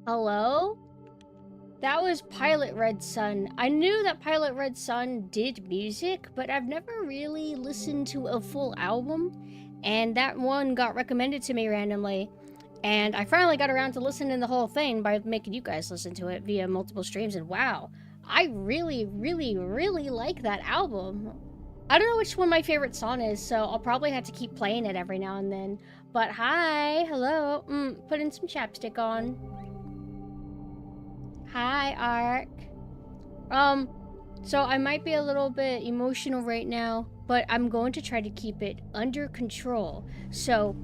Hello? That was Pilot Red Sun. I knew that Pilot Red Sun did music, but I've never really listened to a full album, and that one got recommended to me randomly, and I finally got around to listening to the whole thing by making you guys listen to it via multiple streams, and wow, I really, really, really like that album. I don't know which one my favorite song is, so I'll probably have to keep playing it every now and then. But hi, hello, putting some chapstick on. Hi, Ark. So I might be a little bit emotional right now, but I'm going to try to keep it under control. So,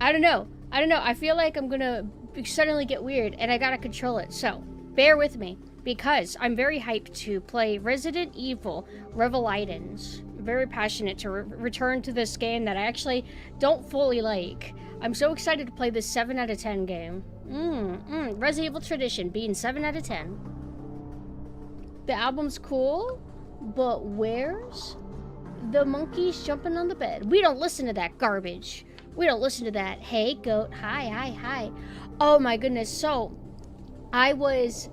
I don't know. I feel like I'm gonna suddenly get weird, and I gotta control it. So, bear with me, because I'm very hyped to play Resident Evil Revelations. Very passionate to return to this game that I actually don't fully like. I'm so excited to play this 7 out of 10 game. Resident Evil tradition being 7 out of 10. The album's cool, but where's the monkeys jumping on the bed? We don't listen to that garbage. We don't listen to that. Hey, goat. Hi. Oh my goodness. So, I was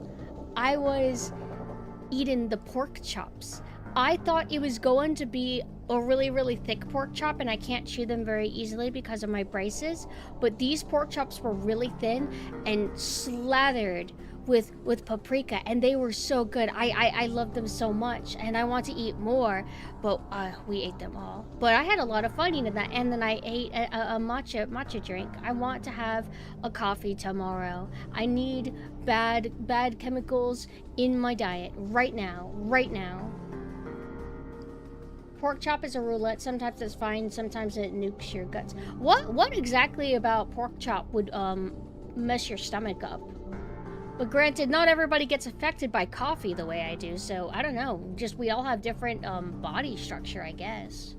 eating the pork chops. I thought it was going to be a really, really thick pork chop, and I can't chew them very easily because of my braces, but these pork chops were really thin and slathered with paprika, and they were so good. I loved them so much, and I want to eat more, but we ate them all. But I had a lot of fun eating that, and then I ate a matcha drink. I want to have a coffee tomorrow. I need bad chemicals in my diet right now. Pork chop is a roulette. Sometimes it's fine, sometimes it nukes your guts. What exactly about pork chop would mess your stomach up? But granted, not everybody gets affected by coffee the way I do, so I don't know. Just we all have different body structure, I guess.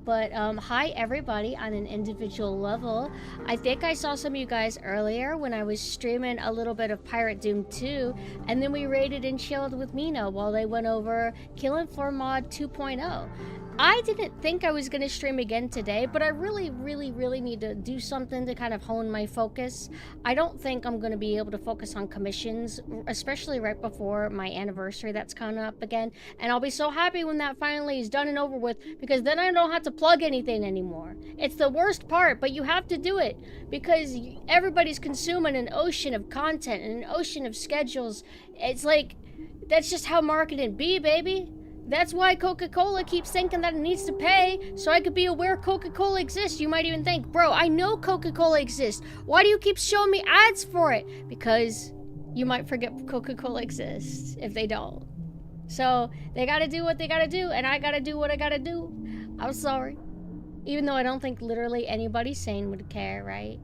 But hi everybody on an individual level. I think I saw some of you guys earlier when I was streaming a little bit of Pirate Doom 2, and then we raided and chilled with Mina while they went over Killing Floor Mod 2.0. I didn't think I was going to stream again today, but I really need to do something to kind of hone my focus. I don't think I'm going to be able to focus on commissions, especially right before my anniversary that's coming up again. And I'll be so happy when that finally is done and over with, because then I don't have to plug anything anymore. It's the worst part, but you have to do it because everybody's consuming an ocean of content and an ocean of schedules. It's like, that's just how marketing be, baby. That's why Coca-Cola keeps thinking that it needs to pay, so I could be aware Coca-Cola exists. You might even think, bro, I know Coca-Cola exists. Why do you keep showing me ads for it? Because you might forget Coca-Cola exists if they don't. So they gotta do what they gotta do, and I gotta do what I gotta do. I'm sorry. Even though I don't think literally anybody sane would care, right?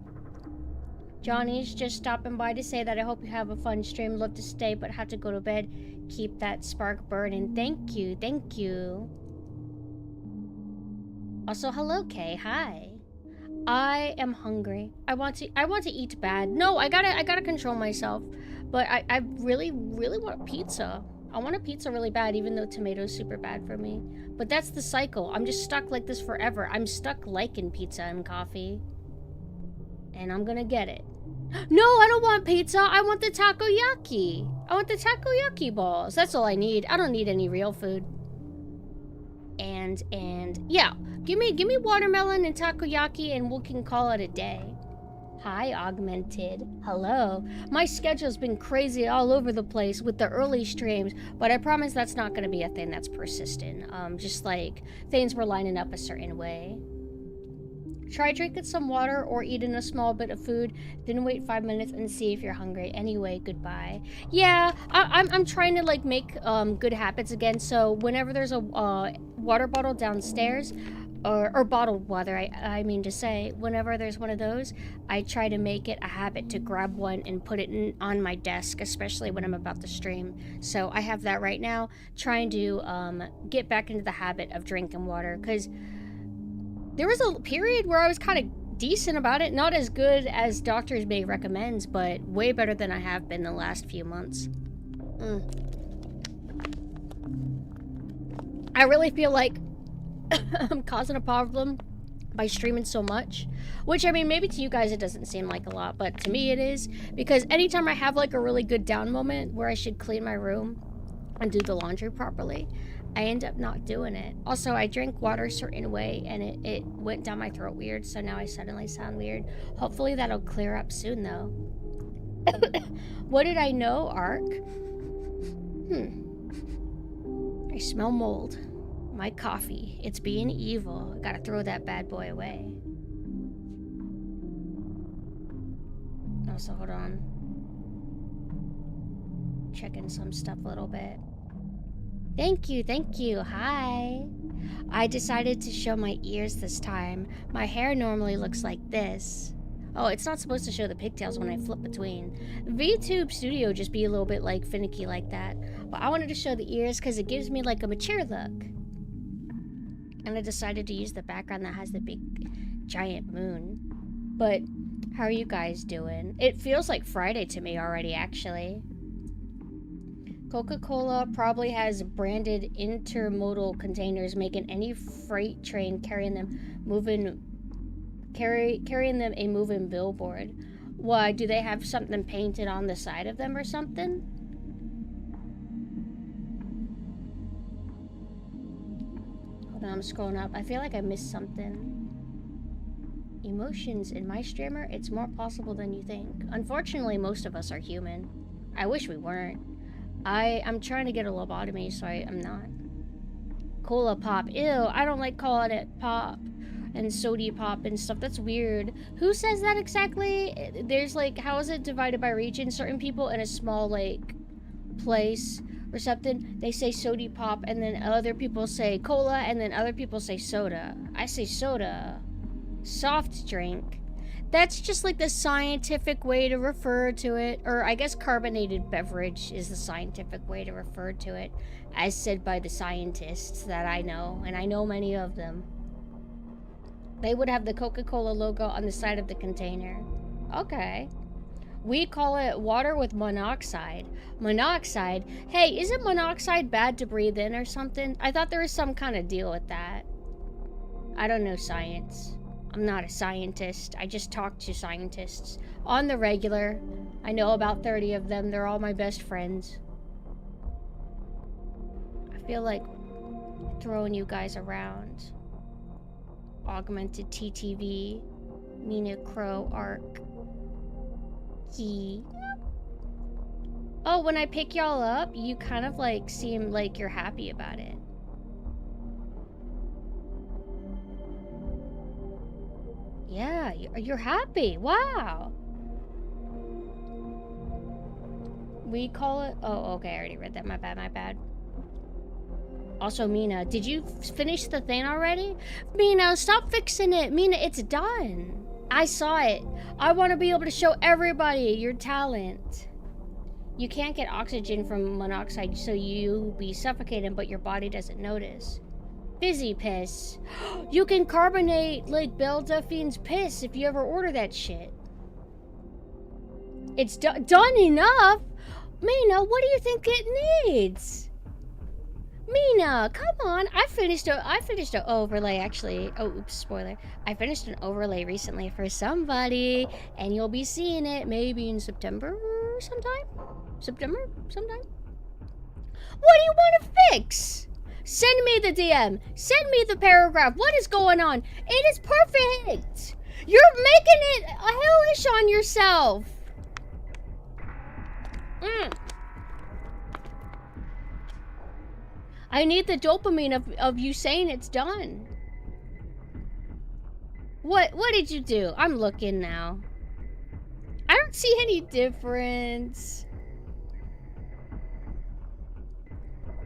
Johnny's just stopping by to say that I hope you have a fun stream. Love to stay, but have to go to bed. Keep that spark burning. Thank you. Also, hello, Kay. Hi. I am hungry. I want to eat bad. No, I gotta control myself. But I really want pizza. I want a pizza really bad, even though tomato's super bad for me. But that's the cycle. I'm just stuck like this forever. I'm stuck liking pizza and coffee. And I'm gonna get it. No, I don't want pizza. I want the takoyaki. I want the takoyaki balls. That's all I need. I don't need any real food. And yeah, give me watermelon and takoyaki, and we can call it a day. Hi, Augmented. Hello. My schedule's been crazy all over the place with the early streams, but I promise that's not going to be a thing that's persistent. Just like things were lining up a certain way. Try drinking some water or eating a small bit of food, then wait 5 minutes and see if you're hungry. Anyway, goodbye. Yeah, I'm trying to like make good habits again. So whenever there's a water bottle downstairs, or bottled water, I mean to say, whenever there's one of those, I try to make it a habit to grab one and put it on my desk, especially when I'm about to stream. So I have that right now, trying to get back into the habit of drinking water, because there was a period where I was kind of decent about it. Not as good as doctors may recommend, but way better than I have been the last few months. I really feel like I'm causing a problem by streaming so much. Which, I mean, maybe to you guys it doesn't seem like a lot, but to me it is. Because anytime I have like a really good down moment where I should clean my room and do the laundry properly, I end up not doing it. Also, I drink water a certain way and it went down my throat weird, so now I suddenly sound weird. Hopefully that'll clear up soon though. What did I know, Ark? I smell mold. My coffee. It's being evil. I gotta throw that bad boy away. Also, hold on. Checking some stuff a little bit. Thank you, thank you. Hi. I decided to show my ears this time. My hair normally looks like this. Oh, it's not supposed to show the pigtails when I flip between. VTube Studio just be a little bit like finicky like that. But I wanted to show the ears because it gives me like a mature look. And I decided to use the background that has the big giant moon. But how are you guys doing? It feels like Friday to me already, actually. Coca-Cola probably has branded intermodal containers making any freight train carrying them a moving billboard. Why, do they have something painted on the side of them or something? Hold on, I'm scrolling up. I feel like I missed something. Emotions in my streamer? It's more possible than you think. Unfortunately, most of us are human. I wish we weren't. I'm trying to get a lobotomy, so I'm not. Cola pop. Ew, I don't like calling it pop and sody pop and stuff. That's weird. Who says that exactly? There's like, how is it divided by region? Certain people in a small like place or something, they say sody pop, and then other people say cola, and then other people say soda. I say soda. Soft drink. That's just like the scientific way to refer to it, or I guess carbonated beverage is the scientific way to refer to it, as said by the scientists that I know, and I know many of them. They would have the Coca-Cola logo on the side of the container. Okay. We call it water with monoxide. Monoxide? Hey, isn't monoxide bad to breathe in or something? I thought there was some kind of deal with that. I don't know science. I'm not a scientist. I just talk to scientists on the regular. I know about 30 of them. They're all my best friends. I feel like throwing you guys around. Augmented TTV, Mina Crow, Arc, Key. Oh, when I pick y'all up, you kind of like seem like you're happy about it. Yeah, you're happy. Wow. We call it... Oh, okay, I already read that. My bad, my bad. Also, Mina, did you finish the thing already? Mina, stop fixing it. Mina, it's done. I saw it. I want to be able to show everybody your talent. You can't get oxygen from monoxide, so you'll be suffocating, but your body doesn't notice. Fizzy piss. You can carbonate like Belle Delphine's piss if you ever order that shit. It's done enough. Mina, what do you think it needs? Mina, come on. I finished an overlay actually. Oh, oops, spoiler. I finished an overlay recently for somebody, and you'll be seeing it maybe in September sometime. September sometime. What do you want to fix? Send me the DM. Send me the paragraph. What is going on? It is perfect. You're making it hellish on yourself. I need the dopamine of you saying it's done. What did you do? I'm looking now. I don't see any difference.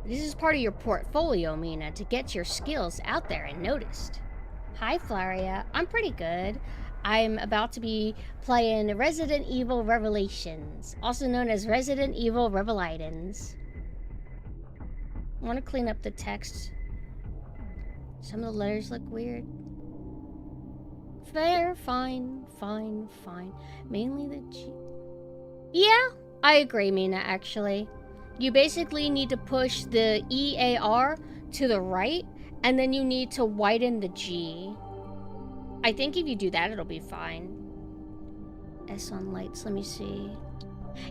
This is part of your portfolio, Mina, to get your skills out there and noticed. Hi, Flaria. I'm pretty good. I'm about to be playing Resident Evil Revelations, also known as Resident Evil Revelidens. I want to clean up the text. Some of the letters look weird. Fair, fine. Mainly the G. Yeah, I agree, Mina, actually. You basically need to push the EAR to the right, and then you need to widen the G. I think if you do that, it'll be fine. S on lights, let me see.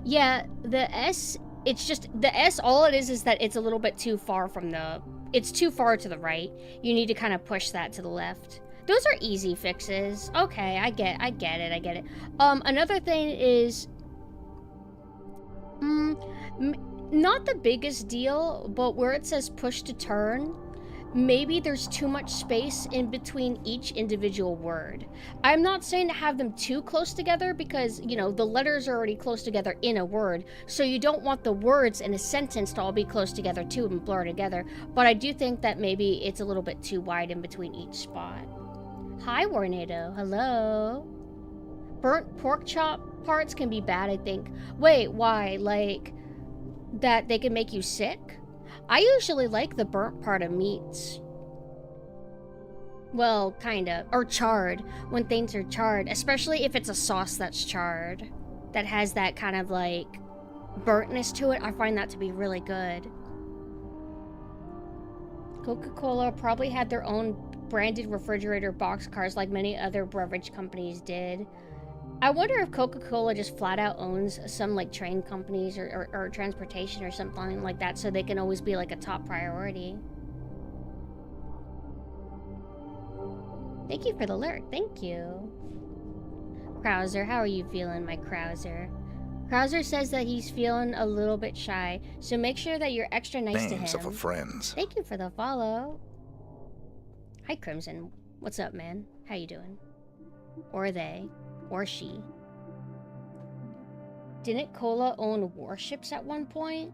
Yeah, the S, it's just, the S, all it is that it's a little bit too far from the, it's too far to the right. You need to kind of push that to the left. Those are easy fixes. Okay, I get it. Another thing is, not the biggest deal, but where it says push to turn, maybe there's too much space in between each individual word. I'm not saying to have them too close together because, you know, the letters are already close together in a word, so you don't want the words in a sentence to all be close together too and blur together, but I do think that maybe it's a little bit too wide in between each spot. Hi, Warnado. Hello. Burnt pork chop parts can be bad, I think. Wait, why? Like, that they can make you sick? I usually like the burnt part of meats. Well, kinda. Or charred. When things are charred. Especially if it's a sauce that's charred. That has that kind of, like, burntness to it. I find that to be really good. Coca-Cola probably had their own branded refrigerator boxcars like many other beverage companies did. I wonder if Coca-Cola just flat out owns some like train companies or transportation or something like that so they can always be like a top priority. Thank you for the alert. Thank you. Krauser, how are you feeling, my Krauser? Krauser says that he's feeling a little bit shy, so make sure that you're extra nice to him. Names of our friends. Thank you for the follow. Hi, Crimson. What's up, man? How you doing? Or they. Or she. Didn't Cola own warships at one point?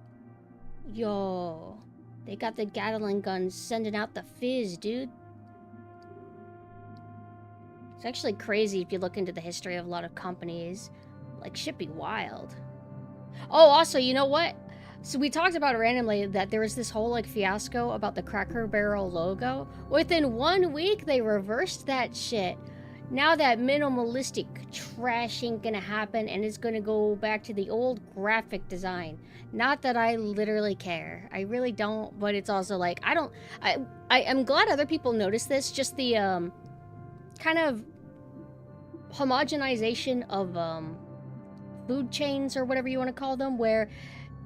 Yo. They got the Gatling guns sending out the fizz, dude. It's actually crazy if you look into the history of a lot of companies. Like, shit be wild. Oh, also, you know what? So we talked about it randomly that there was this whole, like, fiasco about the Cracker Barrel logo. Within 1 week, they reversed that shit. Now that minimalistic trash ain't gonna happen and it's gonna go back to the old graphic design. Not that I literally care. I really don't, but it's also like, I'm glad other people notice this. Just the, kind of homogenization of, food chains or whatever you want to call them, where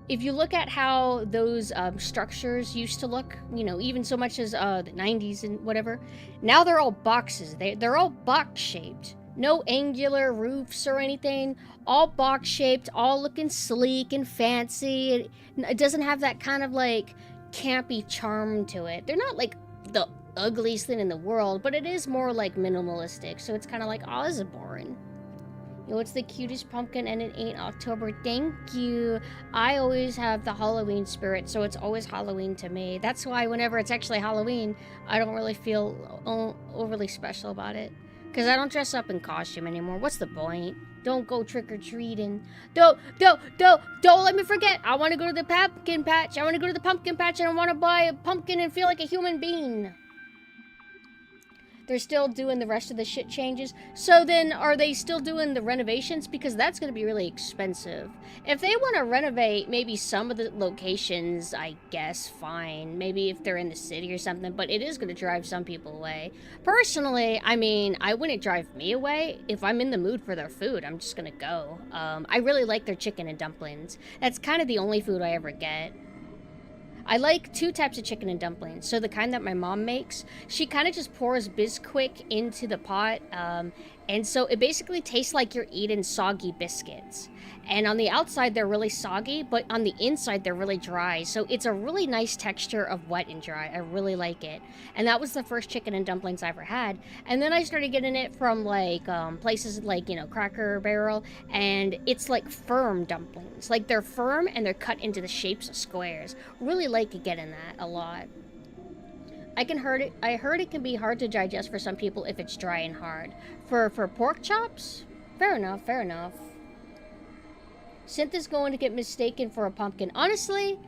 if you look at how those structures used to look, you know, even so much as the 90s and whatever, now they're all boxes. They're all box-shaped. No angular roofs or anything. All box-shaped, all looking sleek and fancy. It doesn't have that kind of, like, campy charm to it. They're not, like, the ugliest thing in the world, but it is more, like, minimalistic. So it's kind of like, oh, this is boring. Yo, it's the cutest pumpkin and it ain't October. Thank you. I always have the Halloween spirit, so it's always Halloween to me. That's why whenever it's actually Halloween, I don't really feel overly special about it. Because I don't dress up in costume anymore. What's the point? Don't go trick-or-treating. Don't let me forget. I want to go to the pumpkin patch. I want to go to the pumpkin patch and I want to buy a pumpkin and feel like a human being. They're still doing the rest of the shit changes. So then, are they still doing the renovations? Because that's going to be really expensive. If they want to renovate maybe some of the locations, I guess, fine. Maybe if they're in the city or something. But it is going to drive some people away. Personally, I mean, I wouldn't drive me away. If I'm in the mood for their food, I'm just going to go. I really like their chicken and dumplings. That's kind of the only food I ever get. I like 2 types of chicken and dumplings. So the kind that my mom makes, she kind of just pours Bisquick into the pot. And so it basically tastes like you're eating soggy biscuits. And on the outside, they're really soggy, but on the inside, they're really dry. So it's a really nice texture of wet and dry. I really like it. And that was the first chicken and dumplings I ever had. And then I started getting it from, like, places like, you know, Cracker Barrel. And it's, like, firm dumplings. Like, they're firm and they're cut into the shapes of squares. Really like getting that a lot. I heard it can be hard to digest for some people if it's dry and hard. For pork chops? Fair enough, fair enough. Synth is going to get mistaken for a pumpkin. Honestly,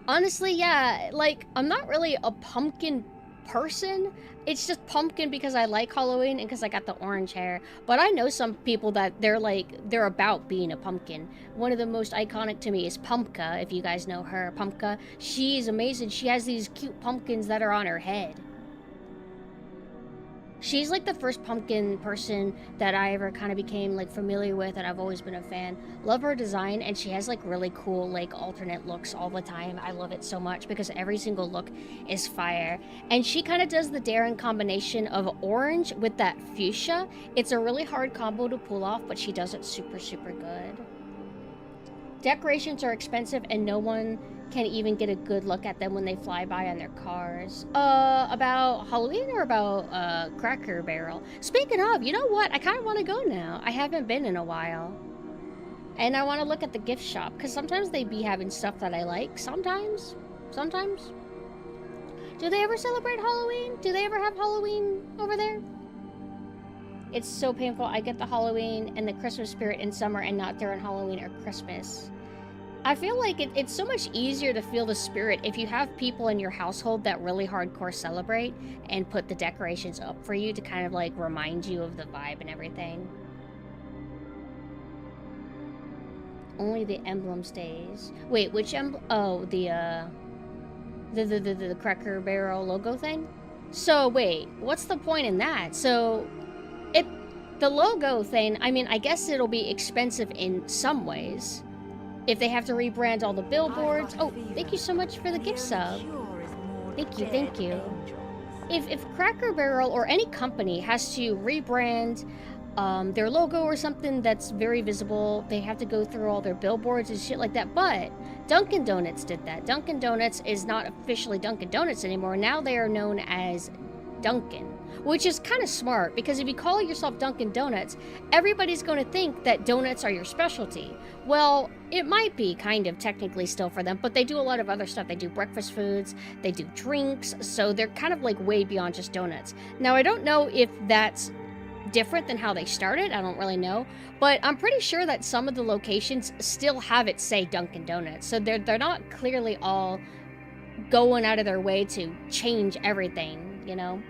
yeah, like, I'm not really a pumpkin person. It's just pumpkin because I like Halloween and because I got the orange hair. But I know some people that they're about being a pumpkin. One of the most iconic to me is Pumpka, if you guys know her. Pumpka, she's amazing. She has these cute pumpkins that are on her head. She's like the first pumpkin person that I ever kind of became like familiar with, and I've always been a fan. Love her design, and she has like really cool like alternate looks all the time. I love it so much because every single look is fire. And she kind of does the daring combination of orange with that fuchsia. It's a really hard combo to pull off, but she does it super, super good. Decorations are expensive, and no one can even get a good look at them when they fly by on their cars. About Halloween or about Cracker Barrel? Speaking of, you know what? I kind of want to go now. I haven't been in a while. And I want to look at the gift shop, because sometimes they be having stuff that I like. Sometimes. Do they ever celebrate Halloween? Do they ever have Halloween over there? It's so painful. I get the Halloween and the Christmas spirit in summer and not during Halloween or Christmas. I feel like it's so much easier to feel the spirit if you have people in your household that really hardcore celebrate and put the decorations up for you to kind of like remind you of the vibe and everything. Only the emblem stays. Wait, which emblem? Oh, the Cracker Barrel logo thing? So wait, what's the point in that? So the logo thing, I mean, I guess it'll be expensive in some ways. If they have to rebrand all the billboards. Oh, thank you so much for the gift sub. Thank you. If Cracker Barrel or any company has to rebrand their logo or something that's very visible, they have to go through all their billboards and shit like that. But Dunkin' Donuts did that. Dunkin' Donuts is not officially Dunkin' Donuts anymore. Now they are known as Dunkin', which is kind of smart, because if you call yourself Dunkin' Donuts, everybody's going to think that donuts are your specialty. Well, it might be kind of technically still for them, but they do a lot of other stuff. They do breakfast foods, they do drinks, so they're kind of like way beyond just donuts. Now, I don't know if that's different than how they started. I don't really know, but I'm pretty sure that some of the locations still have it say Dunkin' Donuts, so they're not clearly all going out of their way to change everything, you know?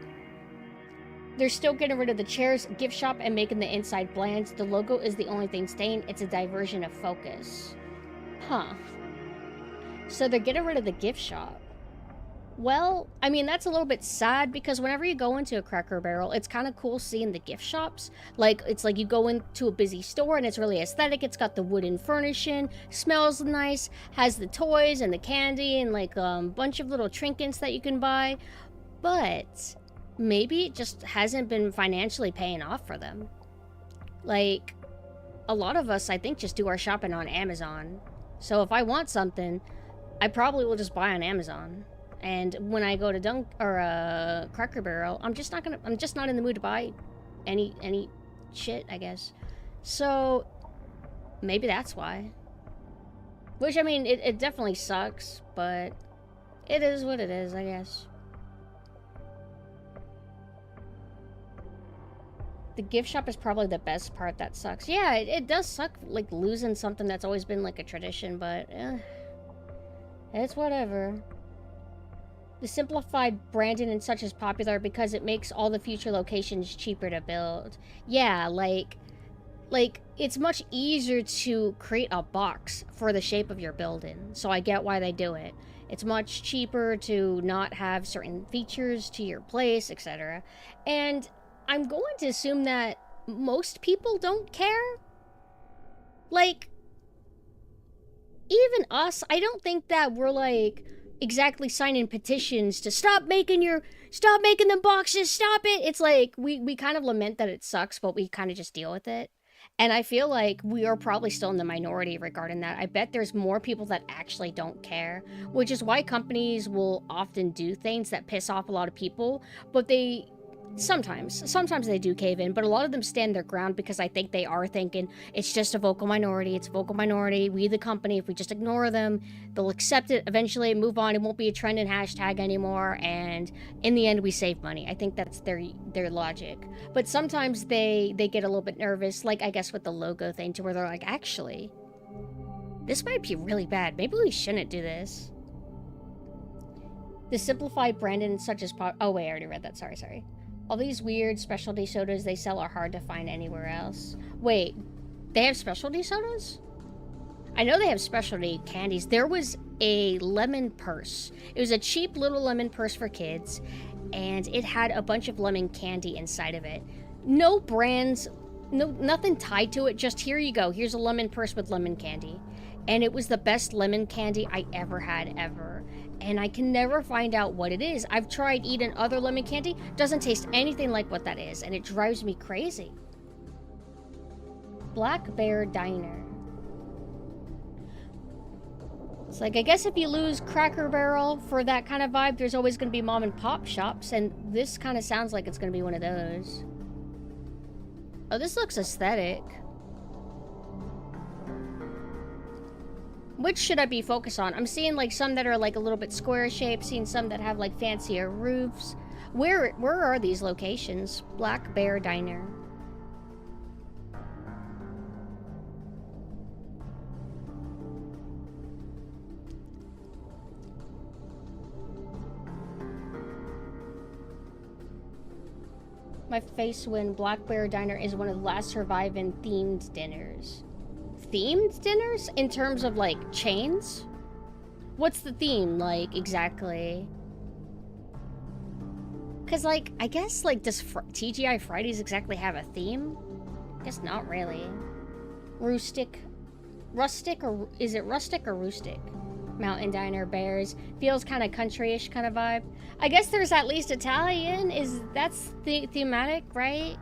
They're still getting rid of the chairs, gift shop, and making the inside bland. The logo is the only thing staying. It's a diversion of focus. Huh. So they're getting rid of the gift shop. Well, I mean, that's a little bit sad, because whenever you go into a Cracker Barrel, it's kind of cool seeing the gift shops. Like, it's like you go into a busy store and it's really aesthetic. It's got the wooden furnishing, smells nice, has the toys and the candy and like a bunch of little trinkets that you can buy. But maybe it just hasn't been financially paying off for them. Like, a lot of us, I think, just do our shopping on Amazon. So if I want something, I probably will just buy on Amazon. And when I go to Cracker Barrel, I'm just not in the mood to buy any shit, I guess. So maybe that's why. Which, I mean, it definitely sucks, but it is what it is, I guess. The gift shop is probably the best part that sucks. Yeah, it does suck, like, losing something that's always been, like, a tradition, but it's whatever. The simplified branding and such is popular because it makes all the future locations cheaper to build. Yeah, like it's much easier to create a box for the shape of your building, so I get why they do it. It's much cheaper to not have certain features to your place, etc. And I'm going to assume that most people don't care. Like, even us, I don't think that we're like exactly signing petitions to stop making them boxes, stop it. It's like we kind of lament that it sucks, but we kind of just deal with it. And I feel like we are probably still in the minority regarding that. I bet there's more people that actually don't care, which is why companies will often do things that piss off a lot of people, but they sometimes they do cave in, but a lot of them stand their ground because I think they are thinking it's just a vocal minority. It's a vocal minority. We, the company, if we just ignore them, they'll accept it eventually, move on. It won't be a trending hashtag anymore, and in the end, we save money. I think that's their logic. But sometimes they get a little bit nervous, like I guess with the logo thing, to where they're like, actually, this might be really bad. Maybe we shouldn't do this. The simplified branding and such as oh wait, I already read that. Sorry. All these weird specialty sodas they sell are hard to find anywhere else. Wait, they have specialty sodas? I know they have specialty candies. There was a lemon purse. It was a cheap little lemon purse for kids, and it had a bunch of lemon candy inside of it. No brands, nothing tied to it, just here you go. Here's a lemon purse with lemon candy. And it was the best lemon candy I ever had, ever. And I can never find out what it is. I've tried eating other lemon candy, doesn't taste anything like what that is, and it drives me crazy. Black Bear Diner. It's like, I guess if you lose Cracker Barrel for that kind of vibe, there's always going to be mom and pop shops, and this kind of sounds like it's going to be one of those. Oh, this looks aesthetic. Which should I be focused on? I'm seeing like some that are like a little bit square shaped, seeing some that have like fancier roofs. Where are these locations? Black Bear Diner. My face when Black Bear Diner is one of the last surviving themed dinners. Themed dinners? In terms of, like, chains? What's the theme, like, exactly? Because, like, I guess, like, does TGI Fridays exactly have a theme? I guess not really. Rustic, or is it rustic or rustic? Mountain Diner, Bears. Feels kind of country-ish kind of vibe. I guess there's at least Italian. That's thematic, right?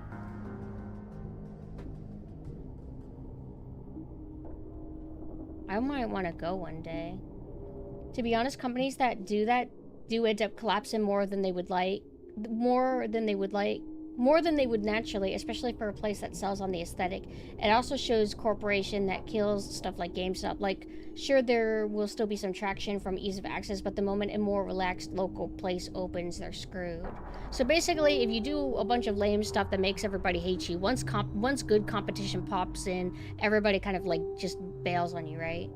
I might want to go one day. To be honest, companies that do that do end up collapsing more than they would naturally, especially for a place that sells on the aesthetic. It also shows corporation that kills stuff like GameStop. Like, sure, there will still be some traction from ease of access, but the moment a more relaxed local place opens, they're screwed. So basically, if you do a bunch of lame stuff that makes everybody hate you, once good competition pops in, everybody kind of like just bails on you, right?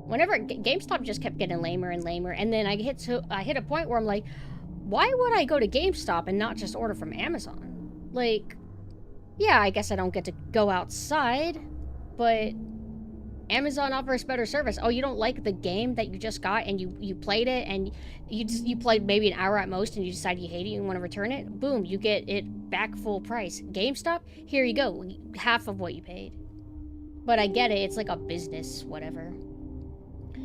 Whenever GameStop just kept getting lamer and lamer, and then I hit a point where I'm like, why would I go to GameStop and not just order from Amazon? Like, yeah, I guess I don't get to go outside, but Amazon offers better service. Oh, you don't like the game that you just got and you played it and you played maybe an hour at most and you decide you hate it and you want to return it? Boom, you get it back full price. GameStop, here you go, half of what you paid. But I get it, it's like a business, whatever.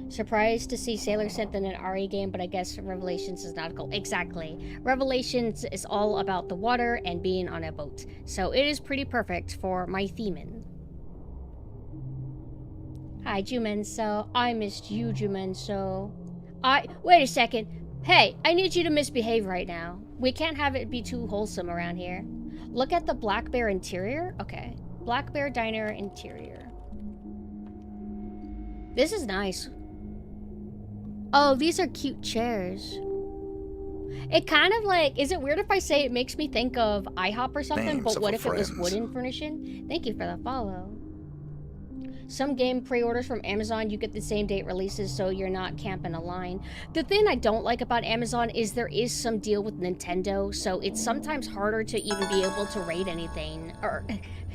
Surprised to see Sailor Synth in an RE game, but I guess Revelations is nautical. Exactly. Revelations is all about the water and being on a boat. So it is pretty perfect for my theming. Hi, Jumenso. I missed you, Jumenso. Wait a second. Hey, I need you to misbehave right now. We can't have it be too wholesome around here. Look at the Black Bear interior. Okay. Black Bear Diner interior. This is nice. Oh, these are cute chairs. It kind of like, is it weird if I say it makes me think of IHOP or something? But what if it was wooden furnishing? Thank you for the follow. Some game pre-orders from Amazon, you get the same date releases, so you're not camping a line. The thing I don't like about Amazon is there is some deal with Nintendo, so it's sometimes harder to even be able to raid anything. Or,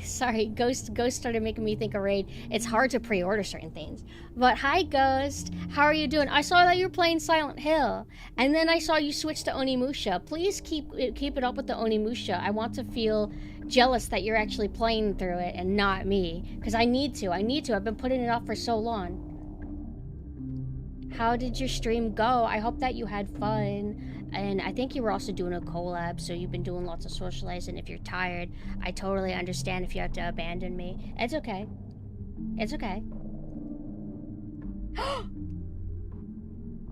sorry, Ghost started making me think of raid. It's hard to pre-order certain things. But hi, Ghost. How are you doing? I saw that you were playing Silent Hill, and then I saw you switch to Onimusha. Please keep it up with the Onimusha. I want to feel jealous that you're actually playing through it and not me, because I need to. I've been putting it off for so long. How did your stream go? I hope that you had fun, and I think you were also doing a collab, so you've been doing lots of socializing. If you're tired, I totally understand if you have to abandon me. It's okay. It's okay.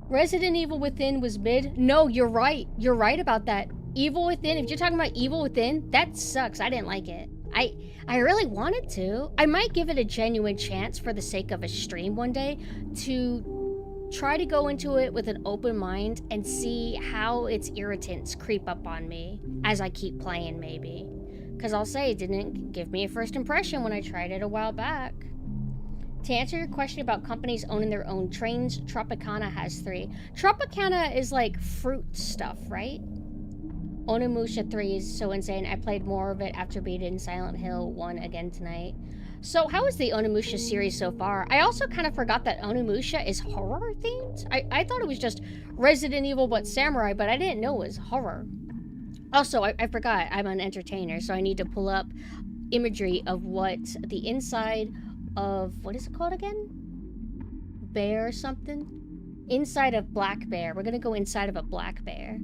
Resident Evil Within was mid. No, you're right. You're right about that. Evil Within, if you're talking about Evil Within, that sucks. I didn't like it. I really wanted to. I might give it a genuine chance for the sake of a stream one day to try to go into it with an open mind and see how its irritants creep up on me as I keep playing, maybe. Because I'll say it didn't give me a first impression when I tried it a while back. To answer your question about companies owning their own trains, Tropicana has 3. Tropicana is like fruit stuff, right? Onimusha 3 is so insane. I played more of it after beating Silent Hill 1 again tonight. So how is the Onimusha series so far? I also kind of forgot that Onimusha is horror themed. I thought it was just Resident Evil but samurai, but I didn't know it was horror. Also, I forgot I'm an entertainer, so I need to pull up imagery of what the inside of, what is it called again? Bear something? Inside of black bear. We're gonna go inside of a black bear.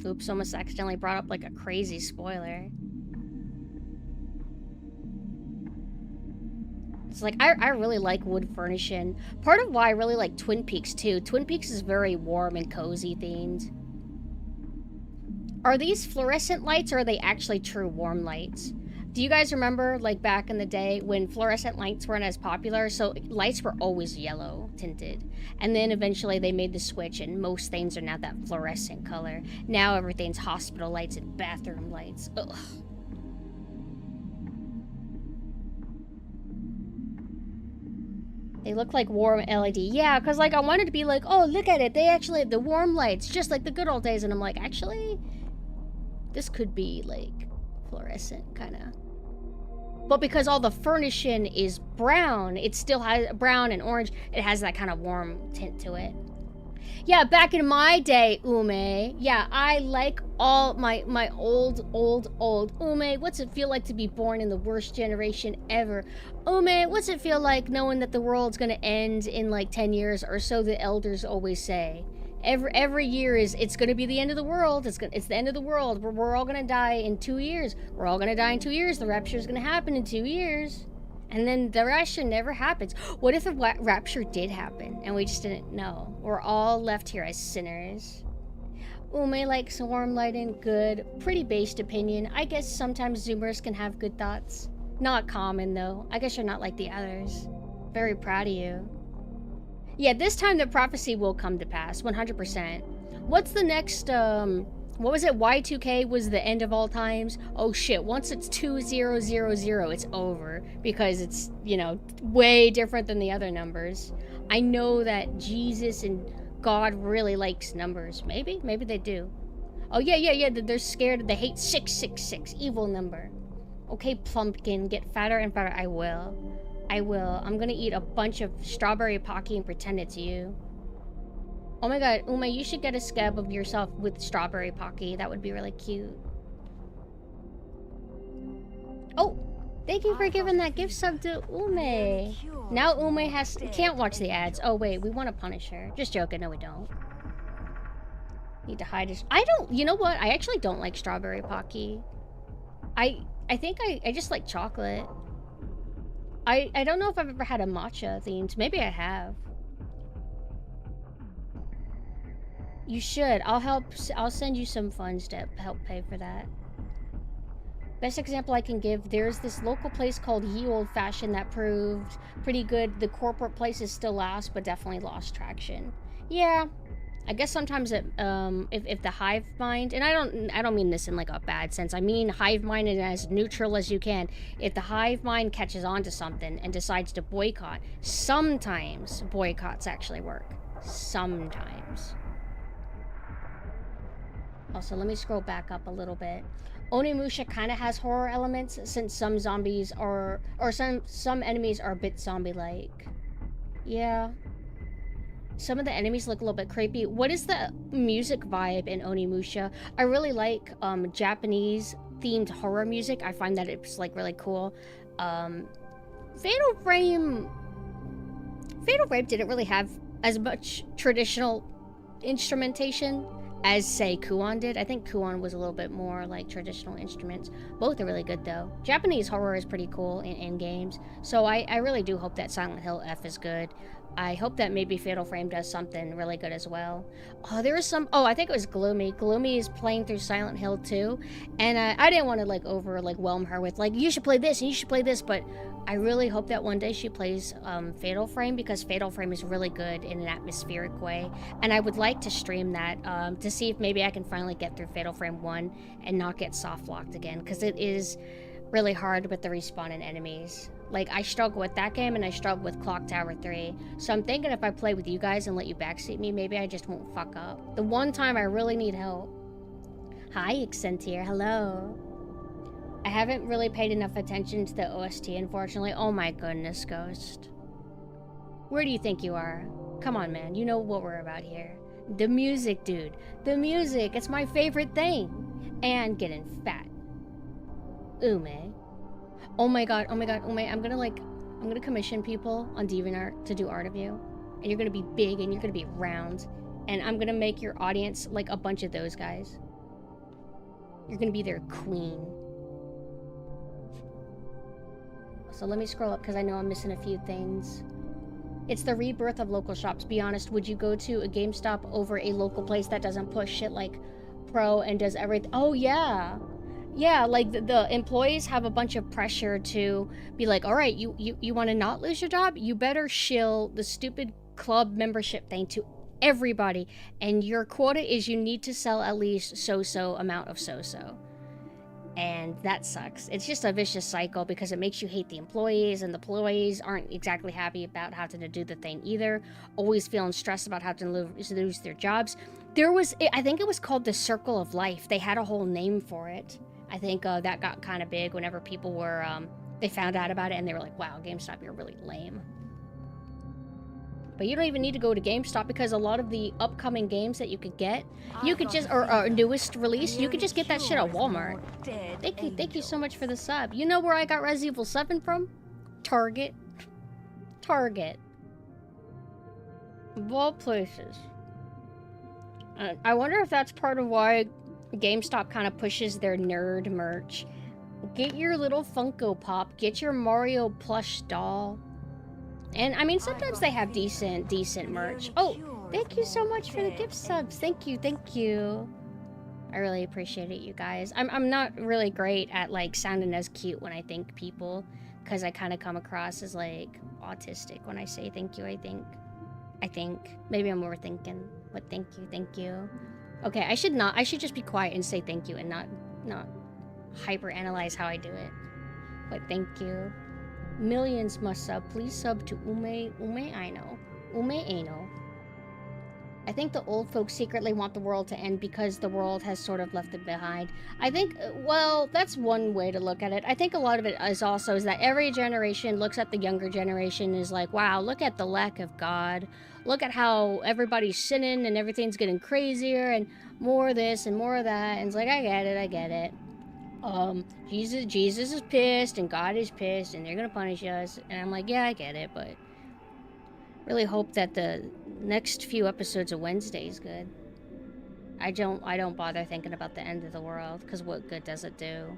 Oops, almost accidentally brought up like a crazy spoiler. It's like, I really like wood furnishing. Part of why I really like Twin Peaks too. Twin Peaks is very warm and cozy themed. Are these fluorescent lights or are they actually true warm lights? Do you guys remember, like, back in the day when fluorescent lights weren't as popular? So lights were always yellow tinted. And then eventually they made the switch and most things are now that fluorescent color. Now everything's hospital lights and bathroom lights. Ugh. They look like warm LED. Yeah, because, like, I wanted to be like, oh, look at it. They actually have the warm lights, just like the good old days. And I'm like, actually, this could be, like, fluorescent, kind of. But because all the furnishing is brown, it still has brown and orange. It has that kind of warm tint to it. Yeah, back in my day, Ume. Yeah, I like all my old Ume. What's it feel like to be born in the worst generation ever? Ume, what's it feel like knowing that the world's gonna end in like 10 years or so the elders always say? Every year it's gonna be the end of the world. It's the end of the world. We're all gonna die in 2 years. We're all gonna die in 2 years. The rapture's gonna happen in 2 years. And then the rapture never happens. What if the rapture did happen and we just didn't know? We're all left here as sinners. Ume likes warm lighting. Good. Pretty based opinion. I guess sometimes Zoomers can have good thoughts. Not common though. I guess you're not like the others. Very proud of you. Yeah, this time the prophecy will come to pass, 100%. What's the next, what was it? Y2K was the end of all times? Oh shit, once it's 2000, it's over. Because it's, you know, way different than the other numbers. I know that Jesus and God really likes numbers. Maybe they do. Oh yeah, they're scared, they hate 666, evil number. Okay, Plumpkin, get fatter and fatter. I will. I'm gonna eat a bunch of strawberry Pocky and pretend it's you. Oh my god, Uma, you should get a scab of yourself with strawberry Pocky. That would be really cute. Oh, thank you for giving that gift sub to Ume. Now Ume can't watch the ads. Oh wait, we want to punish her. Just joking, no we don't. Need to hide his... you know what? I actually don't like strawberry Pocky. I think I just like chocolate. I don't know if I've ever had a matcha themed. Maybe I have. You should. I'll send you some funds to help pay for that. Best example I can give, there's this local place called Ye Old Fashioned that proved pretty good. The corporate places still last, but definitely lost traction. Yeah. I guess sometimes if the hive mind, and I don't mean this in like a bad sense. I mean hive mind and as neutral as you can. If the hive mind catches on to something and decides to boycott, sometimes boycotts actually work. Sometimes. Also, let me scroll back up a little bit. Onimusha kind of has horror elements since some zombies are, or some enemies are a bit zombie-like. Yeah. Some of the enemies look a little bit creepy. What is the music vibe in Onimusha? I really like Japanese themed horror music. I find that it's like really cool. Fatal Frame didn't really have as much traditional instrumentation as, say, Kuon did. I think Kuon was a little bit more like traditional instruments. Both are really good though. Japanese horror is pretty cool in games. So I really do hope that Silent Hill F is good. I hope that maybe Fatal Frame does something really good as well. Oh, there is some... Oh, I think it was Gloomy. Gloomy is playing through Silent Hill 2. And I didn't want to, like, whelm her with, like, you should play this and you should play this. But I really hope that one day she plays Fatal Frame, because Fatal Frame is really good in an atmospheric way. And I would like to stream that to see if maybe I can finally get through Fatal Frame 1 and not get soft-locked again. Because it is really hard with the respawning enemies. Like, I struggle with that game, and I struggle with Clock Tower 3. So I'm thinking if I play with you guys and let you backseat me, maybe I just won't fuck up. The one time I really need help. Hi, Accentier. Hello. I haven't really paid enough attention to the OST, unfortunately. Oh my goodness, Ghost. Where do you think you are? Come on, man. You know what we're about here. The music, dude. The music. It's my favorite thing. And getting fat. Ume. Oh my god, Ume. I'm gonna commission people on DeviantArt to do art of you. And you're gonna be big and you're gonna be round. And I'm gonna make your audience like a bunch of those guys. You're gonna be their queen. So let me scroll up because I know I'm missing a few things. It's the rebirth of local shops. Be honest, would you go to a GameStop over a local place that doesn't push shit like Pro and does everything? Oh yeah. Yeah, like the employees have a bunch of pressure to be like, all right, you want to not lose your job? You better shill the stupid club membership thing to everybody. And your quota is you need to sell at least so-so amount of so-so. And that sucks. It's just a vicious cycle because it makes you hate the employees, and the employees aren't exactly happy about having to do the thing either. Always feeling stressed about having to lose their jobs. I think it was called the Circle of Life. They had a whole name for it. I think that got kind of big whenever people were, they found out about it and they were like, wow, GameStop, you're really lame. But you don't even need to go to GameStop because a lot of the upcoming games that you could get, you could just, or newest release, you could just get that shit at Walmart. Thank you so much for the sub. You know where I got Resident Evil 7 from? Target. Target. Of all places. I wonder if that's part of why GameStop kind of pushes their nerd merch. Get your little Funko Pop. Get your Mario plush doll. And, I mean, sometimes they have decent merch. Oh, thank you so much for the gift subs. Thank you. I really appreciate it, you guys. I'm not really great at, like, sounding as cute when I thank people, because I kind of come across as, like, autistic when I say thank you, I think. Maybe I'm overthinking, but thank you. Okay, I should just be quiet and say thank you and not hyper-analyze how I do it. But thank you. Millions must sub. Please sub to Ume Aino. I think the old folks secretly want the world to end because the world has sort of left them behind. I think, well, that's one way to look at it. I think a lot of it is also that every generation looks at the younger generation and is like, wow, look at the lack of God. Look at how everybody's sinning and everything's getting crazier and more of this and more of that. And it's like, I get it. Jesus is pissed and God is pissed and they're gonna punish us. And I'm like, yeah, I get it, but really hope that the next few episodes of Wednesday is good. I don't bother thinking about the end of the world, because what good does it do?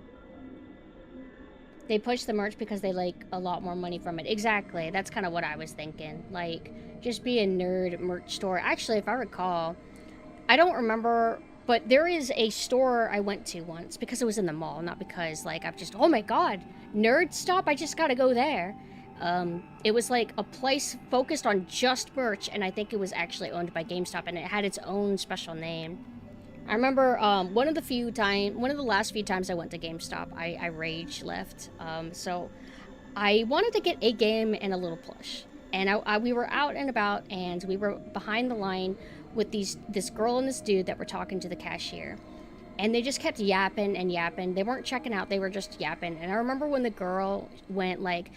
They push the merch because they like a lot more money from it. Exactly, that's kind of what I was thinking. Like, just be a nerd merch store. Actually, if I recall, I don't remember, but there is a store I went to once because it was in the mall, not because, like, I've just, oh my god, nerd stop, I just gotta go there. It was like a place focused on just merch, and I think it was actually owned by GameStop, and it had its own special name. I remember one of the last few times I went to GameStop, I rage left. So I wanted to get a game and a little plush, and we were out and about, and we were behind the line with this girl and this dude that were talking to the cashier. And they just kept yapping and yapping. They weren't checking out, they were just yapping. And I remember when the girl went like,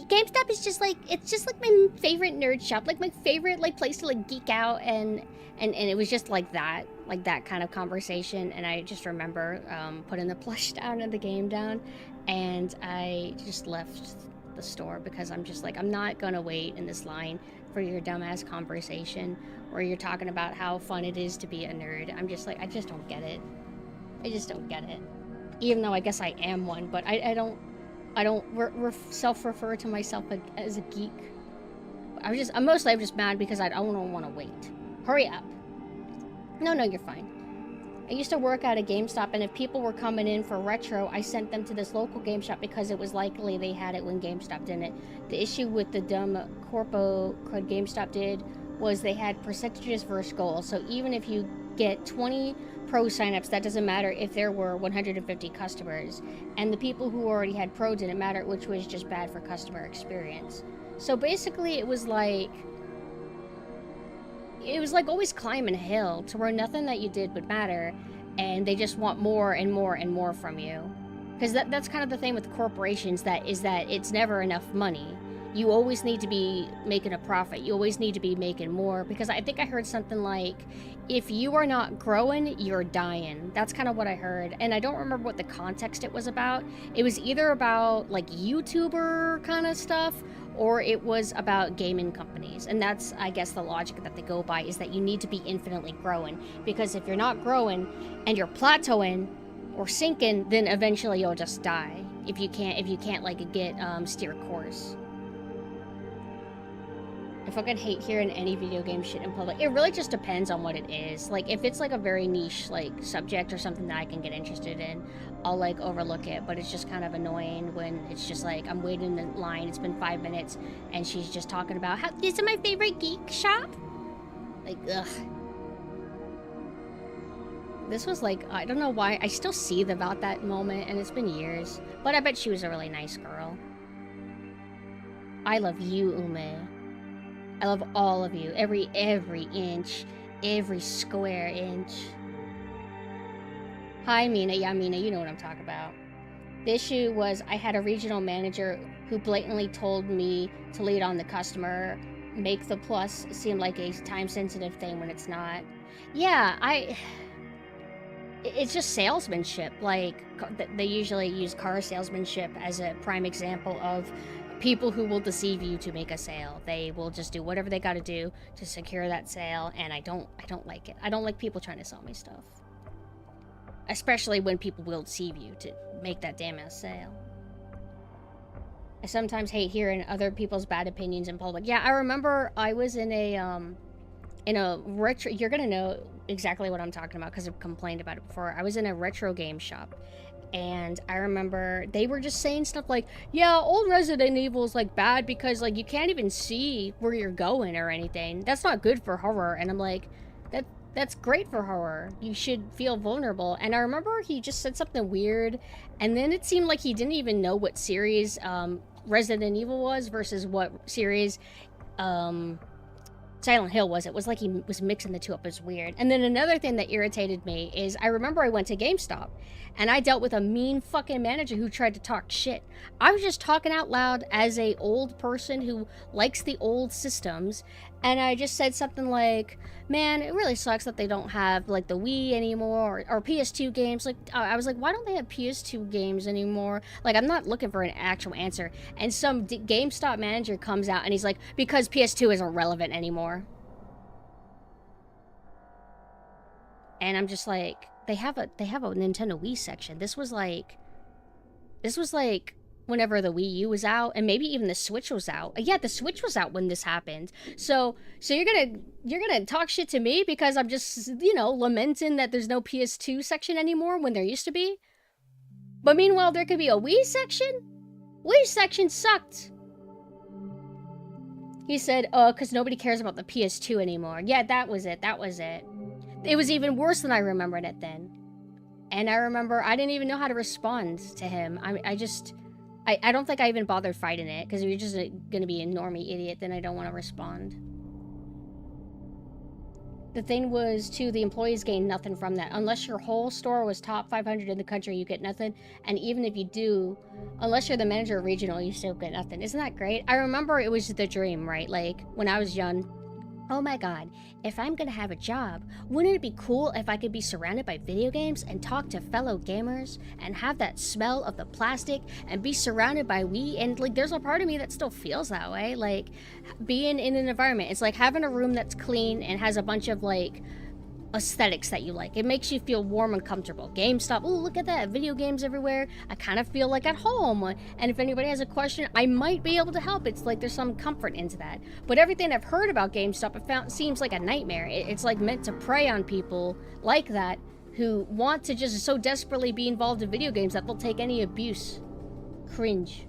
GameStop is just like, it's just like my favorite nerd shop, like my favorite like place to like geek out, and it was just like that kind of conversation. And I just remember putting the plush down and the game down, and I just left the store because I'm just like, I'm not gonna wait in this line for your dumbass conversation where you're talking about how fun it is to be a nerd. I'm just like, I just don't get it. Even though I guess I am one, but I don't self-refer to myself as a geek. I'm just mad because I don't want to wait. Hurry up. No, you're fine. I used to work at a GameStop, and if people were coming in for retro, I sent them to this local game shop because it was likely they had it when GameStop didn't. The issue with the dumb corpo crud GameStop did was they had percentages versus goals. So even if you get 20 pro signups, that doesn't matter if there were 150 customers. And the people who already had pro didn't matter, which was just bad for customer experience. So basically it was like always climbing a hill to where nothing that you did would matter. and they just want more and more and more from you. Because that's kind of the thing with corporations, that it's never enough money. You always need to be making a profit. You always need to be making more, because I think I heard something like, if you are not growing, you're dying. That's kind of what I heard, and I don't remember what the context it was about. It was either about like YouTuber kind of stuff, or it was about gaming companies. And that's, I guess, the logic that they go by, is that you need to be infinitely growing, because if you're not growing and you're plateauing or sinking, then eventually you'll just die if you can't like get steer course. I fucking hate hearing any video game shit in public. It really just depends on what it is. Like, if it's like a very niche like subject or something that I can get interested in, I'll like overlook it. But it's just kind of annoying when it's just like, I'm waiting in line, it's been 5 minutes, and she's just talking about how this is my favorite geek shop. Like, ugh. This was like, I don't know why, I still seethe about that moment, and it's been years. But I bet she was a really nice girl. I love you, Ume. I love all of you. Every inch. Every square inch. Hi, Mina. Yeah, Mina, you know what I'm talking about. The issue was I had a regional manager who blatantly told me to lead on the customer, make the plus seem like a time-sensitive thing when it's not. Yeah, it's just salesmanship. Like, they usually use car salesmanship as a prime example of people who will deceive you to make a sale. They will just do whatever they gotta do to secure that sale, and I don't like it. I don't like people trying to sell me stuff. Especially when people will deceive you to make that damn ass sale. I sometimes hate hearing other people's bad opinions in public. Yeah, I remember I was in a retro... You're gonna know exactly what I'm talking about because I've complained about it before. I was in a retro game shop, and I remember they were just saying stuff like, yeah, old Resident Evil is like bad because like you can't even see where you're going or anything. That's not good for horror. And I'm like, that's great for horror. You should feel vulnerable. And I remember he just said something weird, and then it seemed like he didn't even know what series Resident Evil was versus what series Silent Hill was. It was like he was mixing the two up. It was weird. And then another thing that irritated me is I remember I went to GameStop and I dealt with a mean fucking manager who tried to talk shit. I was just talking out loud as a old person who likes the old systems, and I just said something like, man, it really sucks that they don't have like the Wii anymore, or PS2 games. Like, I was like, why don't they have PS2 games anymore? Like, I'm not looking for an actual answer. And some GameStop manager comes out and he's like, because PS2 isn't relevant anymore. And I'm just like, they have a Nintendo Wii section. This was like whenever the Wii U was out, and maybe even the Switch was out. Yeah, the Switch was out when this happened. So you're gonna talk shit to me because I'm just, you know, lamenting that there's no PS2 section anymore when there used to be. But meanwhile, there could be a Wii section? Wii section sucked. He said, because nobody cares about the PS2 anymore. Yeah, that was it. It was even worse than I remembered it then. And I remember I didn't even know how to respond to him. I don't think I even bothered fighting it, because if you're just gonna be a normie idiot, then I don't want to respond. The thing was, too, the employees gained nothing from that. Unless your whole store was top 500 in the country, you get nothing. And even if you do, unless you're the manager of regional, you still get nothing. Isn't that great? I remember it was the dream, right? Like, when I was young, oh my god, if I'm gonna have a job, wouldn't it be cool if I could be surrounded by video games and talk to fellow gamers and have that smell of the plastic and be surrounded by Wii? And like, there's a part of me that still feels that way. Like, being in an environment, it's like having a room that's clean and has a bunch of like aesthetics that you like. It makes you feel warm and comfortable. GameStop, oh, look at that, video games everywhere. I kind of feel like at home. And if anybody has a question, I might be able to help. It's like there's some comfort into that. But everything I've heard about GameStop, it seems like a nightmare. It's like meant to prey on people like that who want to just so desperately be involved in video games that they'll take any abuse. Cringe.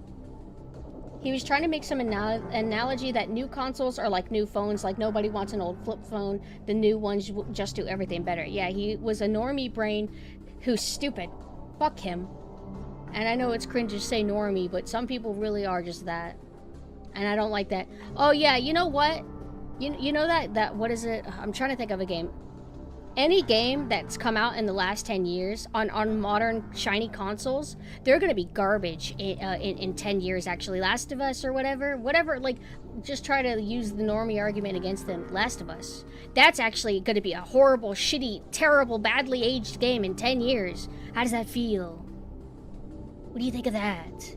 He was trying to make some analogy that new consoles are like new phones, like nobody wants an old flip phone. The new ones just do everything better. Yeah, he was a normie brain who's stupid. Fuck him. And I know it's cringe to say normie, but some people really are just that. And I don't like that. Oh yeah, you know what? You know that what is it? I'm trying to think of a game. any game that's come out in the last 10 years on modern shiny consoles, they're gonna be garbage in 10 years, actually. Last of Us or whatever, like, just try to use the normie argument against them. Last of Us. That's actually gonna be a horrible, shitty, terrible, badly aged game in 10 years. How does that feel? What do you think of that?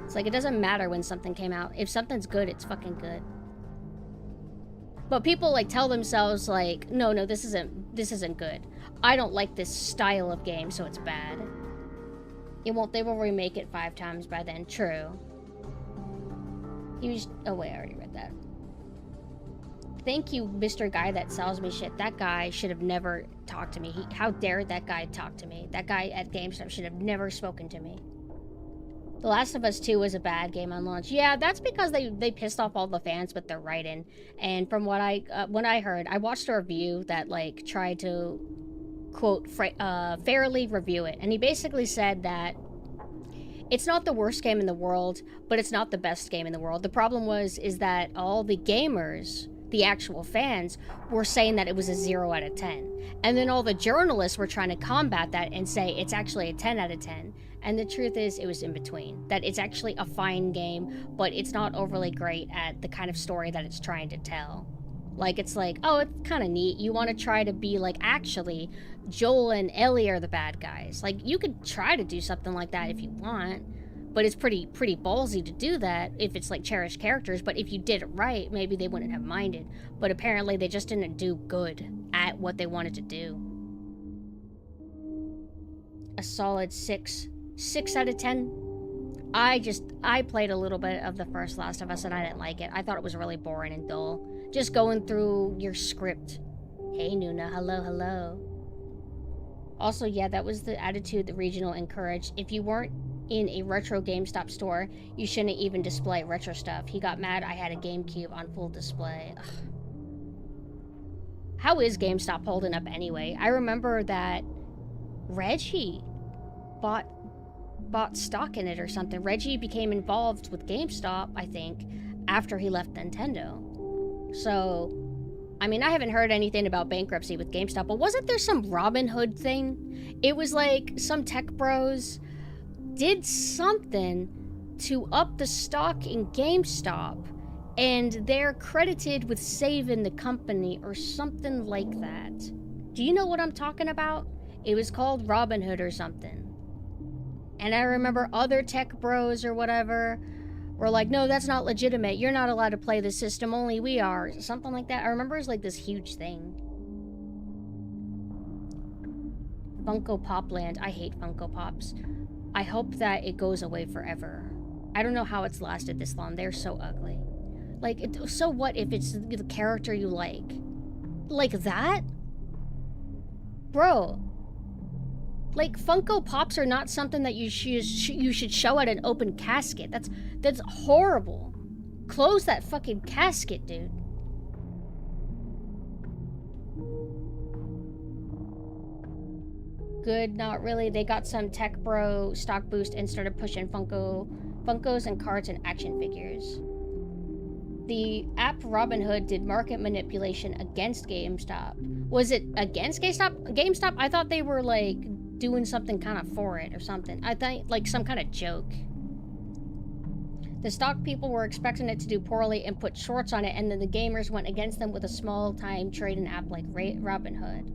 It's like, it doesn't matter when something came out. If something's good, it's fucking good. But people, like, tell themselves, like, no, this isn't good. I don't like this style of game, so it's bad. They will remake it 5 times by then. True. Oh wait, I already read that. Thank you, Mr. Guy that sells me shit. That guy should have never talked to me. How dare that guy talk to me? That guy at GameStop should have never spoken to me. The Last of Us 2 was a bad game on launch. Yeah, that's because they pissed off all the fans with their writing. And from what I heard, I watched a review that, like, tried to, quote, fairly review it. And he basically said that it's not the worst game in the world, but it's not the best game in the world. The problem is that all the gamers, the actual fans, were saying that it was a 0 out of 10. And then all the journalists were trying to combat that and say it's actually a 10 out of 10. And the truth is, it was in between. That it's actually a fine game, but it's not overly great at the kind of story that it's trying to tell. Like, it's like, oh, it's kind of neat. You want to try to be like, actually, Joel and Ellie are the bad guys. Like, you could try to do something like that if you want, but it's pretty ballsy to do that if it's like cherished characters. But if you did it right, maybe they wouldn't have minded. But apparently they just didn't do good at what they wanted to do. A solid 6 out of 10. I played a little bit of the first Last of Us and I didn't like it. I thought it was really boring and dull. Just going through your script. Hey Nuna, hello. Also, yeah, that was the attitude the regional encouraged. If you weren't in a retro GameStop store, you shouldn't even display retro stuff. He got mad I had a GameCube on full display. Ugh. How is GameStop holding up anyway? I remember that Reggie bought stock in it or something. Reggie became involved with GameStop, I think, after he left Nintendo. So, I mean, I haven't heard anything about bankruptcy with GameStop, but wasn't there some Robin Hood thing? It was like some tech bros did something to up the stock in GameStop, and they're credited with saving the company or something like that. Do you know what I'm talking about? It was called Robin Hood or something. And I remember other tech bros or whatever were like, no, that's not legitimate. You're not allowed to play the system, only we are. Something like that. I remember it was like this huge thing. Funko Pop Land. I hate Funko Pops. I hope that it goes away forever. I don't know how it's lasted this long. They're so ugly. Like, so what if it's the character you like? Like that? Bro. Like, Funko Pops are not something that you should show at an open casket. That's horrible. Close that fucking casket, dude. Good, not really. They got some tech bro stock boost and started pushing Funkos and cards and action figures. The app Robinhood did market manipulation against GameStop. Was it against GameStop? I thought they were like doing something kind of for it or something. I thought like some kind of joke. The stock people were expecting it to do poorly and put shorts on it, and then the gamers went against them with a small-time trading app like Robinhood.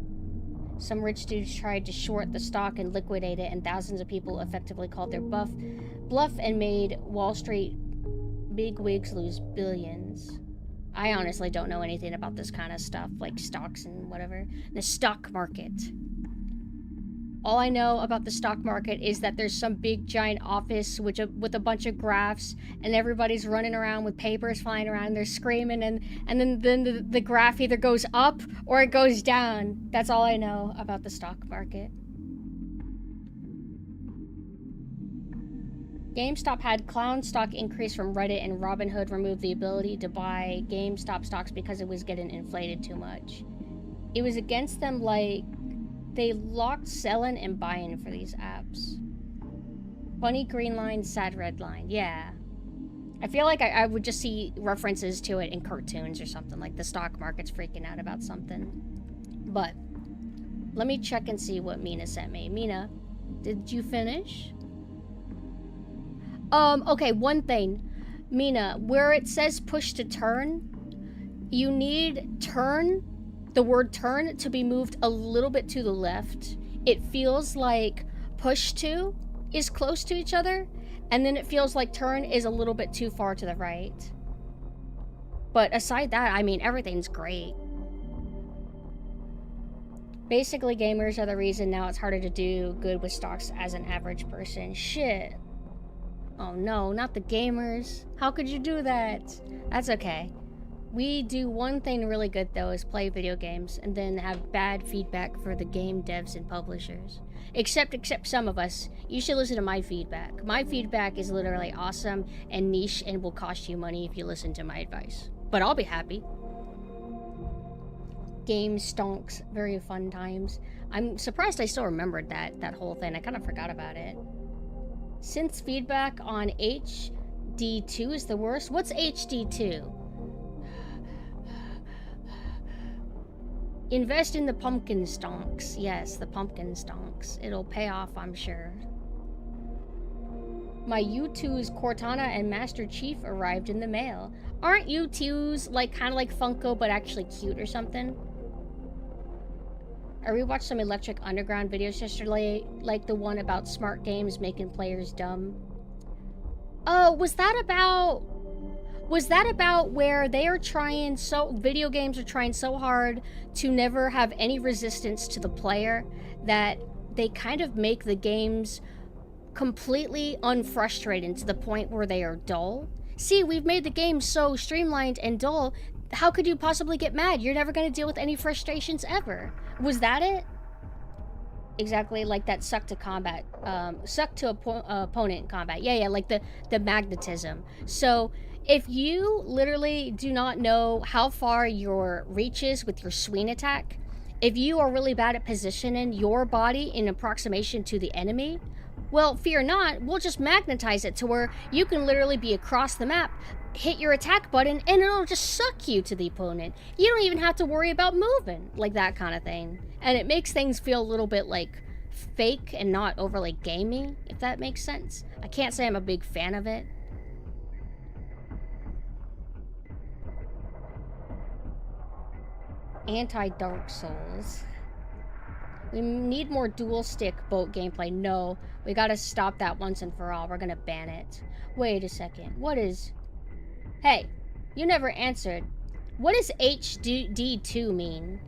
Some rich dudes tried to short the stock and liquidate it, and thousands of people effectively called their bluff and made Wall Street bigwigs lose billions. I honestly don't know anything about this kind of stuff, like stocks and whatever. The stock market. All I know about the stock market is that there's some big giant office with a bunch of graphs, and everybody's running around with papers flying around, and they're screaming, and then the graph either goes up or it goes down. That's all I know about the stock market. GameStop had clown stock increase from Reddit, and Robinhood removed the ability to buy GameStop stocks because it was getting inflated too much. It was against them, like, they locked selling and buying for these apps. Funny green line, sad red line. Yeah. I feel like I would just see references to it in cartoons or something, like the stock market's freaking out about something. But Let me check and see what Mina sent me. Mina, did you finish? Okay, one thing. Mina, where it says push to turn, you need turn, the word turn, to be moved a little bit to the left. It feels like push to is close to each other, and then it feels like turn is a little bit too far to the right. But aside that, I mean, everything's great. Basically, gamers are the reason now it's harder to do good with stocks as an average person. Shit. Oh no, not the gamers. How could you do that? That's okay. We do one thing really good though, is play video games and then have bad feedback for the game devs and publishers. Except some of us. You should listen to my feedback. My feedback is literally awesome and niche and will cost you money if you listen to my advice. But I'll be happy. Game stonks, very fun times. I'm surprised I still remembered that whole thing. I kind of forgot about it. Synth's feedback on HD2 is the worst. What's HD2? Invest in the pumpkin stonks. Yes, the pumpkin stonks. It'll pay off, I'm sure. My U2's Cortana and Master Chief arrived in the mail. Aren't U2's like kind of like Funko but actually cute or something? I rewatched some Electric Underground videos yesterday, like the one about smart games making players dumb. Oh, was that about where they are trying video games are trying so hard to never have any resistance to the player that they kind of make the games completely unfrustrating to the point where they are dull? See, we've made the game so streamlined and dull. How could you possibly get mad? You're never going to deal with any frustrations ever. Was that it? Exactly, like that suck to combat, suck to opponent combat. Yeah, like the magnetism. So if you literally do not know how far your reach is with your swing attack, if you are really bad at positioning your body in approximation to the enemy, well, fear not, we'll just magnetize it to where you can literally be across the map, hit your attack button, and it'll just suck you to the opponent. You don't even have to worry about moving, like that kind of thing. And it makes things feel a little bit like fake and not overly gamey, if that makes sense. I can't say I'm a big fan of it. Anti-Dark Souls. We need more dual stick boat gameplay. No, we gotta stop that once and for all. We're gonna ban it. Wait a second. What is... Hey, you never answered. What does HD2 mean?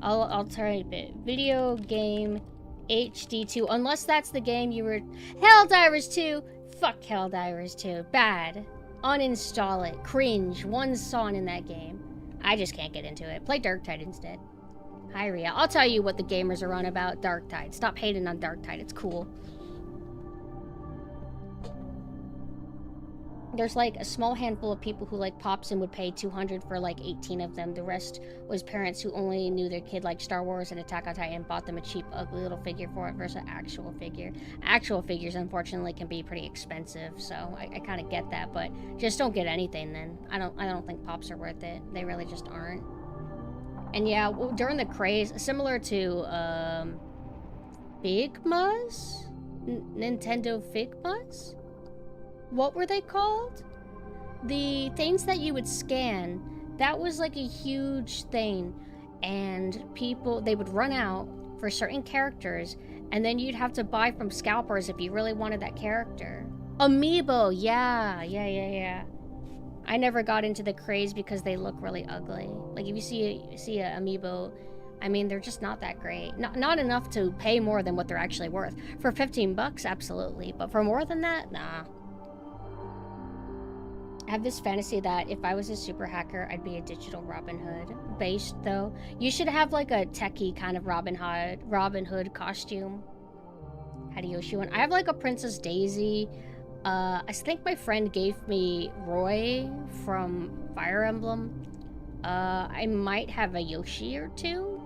I'll type it. Video game HD2. Unless that's the game you were... Helldivers 2! Fuck Helldivers 2. Bad. Uninstall it. Cringe. One song in that game. I just can't get into it. Play Darktide instead. Hi, Ria. I'll tell you what the gamers are on about Darktide. Stop hating on Darktide. It's cool. There's like a small handful of people who like Pops and would pay $200 for like 18 of them. The rest was parents who only knew their kid liked Star Wars and Attack on Titan and bought them a cheap, ugly little figure for it versus an actual figure. Actual figures, unfortunately, can be pretty expensive, so I kind of get that, but just don't get anything then. I don't think Pops are worth it. They really just aren't. And yeah, during the craze, similar to Figmas? Nintendo Figmas? What were they called? The things that you would scan, that was like a huge thing. And people, they would run out for certain characters, and then you'd have to buy from scalpers if you really wanted that character. Amiibo, yeah. I never got into the craze because they look really ugly. Like if you see a Amiibo, I mean, they're just not that great. Not enough to pay more than what they're actually worth. For 15 bucks, absolutely. But for more than that, nah. I have this fantasy that if I was a super hacker, I'd be a digital Robin Hood. Based, though. You should have like a techie kind of Robin Hood costume. Hideyoshi one. I have like a Princess Daisy. I think my friend gave me Roy from Fire Emblem. I might have a Yoshi or two.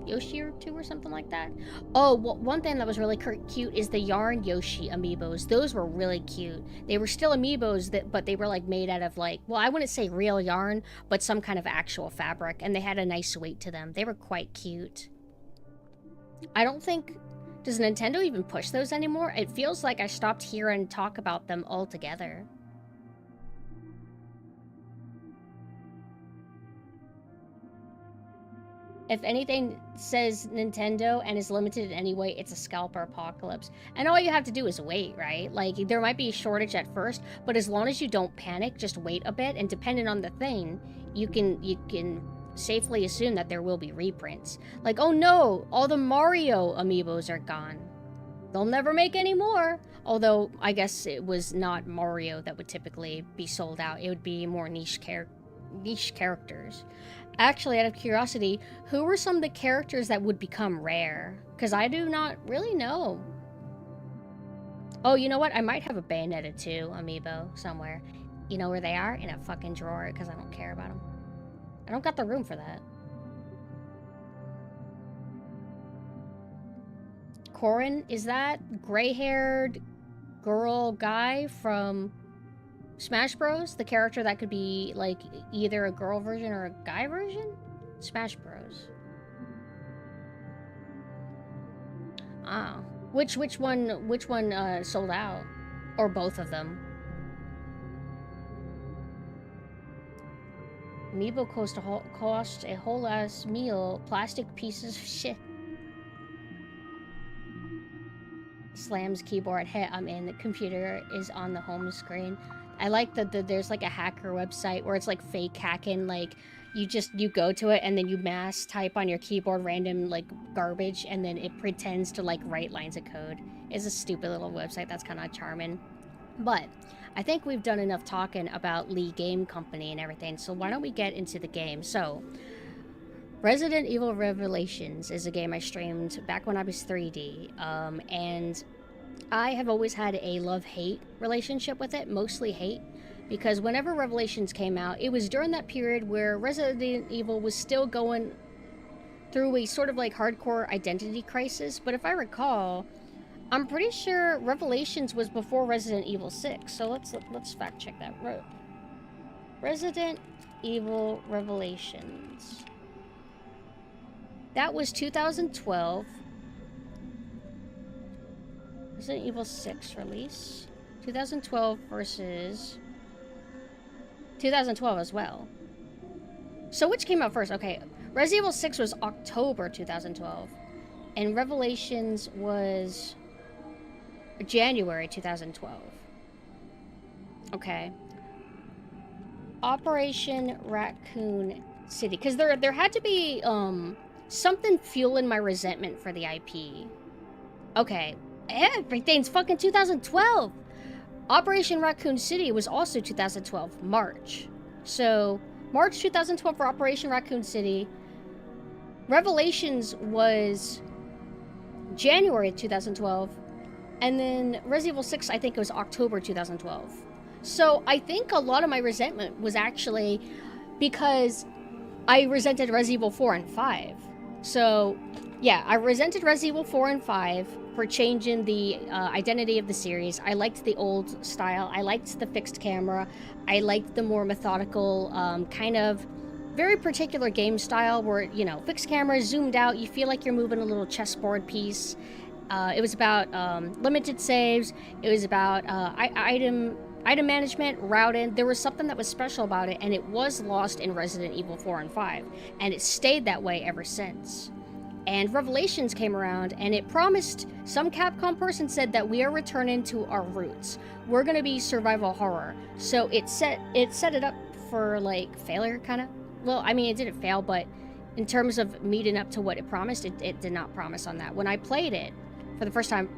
Yoshi or two or something like that. Oh, well, one thing that was really cute is the yarn Yoshi amiibos. Those were really cute. They were still amiibos, but they were like made out of like, well, I wouldn't say real yarn, but some kind of actual fabric, and they had a nice weight to them. They were quite cute. I don't think... Does Nintendo even push those anymore? It feels like I stopped hearing talk about them altogether. If anything says Nintendo and is limited in any way, it's a scalper apocalypse. And all you have to do is wait, right? Like, there might be a shortage at first, but as long as you don't panic, just wait a bit, and depending on the thing, you can safely assume that there will be reprints. Like, oh no, all the Mario amiibos are gone. They'll never make any more. Although, I guess it was not Mario that would typically be sold out. It would be more niche characters. Actually, out of curiosity, who were some of the characters that would become rare? Because I do not really know. Oh, you know what? I might have a Bayonetta 2 amiibo somewhere. You know where they are? In a fucking drawer, because I don't care about them. I don't got the room for that. Corin, is that gray-haired girl guy from Smash Bros? The character that could be like either a girl version or a guy version? Smash Bros. Ah, which one sold out, or both of them? Amiibo cost a whole ass meal. Plastic pieces of shit. Slams keyboard. Hey, I'm in. The computer is on the home screen. I like that there's like a hacker website where it's like fake hacking. Like you go to it and then you mass type on your keyboard random like garbage and then it pretends to like write lines of code. It's a stupid little website that's kind of charming. But I think we've done enough talking about Lee Game Company and everything, so why don't we get into the game? So, Resident Evil Revelations is a game I streamed back when I was 3D, and I have always had a love-hate relationship with it, mostly hate, because whenever Revelations came out, it was during that period where Resident Evil was still going through a sort of like hardcore identity crisis, but if I recall, I'm pretty sure Revelations was before Resident Evil 6, so let's fact check that. Resident Evil Revelations. That was 2012. Resident Evil 6 release. 2012 versus 2012 as well. So which came out first? Okay, Resident Evil 6 was October 2012, and Revelations was January 2012. Okay. Operation Raccoon City, because there had to be something fueling my resentment for the IP. Okay, everything's fucking 2012. Operation Raccoon City was also 2012, March. So March 2012 for Operation Raccoon City. Revelations was January 2012. And then Resident Evil 6, I think it was October 2012. So I think a lot of my resentment was actually because I resented Resident Evil 4 and 5. So, yeah, I resented Resident Evil 4 and 5 for changing the identity of the series. I liked the old style. I liked the fixed camera. I liked the more methodical, kind of very particular game style where, you know, fixed camera, zoomed out, you feel like you're moving a little chessboard piece. It was about limited saves. It was about item management, routing. There was something that was special about it, and it was lost in Resident Evil 4 and 5, and it stayed that way ever since. And Revelations came around, and it promised, some Capcom person said that we are returning to our roots. We're gonna be survival horror. So it set it up for like failure, kind of. Well, I mean, it didn't fail, but in terms of meeting up to what it promised, it did not promise on that. When I played it for the first time,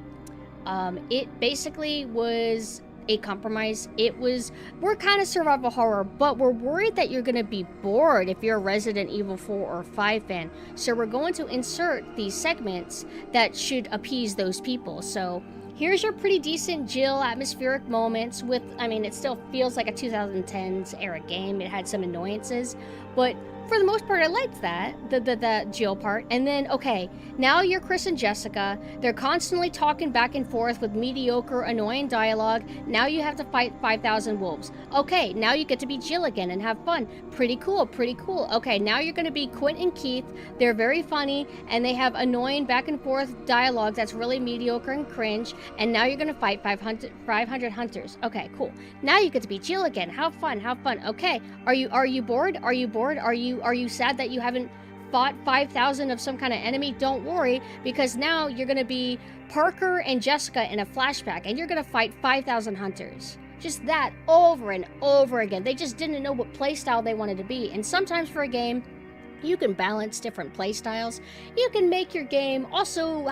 it basically was a compromise. It was, we're kind of survival horror, but we're worried that you're going to be bored if you're a Resident Evil 4 or 5 fan. So we're going to insert these segments that should appease those people. So here's your pretty decent Jill atmospheric moments with, I mean, it still feels like a 2010s era game. It had some annoyances, but for the most part, I liked that, the Jill part. And then, okay, now you're Chris and Jessica. They're constantly talking back and forth with mediocre, annoying dialogue. Now you have to fight 5,000 wolves. Okay, now you get to be Jill again and have fun. Pretty cool, pretty cool. Okay, now you're going to be Quint and Keith. They're very funny, and they have annoying back and forth dialogue that's really mediocre and cringe. And now you're going to fight 500 hunters. Okay, cool. Now you get to be Jill again. Have fun, have fun. Okay, are you bored? Are you bored? Are you sad that you haven't fought 5,000 of some kind of enemy? Don't worry, because now you're going to be Parker and Jessica in a flashback, and you're going to fight 5,000 hunters. Just that over and over again. They just didn't know what playstyle they wanted to be. And sometimes for a game, you can balance different playstyles. You can make your game also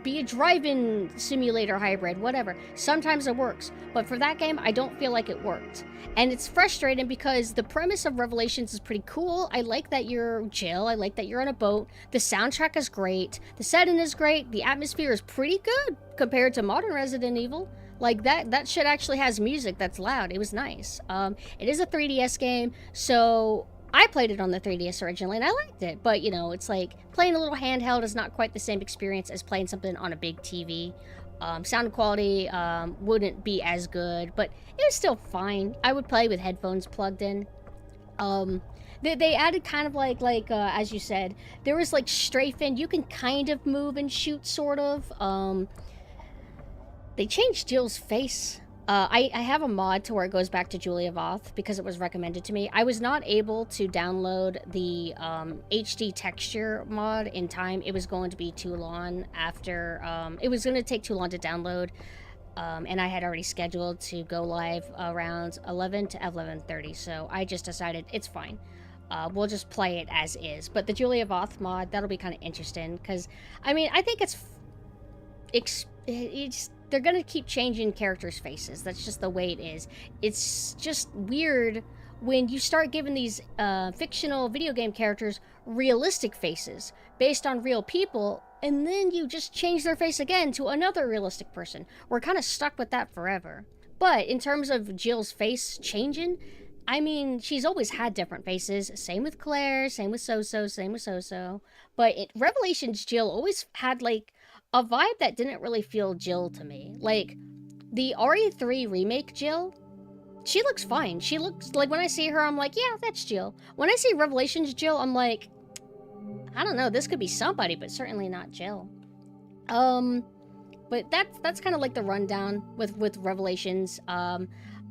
be a drive-in simulator hybrid, whatever. Sometimes it works, but for that game, I don't feel like it worked. And it's frustrating because the premise of Revelations is pretty cool. I like that you're Jill. I like that you're on a boat. The soundtrack is great. The setting is great. The atmosphere is pretty good compared to modern Resident Evil. Like, that shit actually has music that's loud. It was nice. It is a 3DS game, so I played it on the 3DS originally, and I liked it. But, you know, it's like playing a little handheld is not quite the same experience as playing something on a big TV. Sound quality wouldn't be as good, but it was still fine. I would play with headphones plugged in. They added kind of like as you said, there was like strafing. You can kind of move and shoot, sort of. They changed Jill's face. I have a mod to where it goes back to Julia Voth because it was recommended to me. I was not able to download the HD texture mod in time. It was going to be too long after... it was going to take too long to download, and I had already scheduled to go live around 11 to 11:30, so I just decided it's fine. We'll just play it as is. But the Julia Voth mod, that'll be kind of interesting because, I mean, I think it's they're gonna keep changing characters' faces. That's just the way it is. It's just weird when you start giving these fictional video game characters realistic faces based on real people, and then you just change their face again to another realistic person. We're kind of stuck with that forever. But in terms of Jill's face changing, I mean, she's always had different faces. Same with Claire, same with So-So, same with So-So. But Revelations Jill always had, like, a vibe that didn't really feel Jill to me. Like, the RE3 remake Jill, she looks fine. She looks, like, when I see her, I'm like, yeah, that's Jill. When I see Revelations Jill, I'm like, I don't know, this could be somebody, but certainly not Jill. But that's kind of like the rundown with Revelations.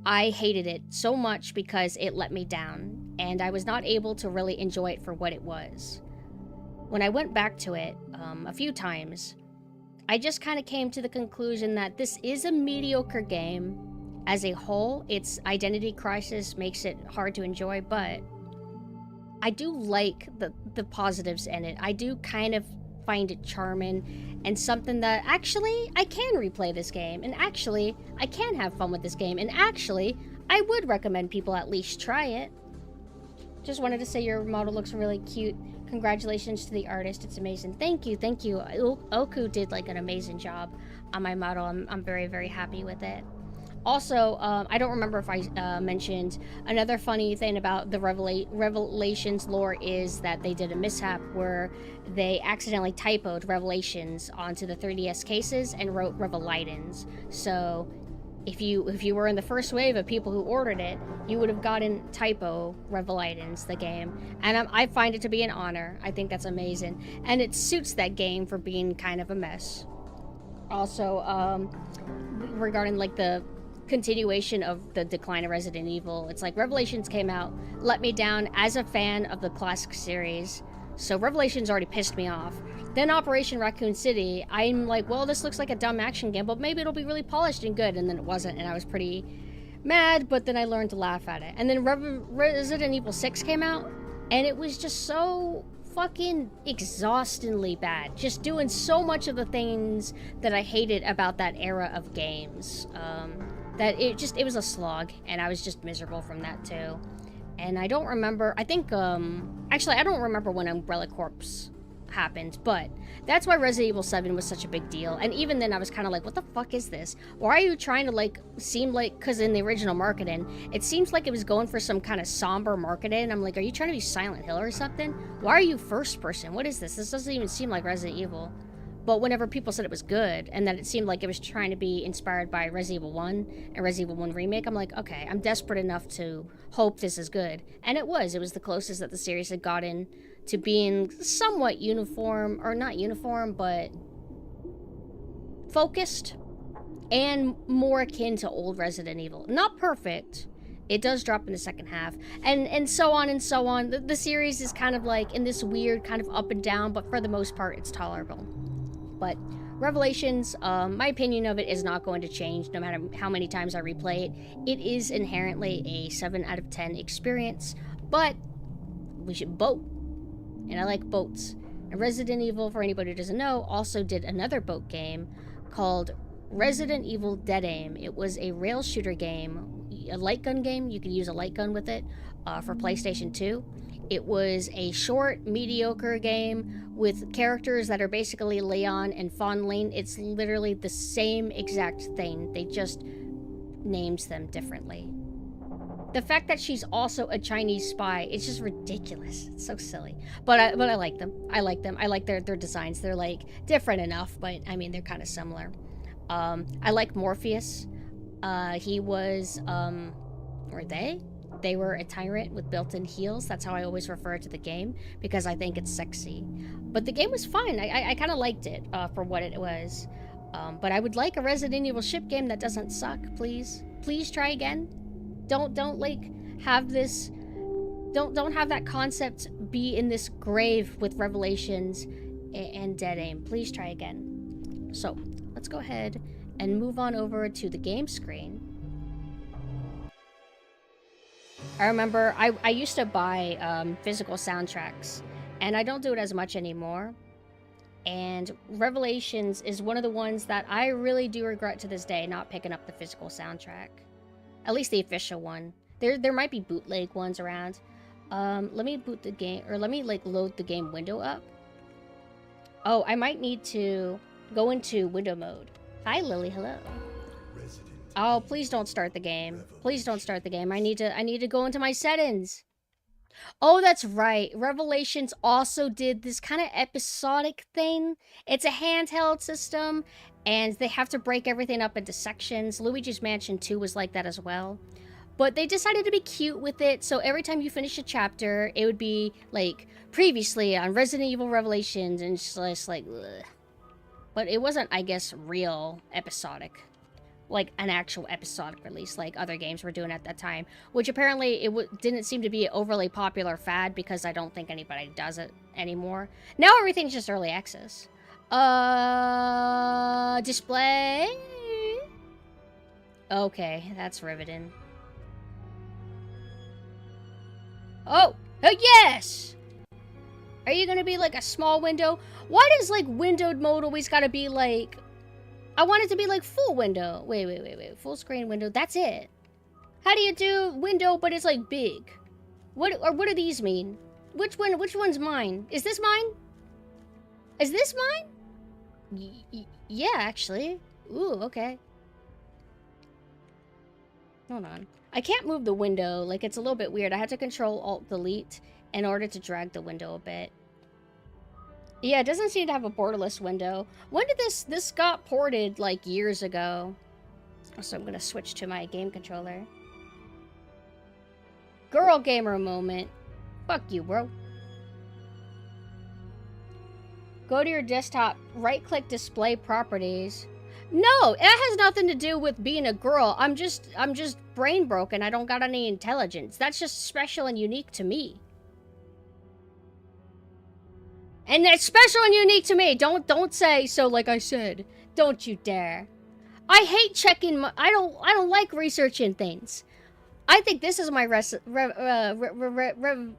I hated it so much because it let me down, and I was not able to really enjoy it for what it was. When I went back to it a few times, I just kind of came to the conclusion that this is a mediocre game as a whole. Its identity crisis makes it hard to enjoy, but I do like the positives in it. I do kind of find it charming and something that actually I can replay this game, and actually I can have fun with this game, and actually I would recommend people at least try it. Just wanted to say your model looks really cute. Congratulations to the artist. It's amazing. Thank you, thank you. Oku did like an amazing job on my model. I'm very, very happy with it. Also, I don't remember if I mentioned another funny thing about the Revelations lore is that they did a mishap where they accidentally typoed Revelations onto the 3DS cases and wrote Revelidens. So if you were in the first wave of people who ordered it, you would have gotten typo Revelidens, the game. And I find it to be an honor. I think that's amazing. And it suits that game for being kind of a mess. Also, regarding like the continuation of the decline of Resident Evil, it's like Revelations came out, let me down as a fan of the classic series. So Revelations already pissed me off. Then Operation Raccoon City, I'm like, well, this looks like a dumb action game, but maybe it'll be really polished and good. And then it wasn't, and I was pretty mad, but then I learned to laugh at it. And then Resident Evil 6 came out, and it was just so fucking exhaustingly bad. Just doing so much of the things that I hated about that era of games. That it was a slog, and I was just miserable from that too. And I don't remember, I think, actually, I don't remember when Umbrella Corps happened, but that's why Resident Evil 7 was such a big deal. And even then I was kind of like, what the fuck is this? Why are you trying to like seem like, because in the original marketing it seems like it was going for some kind of somber marketing. I'm like, are you trying to be Silent Hill or something? Why are you first person? What is this? This doesn't even seem like Resident Evil. But whenever people said it was good and that it seemed like it was trying to be inspired by Resident Evil 1 and Resident Evil 1 Remake, I'm like, okay, I'm desperate enough to hope this is good. And it was. It was the closest that the series had gotten to being somewhat uniform, or not uniform, but focused and more akin to old Resident Evil. Not perfect. It does drop in the second half, and so on and so on. The series is kind of like in this weird kind of up and down, but for the most part, it's tolerable. But Revelations, my opinion of it is not going to change no matter how many times I replay it. It is inherently a 7 out of 10 experience, but we should boat. And I like boats. And Resident Evil, for anybody who doesn't know, also did another boat game called Resident Evil Dead Aim. It was a rail shooter game, a light gun game. You could use a light gun with it for PlayStation 2. It was a short, mediocre game with characters that are basically Leon and Fawn Lane. It's literally the same exact thing. They just names them differently. The fact that she's also a Chinese spy, it's just ridiculous. It's so silly. But I like them. I like them. I like their designs. They're like different enough, but I mean, they're kind of similar. I like Morpheus. He was, or they were a tyrant with built-in heels. That's how I always refer to the game, because I think it's sexy. But the game was fine. I kind of liked it for what it was. But I would like a Resident Evil ship game that doesn't suck, please. Please try again. Don't like have this. Don't have that concept be in this grave with Revelations and Dead Aim. Please try again. So let's go ahead and move on over to the game screen. I remember I used to buy physical soundtracks, and I don't do it as much anymore. And Revelations is one of the ones that I really do regret to this day not picking up the physical soundtrack. At least the official one. There might be bootleg ones around. Let me boot the game, or let me like load the game window up. Oh, I might need to go into window mode. Hi Lily, hello. Oh, please don't start the game. Please don't start the game. I need to go into my settings. Oh, that's right. Revelations also did this kind of episodic thing. It's a handheld system, and they have to break everything up into sections. Luigi's Mansion 2 was like that as well. But they decided to be cute with it, so every time you finish a chapter, it would be like, previously on Resident Evil Revelations, and it's just like, ugh. But it wasn't, I guess, real episodic. Like an actual episodic release like other games were doing at that time, which apparently it didn't seem to be an overly popular fad, because I don't think anybody does it anymore. Now everything's just early access. Display. Okay, that's riveting. Oh, yes! Are you gonna be like a small window? Why does like windowed mode always gotta be like... I want it to be like full window. Wait. Full screen window. That's it. How do you do window, but it's like big? What do these mean? Which one's mine? Is this mine? Is this mine? Yeah, actually. Ooh, okay. Hold on. I can't move the window. Like, it's a little bit weird. I had to control Alt-Delete in order to drag the window a bit. Yeah, it doesn't seem to have a borderless window. When did this got ported, like, years ago? So I'm gonna switch to my game controller. Girl gamer moment. Fuck you, bro. Go to your desktop, right-click display properties. No, it has nothing to do with being a girl. I'm just brain broken. I don't got any intelligence. That's just special and unique to me. And it's special and unique to me. Don't say so like I said. Don't you dare. I hate checking my... I don't like researching things. I think this is my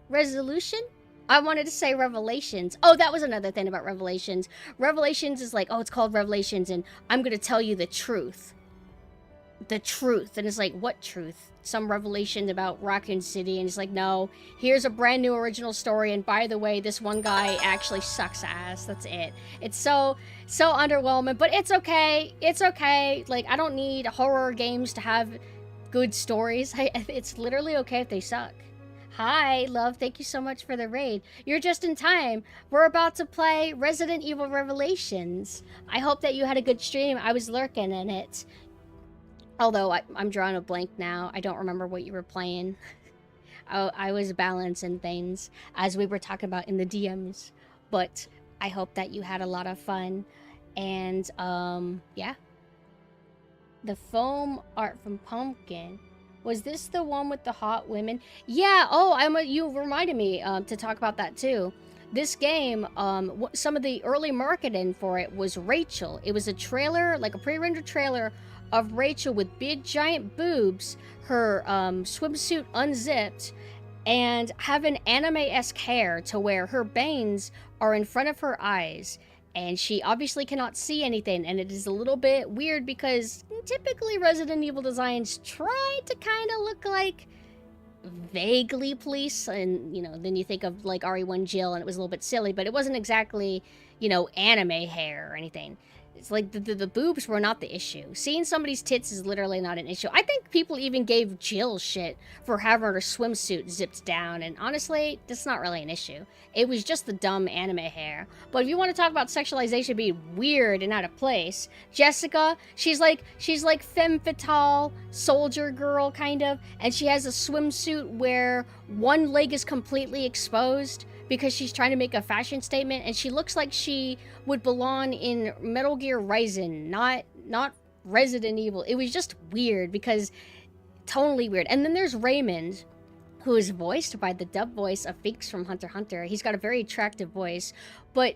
resolution? I wanted to say Revelations. Oh, that was another thing about Revelations. Revelations is like, oh, it's called Revelations, and I'm gonna tell you the truth. The truth. And it's like, what truth? some revelation about Raccoon City, and he's like, no, here's a brand new original story, and by the way, this one guy actually sucks ass. That's it. It's so underwhelming, but it's okay. It's okay. Like, I don't need horror games to have good stories. It's literally okay if they suck. Hi, love. Thank you so much for the raid. You're just in time. We're about to play Resident Evil Revelations. I hope that you had a good stream. I was lurking in it. Although I'm drawing a blank now. I don't remember what you were playing. I was balancing things as we were talking about in the DMs. But I hope that you had a lot of fun. And, yeah. The foam art from Pumpkin. Was this the one with the hot women? Yeah, oh, you reminded me to talk about that too. This game, some of the early marketing for it was Rachel. It was a trailer, like a pre-rendered trailer of Rachel with big giant boobs, her swimsuit unzipped, and having anime-esque hair to where her bangs are in front of her eyes. And she obviously cannot see anything, and it is a little bit weird because typically Resident Evil designs try to kind of look like vaguely police, and, you know, then you think of like RE1 Jill, and it was a little bit silly, but it wasn't exactly, you know, anime hair or anything. It's like the boobs were not the issue. Seeing somebody's tits is literally not an issue. I think people even gave Jill shit for having her swimsuit zipped down, and honestly, that's not really an issue. It was just the dumb anime hair. But if you want to talk about sexualization being weird and out of place, Jessica, she's like femme fatale, soldier girl kind of, and she has a swimsuit where one leg is completely exposed because she's trying to make a fashion statement, and she looks like she would belong in Metal Gear Rising, not Resident Evil. It was just weird because totally weird. And then there's Raymond, who is voiced by the dub voice of Finks from Hunter x Hunter. He's got a very attractive voice, but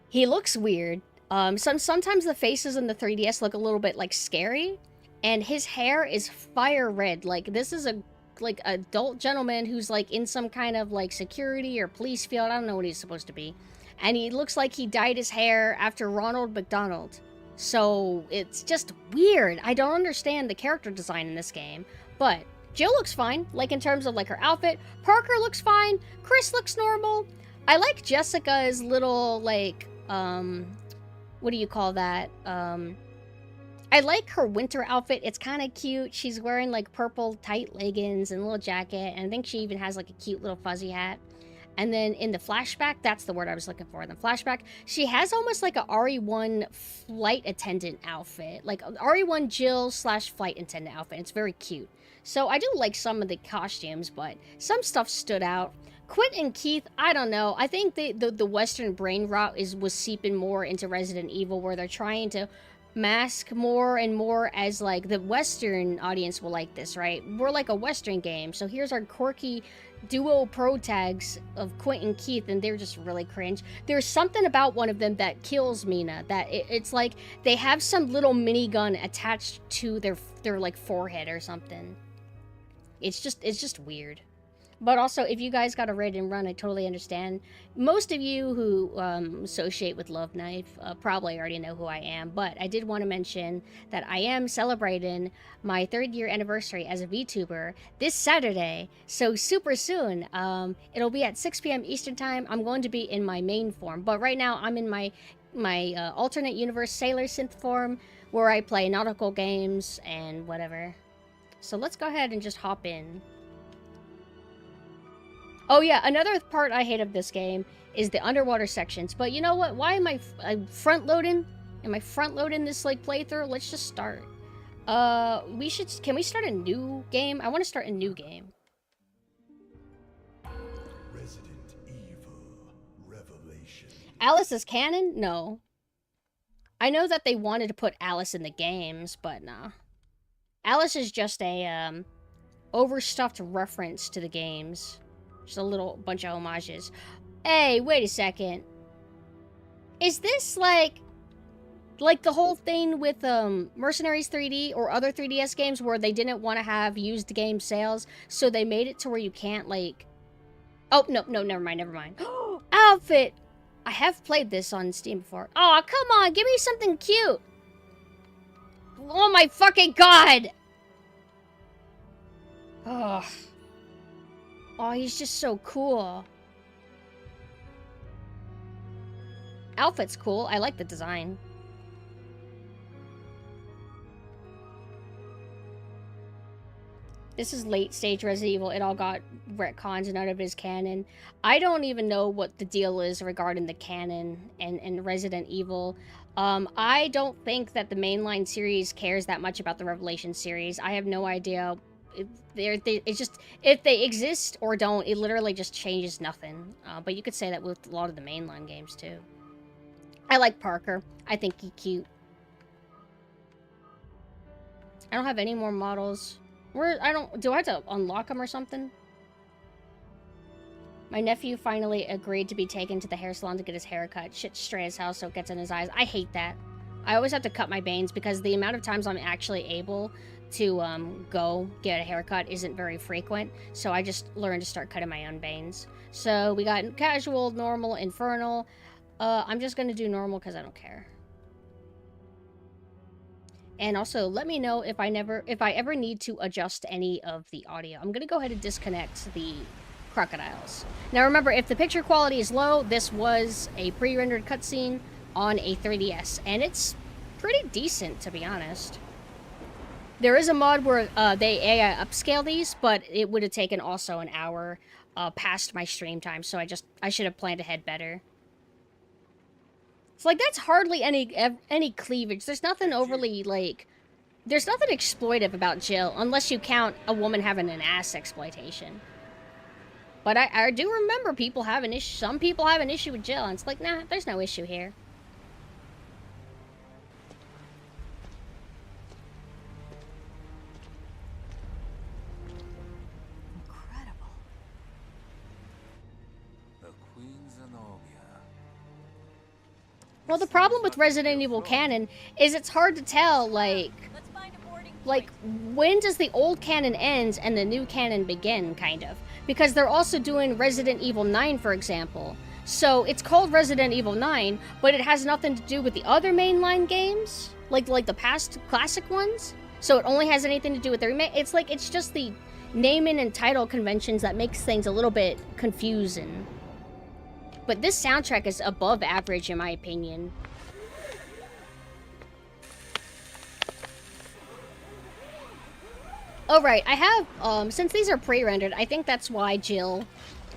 he looks weird. Sometimes the faces in the 3DS look a little bit like scary, and his hair is fire red. Like, this is a like adult gentleman who's like in some kind of like security or police field. I don't know what he's supposed to be. And he looks like he dyed his hair after Ronald McDonald. So it's just weird. I don't understand the character design in this game. But Jill looks fine, like in terms of like her outfit. Parker looks fine. Chris looks normal. I like Jessica's little like, what do you call that? I like her winter outfit. It's kind of cute. She's wearing like purple tight leggings and a little jacket, and I think she even has like a cute little fuzzy hat. And then in the flashback, that's the word I was looking for. In the flashback, she has almost like a RE1 flight attendant outfit, like RE1 Jill / flight attendant outfit. It's very cute. So I do like some of the costumes, but some stuff stood out. Quint and Keith, I don't know. I think the Western brain rot was seeping more into Resident Evil, where they're trying to mask more and more as like the Western audience will like this, right? We're like a Western game, so here's our quirky duo pro tags of Quint and Keith, and they're just really cringe. There's something about one of them that kills Mina, that it's like they have some little minigun attached to their like forehead or something. It's just weird. But also, if you guys got a raid and run, I totally understand. Most of you who associate with Love Knife probably already know who I am, but I did want to mention that I am celebrating my 3rd year anniversary as a VTuber this Saturday, so super soon. It'll be at 6 p.m. Eastern Time. I'm going to be in my main form, but right now I'm in my alternate universe Sailor Synth form, where I play nautical games and whatever. So let's go ahead and just hop in. Oh yeah, another part I hate of this game is the underwater sections. But you know what? Why am I front-loading? Am I front-loading this like playthrough? Let's just start. Can we start a new game? I want to start a new game. Resident Evil Revelation. Alice is canon? No. I know that they wanted to put Alice in the games, but nah. Alice is just a overstuffed reference to the games. Just a little bunch of homages. Hey, wait a second. Is this like the whole thing with Mercenaries 3D or other 3DS games where they didn't want to have used game sales, so they made it to where you can't like... Oh, no, never mind. Outfit! I have played this on Steam before. Oh, come on, give me something cute! Oh my fucking god! Ugh. Oh, he's just so cool. Outfit's cool. I like the design. This is late stage Resident Evil. It all got retcons and none of it is canon. I don't even know what the deal is regarding the canon and Resident Evil. I don't think that the mainline series cares that much about the Revelation series. I have no idea. It's just, if they exist or don't, it literally just changes nothing. But you could say that with a lot of the mainline games too. I like Parker. I think he's cute. I don't have any more models. Do I have to unlock them or something? My nephew finally agreed to be taken to the hair salon to get his hair cut. Shit straight as hell so it gets in his eyes. I hate that. I always have to cut my bangs because the amount of times I'm actually able to go get a haircut isn't very frequent. So I just learned to start cutting my own bangs. So we got casual, normal, infernal. I'm just gonna do normal because I don't care. And also, let me know if I ever need to adjust any of the audio. I'm gonna go ahead and disconnect the crocodiles. Now remember, if the picture quality is low, this was a pre-rendered cutscene on a 3DS, and it's pretty decent, to be honest. There is a mod where they AI upscale these, but it would have taken also an hour past my stream time, so I should have planned ahead better. It's like, that's hardly any cleavage. There's nothing overly, like... There's nothing exploitive about Jill, unless you count a woman having an ass exploitation. But I do remember people have an issue. Some people have an issue with Jill, and it's like, nah, there's no issue here. Incredible. The Queen Zenobia. Well, the problem with Resident Evil canon is it's hard to tell, like, when does the old canon end and the new canon begin, kind of? Because they're also doing Resident Evil 9, for example. So it's called Resident Evil 9, but it has nothing to do with the other mainline games, like the past classic ones. So it only has anything to do with the remake. It's like, it's just the naming and title conventions that makes things a little bit confusing. But this soundtrack is above average, in my opinion. Oh, right, I have, since these are pre-rendered, I think that's why Jill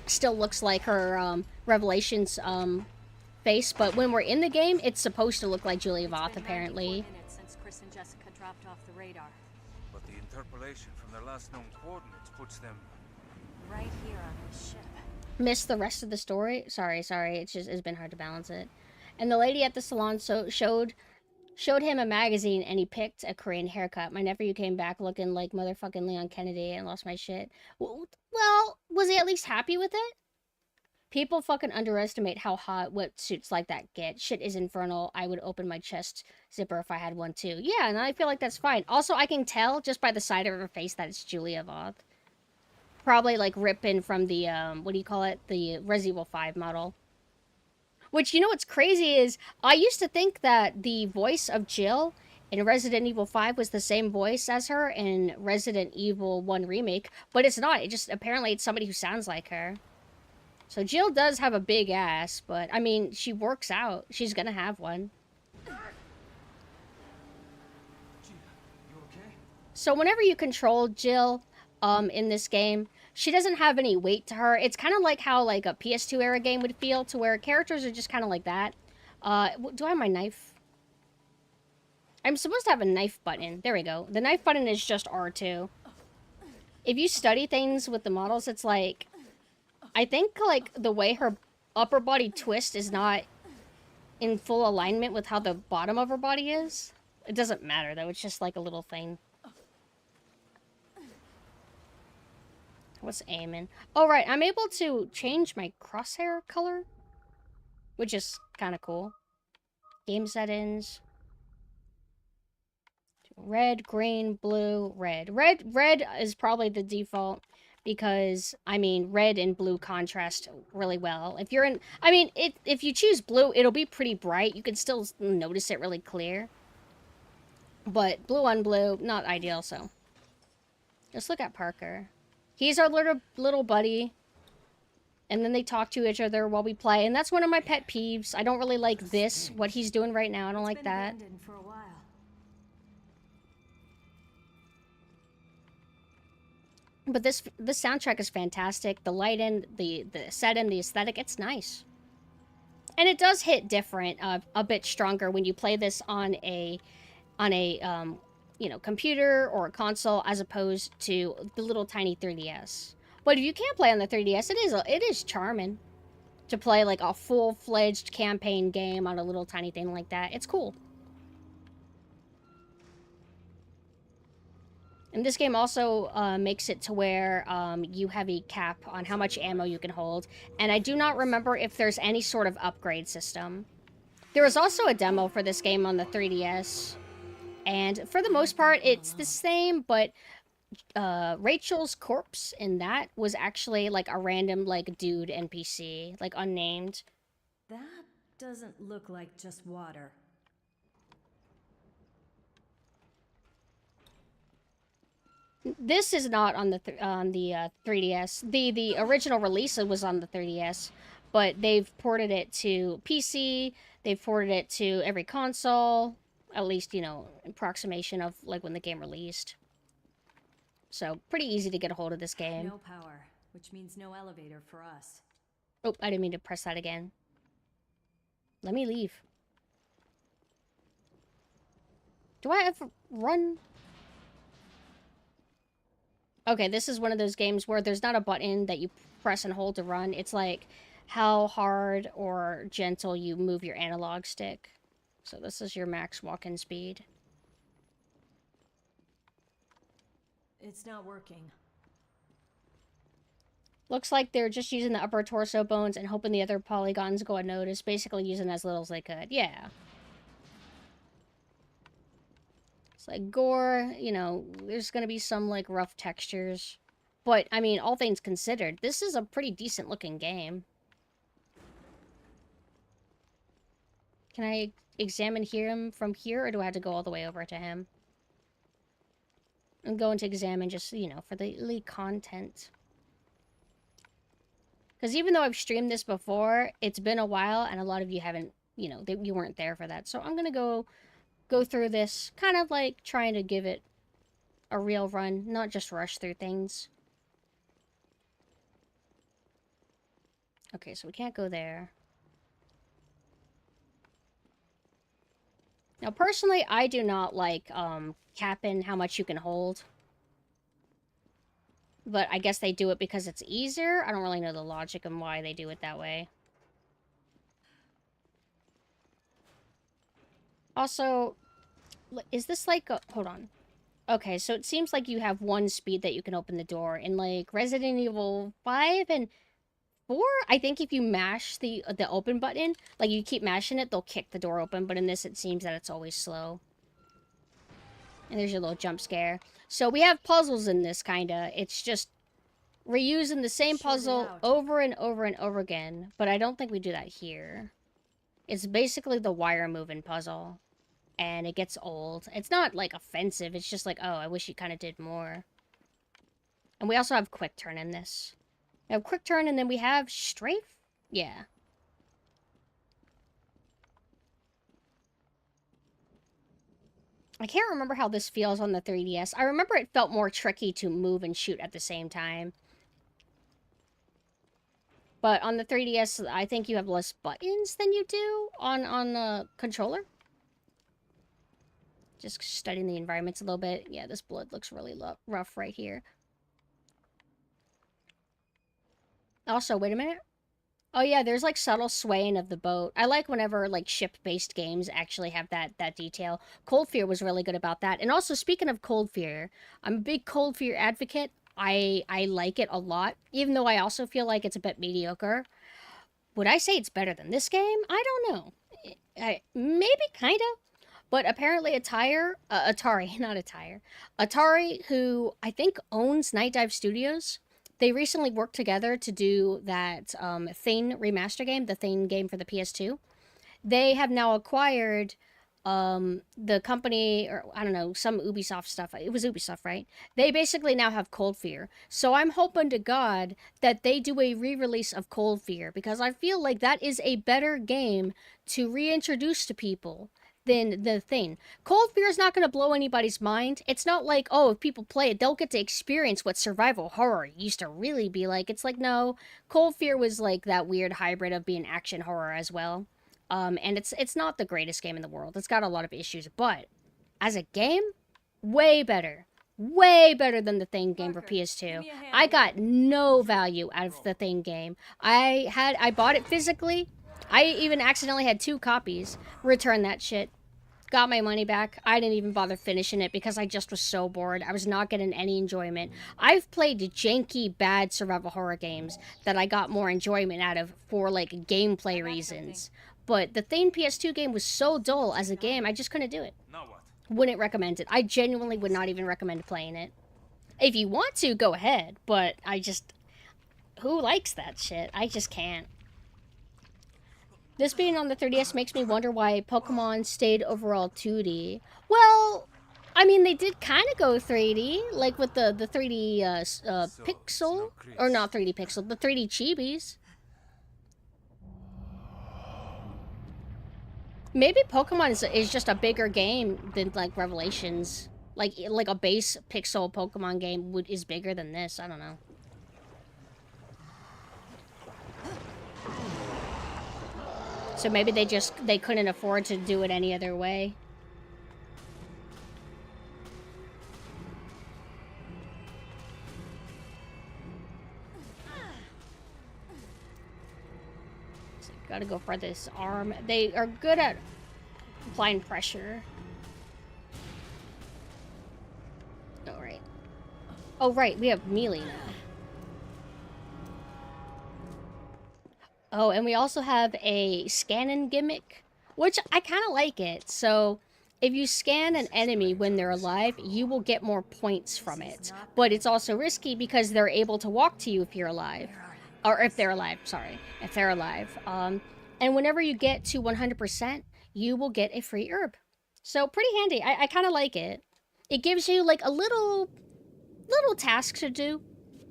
still looks like her, Revelations, face, but when we're in the game, it's supposed to look like Julia Voth, apparently. Since Chris and Jessica dropped off the radar. But the interpolation from their last known coordinates puts them Right here on this ship. Missed the rest of the story? Sorry, it's been hard to balance it. And the lady at the salon showed him a magazine, and he picked a Korean haircut. My nephew came back looking like motherfucking Leon Kennedy and lost my shit. Well, was he at least happy with it? People fucking underestimate how hot wetsuits like that get. Shit is infernal. I would open my chest zipper if I had one too. Yeah, and I feel like that's fine. Also, I can tell just by the side of her face that it's Julia Voth. Probably like ripping from the, what do you call it? The Resident Evil 5 model. Which, you know what's crazy is, I used to think that the voice of Jill in Resident Evil 5 was the same voice as her in Resident Evil 1 Remake, but it's not. Apparently it's somebody who sounds like her. So Jill does have a big ass, but, I mean, she works out. She's gonna have one. So whenever you control Jill, in this game, she doesn't have any weight to her. It's kind of like how, like, a PS2 era game would feel, to where characters are just kind of like that. Do I have my knife? I'm supposed to have a knife button. There we go. The knife button is just R2. If you study things with the models, it's like... I think, like, the way her upper body twist is not in full alignment with how the bottom of her body is. It doesn't matter, though. It's just, like, a little thing. What's aiming? Oh, right. I'm able to change my crosshair color, which is kind of cool. Game settings. Red, green, blue, red. Red is probably the default because, I mean, red and blue contrast really well. If you're in... I mean, if you choose blue, it'll be pretty bright. You can still notice it really clear. But blue on blue, not ideal, so... Just look at Parker. He's our little buddy. And then they talk to each other while we play. And that's one of my pet peeves. I don't really like this, what he's doing right now. I don't like that. It's been abandoned for a while. But this soundtrack is fantastic. The lighting, the setting, the aesthetic, it's nice. And it does hit different, a bit stronger when you play this on a you know, computer or a console as opposed to the little tiny 3DS. But if you can't play on the 3DS, it is charming to play like a full-fledged campaign game on a little tiny thing like that. It's cool. And this game also makes it to where you have a cap on how much ammo you can hold. And I do not remember if there's any sort of upgrade system. There was also a demo for this game on the 3DS. And for the most part, it's the same, but Rachel's corpse in that was actually like a random like dude NPC, like unnamed. That doesn't look like just water. This is not on the 3DS. The original release was on the 3DS, but they've ported it to PC. They've ported it to every console, at least, you know, approximation of like when the game released. So, pretty easy to get a hold of this game. No power, which means no elevator for us. Oh, I didn't mean to press that again. Let me leave. Do I have to run? Okay, this is one of those games where there's not a button that you press and hold to run. It's like how hard or gentle you move your analog stick. So this is your max walk-in speed. It's not working. Looks like they're just using the upper torso bones and hoping the other polygons go unnoticed. Basically using as little as they could. Yeah. It's like gore, you know, there's gonna be some like rough textures. But, I mean, all things considered, this is a pretty decent looking game. Can I examine him from here, or do I have to go all the way over to him? I'm going to examine just, you know, for the content. Because even though I've streamed this before, it's been a while, and a lot of you haven't, you know, you weren't there for that. So I'm going to go through this, kind of like trying to give it a real run, not just rush through things. Okay, so we can't go there. Now, personally, I do not like capping how much you can hold. But I guess they do it because it's easier. I don't really know the logic and why they do it that way. Also, is this like a... Hold on. Okay, so it seems like you have one speed that you can open the door. In like Resident Evil 5 and 4, I think if you mash the open button, like you keep mashing it, they'll kick the door open. But in this, it seems that it's always slow. And there's your little jump scare. So we have puzzles in this, kinda. It's just reusing the same puzzle over and over and over again. But I don't think we do that here. It's basically the wire moving puzzle. And it gets old. It's not, like, offensive. It's just like, oh, I wish you kind of did more. And we also have quick turn in this. We have quick turn, and then we have strafe? Yeah. I can't remember how this feels on the 3DS. I remember it felt more tricky to move and shoot at the same time. But on the 3DS, I think you have less buttons than you do on the controller. Just studying the environments a little bit. Yeah, this blood looks really rough right here. Also, wait a minute. Oh yeah, there's like subtle swaying of the boat. I like whenever like ship-based games actually have that detail. Cold Fear was really good about that. And also, speaking of Cold Fear, I'm a big Cold Fear advocate. I like it a lot, even though I also feel like it's a bit mediocre. Would I say it's better than this game? I don't know. Maybe kind of. But apparently Atari, Atari, who I think owns Night Dive Studios, they recently worked together to do that Thane remaster game, the Thane game for the PS2. They have now acquired the company, or I don't know, some Ubisoft stuff. It was Ubisoft, right? They basically now have Cold Fear. So I'm hoping to God that they do a re-release of Cold Fear, because I feel like that is a better game to reintroduce to people than the thing. Cold Fear is not going to blow anybody's mind. It's not like, oh, if people play it, they'll get to experience what survival horror used to really be like. It's like, no, Cold Fear was like that weird hybrid of being action horror as well. And it's not the greatest game in the world. It's got a lot of issues, but as a game, way better. Way better than the Thing game for PS2. I got no value out of the Thing game. I bought it physically. I even accidentally had 2 copies. Returned that shit. Got my money back. I didn't even bother finishing it because I just was so bored. I was not getting any enjoyment. I've played janky, bad survival horror games that I got more enjoyment out of for like gameplay reasons. But the Thing PS2 game was so dull as a game, I just couldn't do it. Now what? Wouldn't recommend it. I genuinely would not even recommend playing it. If you want to, go ahead. But I just... Who likes that shit? I just can't. This being on the 3DS makes me wonder why Pokemon stayed overall 2D. Well, I mean, they did kind of go 3D, like with the 3D Pixel, or not 3D Pixel, the 3D Chibis. Maybe Pokemon is just a bigger game than like Revelations. Like a base Pixel Pokemon game is bigger than this. I don't know. So maybe they couldn't afford to do it any other way. So gotta go for this arm. They are good at applying pressure. Oh, right. Oh, right, we have melee now. Oh, and we also have a scanning gimmick, which I kind of like it. So, if you scan an enemy when they're alive, you will get more points from it. But it's also risky because they're able to walk to you if you're alive. Or if they're alive, sorry. If they're alive. And whenever you get to 100%, you will get a free herb. So, pretty handy. I kind of like it. It gives you, like, a little task to do.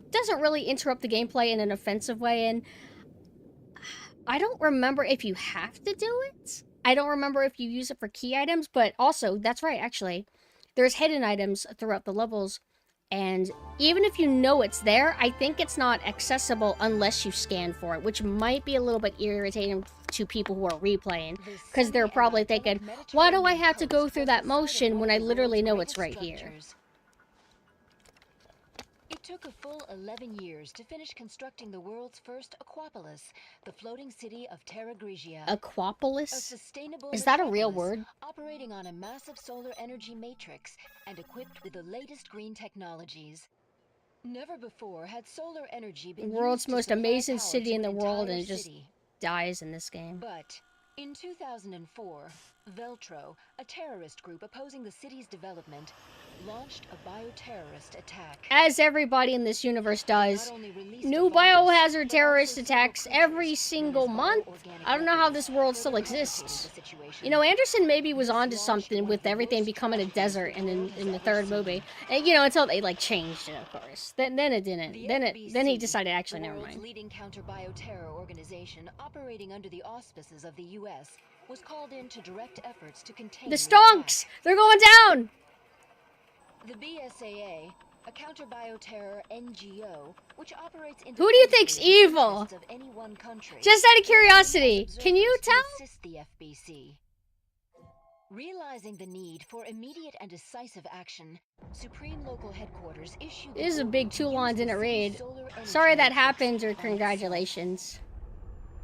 Doesn't really interrupt the gameplay in an offensive way, and I don't remember if you have to do it. I don't remember if you use it for key items, but also, that's right, actually. There's hidden items throughout the levels, and even if you know it's there, I think it's not accessible unless you scan for it, which might be a little bit irritating to people who are replaying, because they're probably thinking, why do I have to go through that motion when I literally know it's right here? It took a full 11 years to finish constructing the world's first Aquapolis, the floating city of Terra Grigia. Aquapolis? A sustainable Is that a real metropolis word? operating on a massive solar energy matrix and equipped with the latest green technologies. Never before had solar energy been World's used to most supply amazing power city to in the an world, entire and it just city. dies in this game. But in 2004, Veltro, a terrorist group opposing the city's development, launched a bioterrorist attack. As everybody in this universe does. Not only released New a virus, biohazard but terrorist also attacks several every creatures single known as month. bioorganic I don't know how weapons, this world further still complicating exists. the situation. You know, Anderson maybe was onto This launched something one with of the everything worst becoming a tragedies desert the and world in the has third ever movie. seen. And, you know, until they like changed it, of course. Then it didn't. The Then he FBC, decided actually the never world's mind. leading counter-bioterror organization operating under the auspices of the U.S., was called in to direct efforts to contain The the stonks! attack. They're going down! The BSAA, a counter-bioterror NGO, which operates Who do you think's independently in the evil? interests of any one country, Just out of was named as curiosity, can you observers to tell? assist the FBC. Realizing the need for immediate and decisive action, Supreme Local Headquarters issued the This is a order big to Toulon use the didn't city's read. solar energy Sorry that matrix happened, or on itself. congratulations.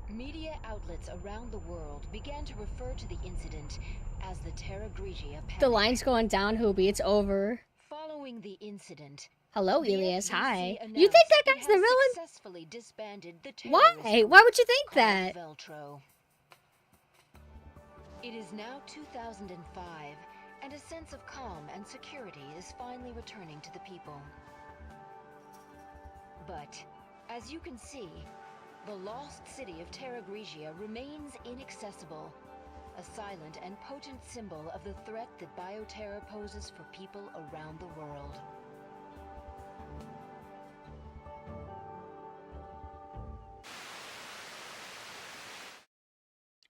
Media outlets around the world began to refer to the incident as the Terra Grigia panic. The line's going down, Hoobie. It's over. Following the incident, Hello, the Elias. FBC Hi. You announced think that it guy's the has villain? successfully disbanded the Why? terrorist group Why would you think called that? Veltro. It is now 2005, and a sense of calm and security is finally returning to the people. But, as you can see, the lost city of Terra Grigia remains inaccessible. a silent and potent symbol of the threat that bioterror poses for people around the world.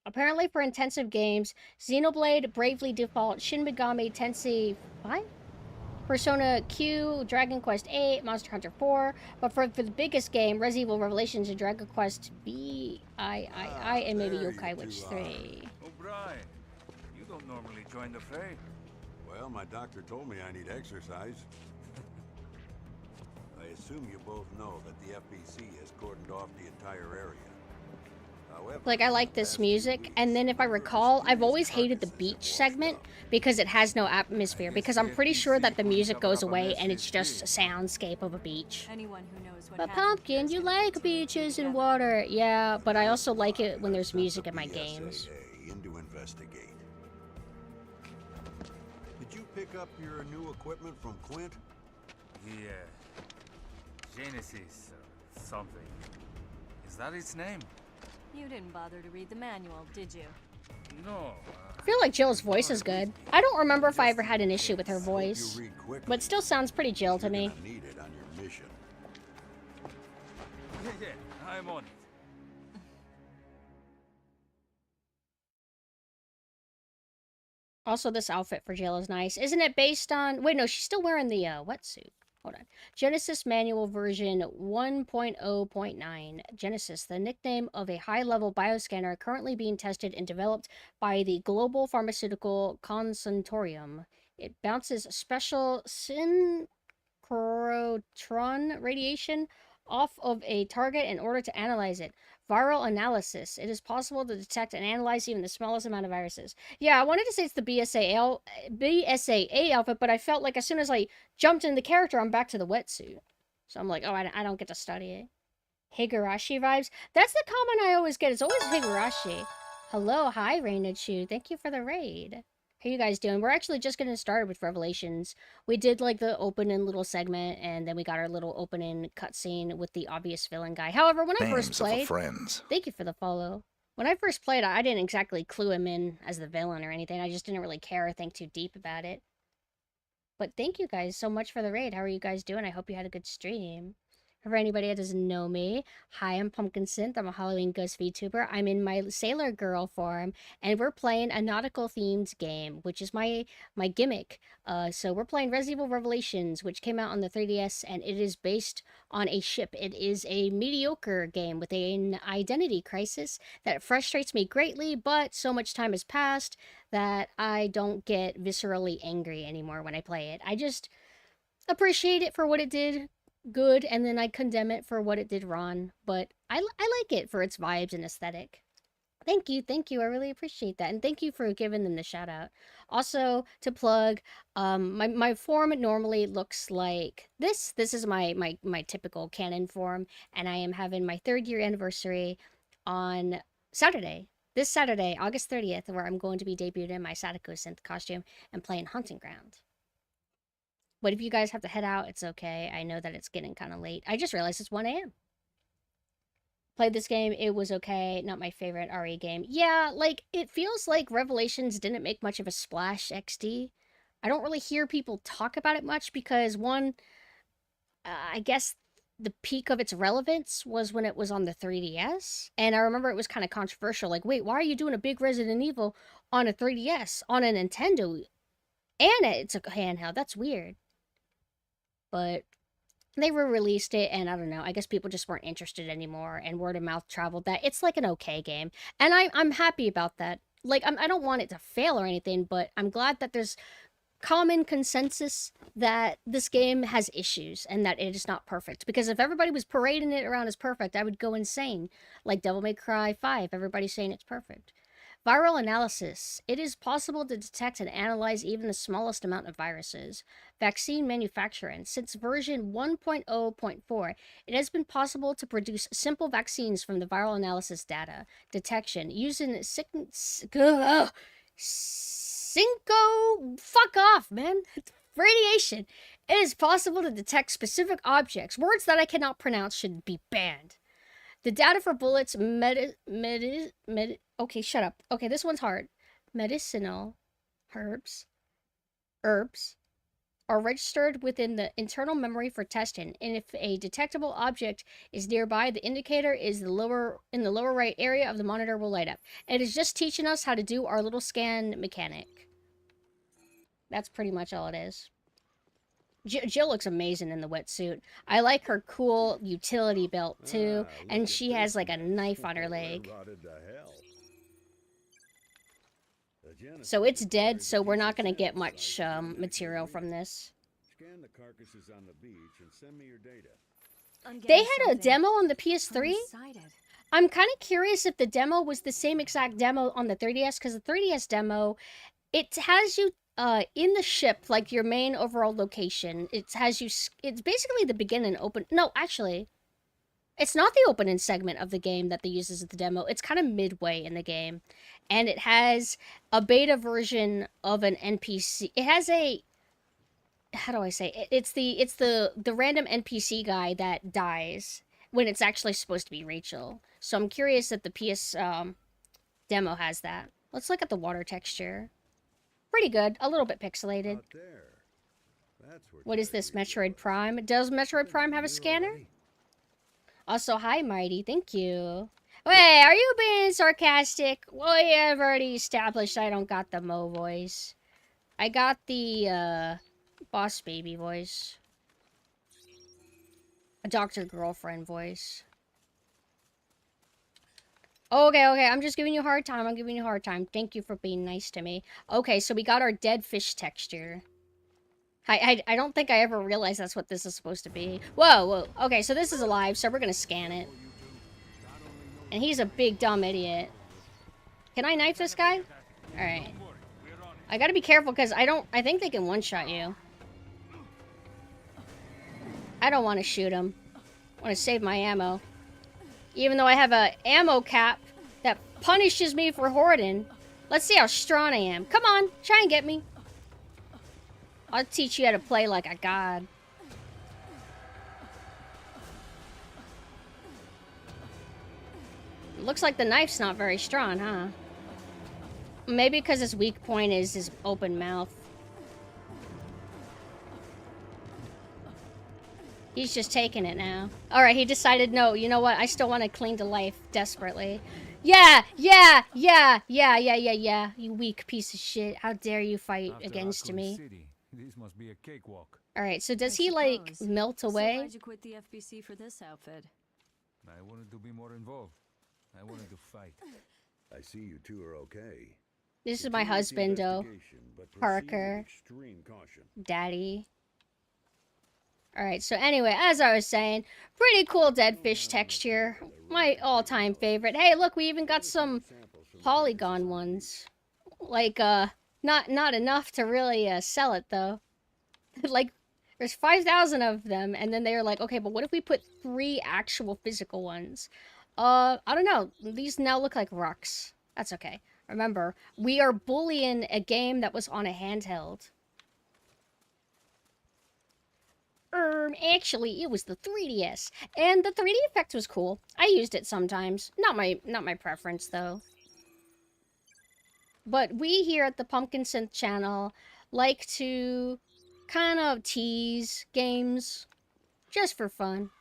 Apparently for intensive games, Xenoblade, Bravely Default, Shin Megami Tensei 5? Persona Q, Dragon Quest 8, Monster Hunter 4, but for the biggest game, Resident Evil Revelations and Dragon Quest VIII, and maybe there Yokai you Witch two 3. O'Brien, you don't normally join the fray. Well, my doctor told me I need exercise. I assume you both know that the FBC has cordoned off the entire area. However, Like, I like this music, and then if I recall, I've always hated the beach segment because it has no atmosphere, because I'm pretty sure that the music goes away and it's just a soundscape of a beach. Anyone who knows what But happened Pumpkin, you like beaches and water. Yeah, but I also like it when there's music in my BSAA games. in to investigate. Did you pick up your new equipment from Quint? Yeah. Genesis or something. Is that its name? You didn't bother to read the manual, did you? No. I feel like Jill's voice is good. I don't remember if I ever had an issue with her voice, You read quickly. but still sounds pretty Jill to You're me. gonna need it on your mission. Yeah, I'm on it. Also, this outfit for Jill is nice. Isn't it based on... Wait, no, she's still wearing the wetsuit. Hold on. Genesis Manual version 1.0.9. Genesis, the nickname of a high-level bioscanner currently being tested and developed by the Global Pharmaceutical Consortium. It bounces special synchrotron radiation off of a target in order to analyze it. Viral analysis. It is possible to detect and analyze even the smallest amount of viruses. Yeah, I wanted to say it's the BSAA outfit, but I felt like as soon as I jumped in the character, I'm back to the wetsuit. So I'm like, oh, I don't get to study it. Higurashi vibes. That's the comment I always get. It's always Higurashi. Hello, hi, Rainachu. Thank you for the raid. How you guys doing? We're actually just getting started with Revelations. We did like the opening little segment, and then we got our little opening cutscene with the obvious villain guy. However, when I first played, thank you for the follow. When I first played, I didn't exactly clue him in as the villain or anything. I just didn't really care or think too deep about it. But thank you guys so much for the raid. How are you guys doing? I hope you had a good stream. For anybody that doesn't know me, hi, I'm PumpkinSynth. I'm a Halloween ghost VTuber. I'm in my Sailor Girl form, and we're playing a nautical-themed game, which is my gimmick. So we're playing Resident Evil Revelations, which came out on the 3DS, and it is based on a ship. It is a mediocre game with an identity crisis that frustrates me greatly, but so much time has passed that I don't get viscerally angry anymore when I play it. I just appreciate it for what it did good, and then I condemn it for what it did wrong. But I like it for its vibes and aesthetic. Thank you, I really appreciate that, and thank you for giving them the shout out. Also, to plug, my form normally looks like this. This is my typical canon form, and I am having my 3rd year anniversary on Saturday. This Saturday, August 30th, where I'm going to be debuted in my Sadako Synth costume and playing Hunting Ground. But if you guys have to head out, it's okay. I know that it's getting kind of late. I just realized it's 1 a.m. Played this game. It was okay. Not my favorite RE game. Yeah, like, it feels like Revelations didn't make much of a splash XD. I don't really hear people talk about it much because, one, I guess the peak of its relevance was when it was on the 3DS. And I remember it was kind of controversial. Like, wait, why are you doing a big Resident Evil on a 3DS, on a Nintendo? And it's a handheld. That's weird. But they re-released it, and I don't know, I guess people just weren't interested anymore, and word of mouth traveled that it's like an okay game. And I'm happy about that. Like, I don't want it to fail or anything, but I'm glad that there's common consensus that this game has issues and that it is not perfect. Because if everybody was parading it around as perfect, I would go insane. Like Devil May Cry 5, everybody's saying it's perfect. Viral analysis. It is possible to detect and analyze even the smallest amount of viruses. Vaccine manufacturing. Since version 1.0.4, it has been possible to produce simple vaccines from the viral analysis data. Detection. Using Cinco... Fuck off, man. Radiation. It is possible to detect specific objects. Words that I cannot pronounce should be banned. The data for bullets, okay, shut up. Okay, this one's hard. medicinal herbs are registered within the internal memory for testing, and if a detectable object is nearby, the indicator is in the lower right area of the monitor will light up. It is just teaching us how to do our little scan mechanic. That's pretty much all it is. Jill looks amazing in the wetsuit. I like her cool utility belt too, and she has like a knife on her leg. So it's dead, so we're not going to get much material from this. Scan the carcasses on the beach and send me your data. They had a demo on the PS3? I'm excited. I'm kind of curious if the demo was the same exact demo on the 3DS, because the 3DS demo, it has you in the ship, like your main overall location. It has you, it's basically the beginning open. No, actually, it's not the opening segment of the game that they use as the demo. It's kind of midway in the game. And it has a beta version of an NPC. It has a, how do I say it? It's the random NPC guy that dies when it's actually supposed to be Rachel. So I'm curious if the PS demo has that. Let's look at the water texture. Pretty good. A little bit pixelated. Out there. That's where What is this, Terry Metroid was. Prime? Does Metroid Prime have a You scanner? already? Also, hi, Mighty. Thank you. Wait, are you being sarcastic? Well, yeah, I've already established I don't got the Mo voice. I got the, Boss Baby voice. A Doctor Girlfriend voice. Okay, I'm just giving you a hard time. I'm giving you a hard time. Thank you for being nice to me. Okay, so we got our dead fish texture. I don't think I ever realized that's what this is supposed to be. Whoa. Okay, so this is alive, so we're gonna scan it. And he's a big dumb idiot. Can I knife this guy? Alright. I gotta be careful because I think they can one-shot you. I don't want to shoot him. I want to save my ammo. Even though I have a ammo cap that punishes me for hoarding. Let's see how strong I am. Come on, try and get me. I'll teach you how to play like a god. Looks like the knife's not very strong, huh? Maybe because his weak point is his open mouth. He's just taking it now. Alright, he decided, no, you know what? I still want to cling to life desperately. Yeah! You weak piece of shit. How dare you fight against me? City, this must be a cakewalk. Alright, so does I he, like, suppose. melt So away? why'd you quit the FBC for this outfit? I wanted to be more involved. I wanted to fight. I see you two are okay. This is my Continue with the husband, though. investigation, but proceed with Parker. extreme caution. Daddy. Alright, so anyway, as I was saying, pretty cool dead fish texture. My all-time favorite. Hey, look, we even got some polygon ones. Like, not enough to really, sell it, though. Like, there's 5,000 of them, and then they were like, okay, but what if we put 3 actual physical ones? I don't know. These now look like rocks. That's okay. Remember, we are bullying a game that was on a handheld. Actually, it was the 3DS, and the 3D effect was cool. I used it sometimes. Not my preference, though. But we here at the PumpkinSynth channel like to kind of tease games just for fun.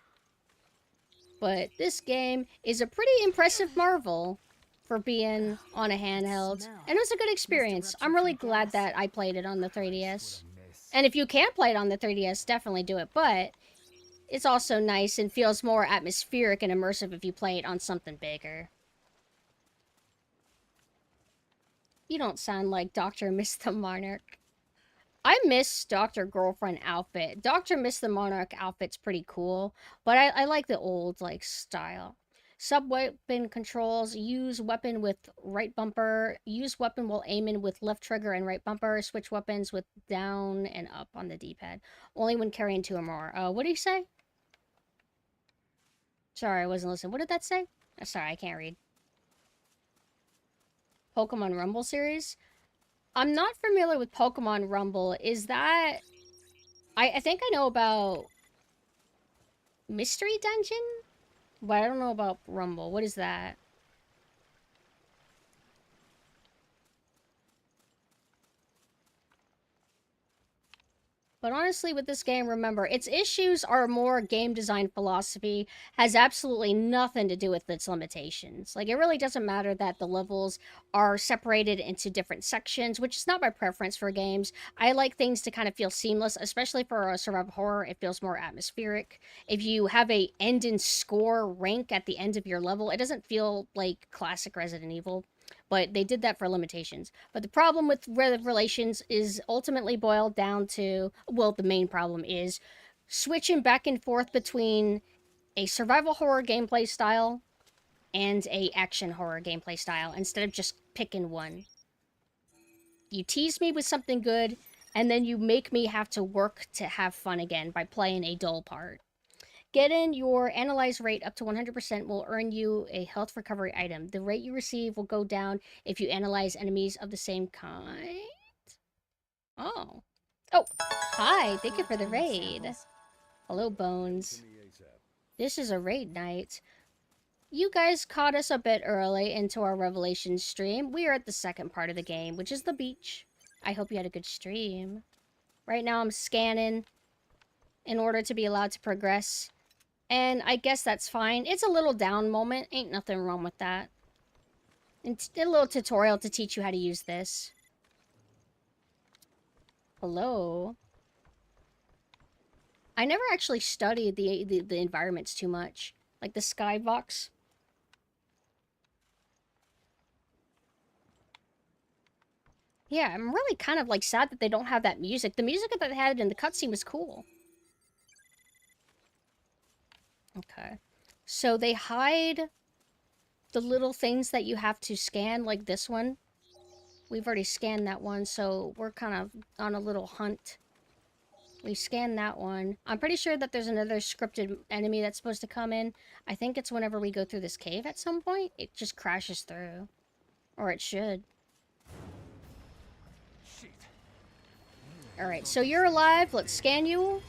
But this game is a pretty impressive marvel for being on a handheld, and it was a good experience. I'm really glad that I played it on the 3DS. And if you can't play it on the 3DS, definitely do it, but it's also nice and feels more atmospheric and immersive if you play it on something bigger. You don't sound like Dr. Miss the Monarch. I miss Dr. Girlfriend outfit. Dr. Miss the Monarch outfit's pretty cool, but I like the old, like, style. Sub-weapon controls, use weapon with right bumper, use weapon while aiming with left trigger and right bumper, switch weapons with down and up on the D-pad. Only when carrying 2 or more. What did he say? Sorry, I wasn't listening. What did that say? Sorry, I can't read. Pokemon Rumble series? I'm not familiar with Pokemon Rumble. Is that... I think I know about... Mystery Dungeon? But I don't know about Rumble. What is that? But honestly, with this game, remember, its issues are more game design philosophy, has absolutely nothing to do with its limitations. Like, it really doesn't matter that the levels are separated into different sections, which is not my preference for games. I like things to kind of feel seamless, especially for a survival horror. It feels more atmospheric. If you have a end and score rank at the end of your level, it doesn't feel like classic Resident Evil. But they did that for limitations. But the problem with Relations is ultimately boiled down to, well, the main problem is switching back and forth between a survival horror gameplay style and a action horror gameplay style instead of just picking one. You tease me with something good, and then you make me have to work to have fun again by playing a dull part. Getting your analyze rate up to 100% will earn you a health recovery item. The rate you receive will go down if you analyze enemies of the same kind. Oh. Oh, hi. Thank you for the raid. Hello, Bones. This is a raid night. You guys caught us a bit early into our Revelation stream. We are at the second part of the game, which is the beach. I hope you had a good stream. Right now I'm scanning in order to be allowed to progress. And I guess that's fine. It's a little down moment. Ain't nothing wrong with that. And a little tutorial to teach you how to use this. Hello. I never actually studied the environments too much. Like the skybox. Yeah, I'm really kind of like sad that they don't have that music. The music that they had in the cutscene was cool. Okay. So they hide the little things that you have to scan, like this one. We've already scanned that one, so we're kind of on a little hunt. We scanned that one. I'm pretty sure that there's another scripted enemy that's supposed to come in. I think it's whenever we go through this cave at some point. It just crashes through. Or it should. Alright, so you're alive. Let's scan you.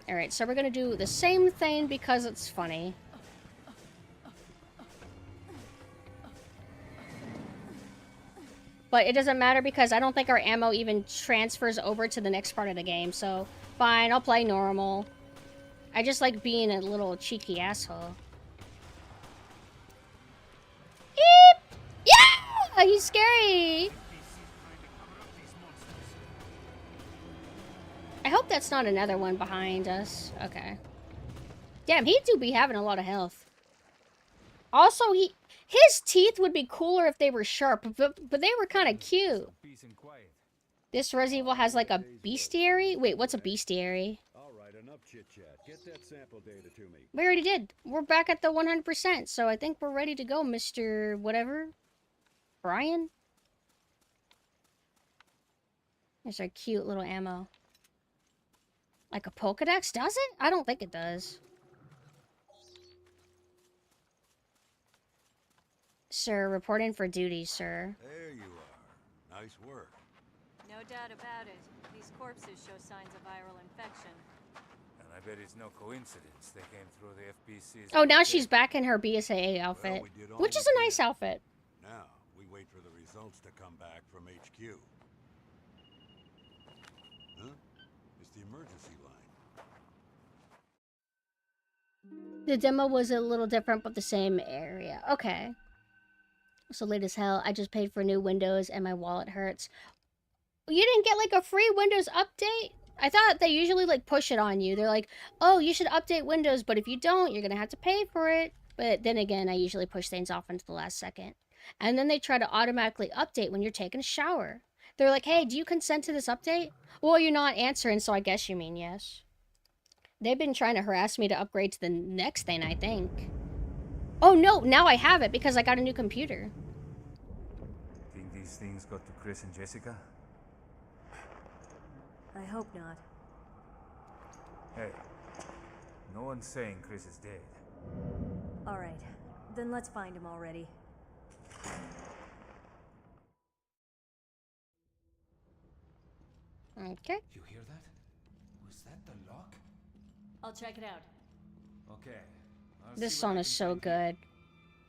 Alright, so we're gonna do the same thing because it's funny. But it doesn't matter because I don't think our ammo even transfers over to the next part of the game, so fine, I'll play normal. I just like being a little cheeky asshole. Eep! Yeah! He's scary! I hope that's not another one behind us. Okay. Damn, he do be having a lot of health. Also, his teeth would be cooler if they were sharp, but they were kind of cute. This Resident Evil has like a bestiary? Wait, what's a bestiary? Alright, enough chit-chat. Get that sample data to me. We already did. We're back at the 100%, so I think we're ready to go, Mr. Whatever. Brian? There's our cute little ammo. Like a Pokedex? Does it? I don't think it does. Sir, reporting for duty, sir. There you are. Nice work. No doubt about it. These corpses show signs of viral infection. And I bet it's no coincidence they came through the FBC's... Oh, now she's back in her BSAA outfit. Well, we did all Which is we a nice could. outfit. Now, we wait for the results to come back from HQ. Huh? It's the emergency line. The demo was a little different, but the same area. Okay. So late as hell. I just paid for new Windows and my wallet hurts. You didn't get like a free Windows update? I thought they usually like push it on you. They're like, oh, you should update Windows, but if you don't, you're gonna have to pay for it. But then again, I usually push things off into the last second. And then they try to automatically update when you're taking a shower. They're like, hey, do you consent to this update? Well, you're not answering, so I guess you mean yes. They've been trying to harass me to upgrade to the next thing, I think. Oh no, now I have it because I got a new computer. Think these things got to Chris and Jessica? I hope not. Hey, no one's saying Chris is dead. All right, then let's find him already. Okay. You hear that? Was that the lock? I'll check it out. Okay. This song is so good.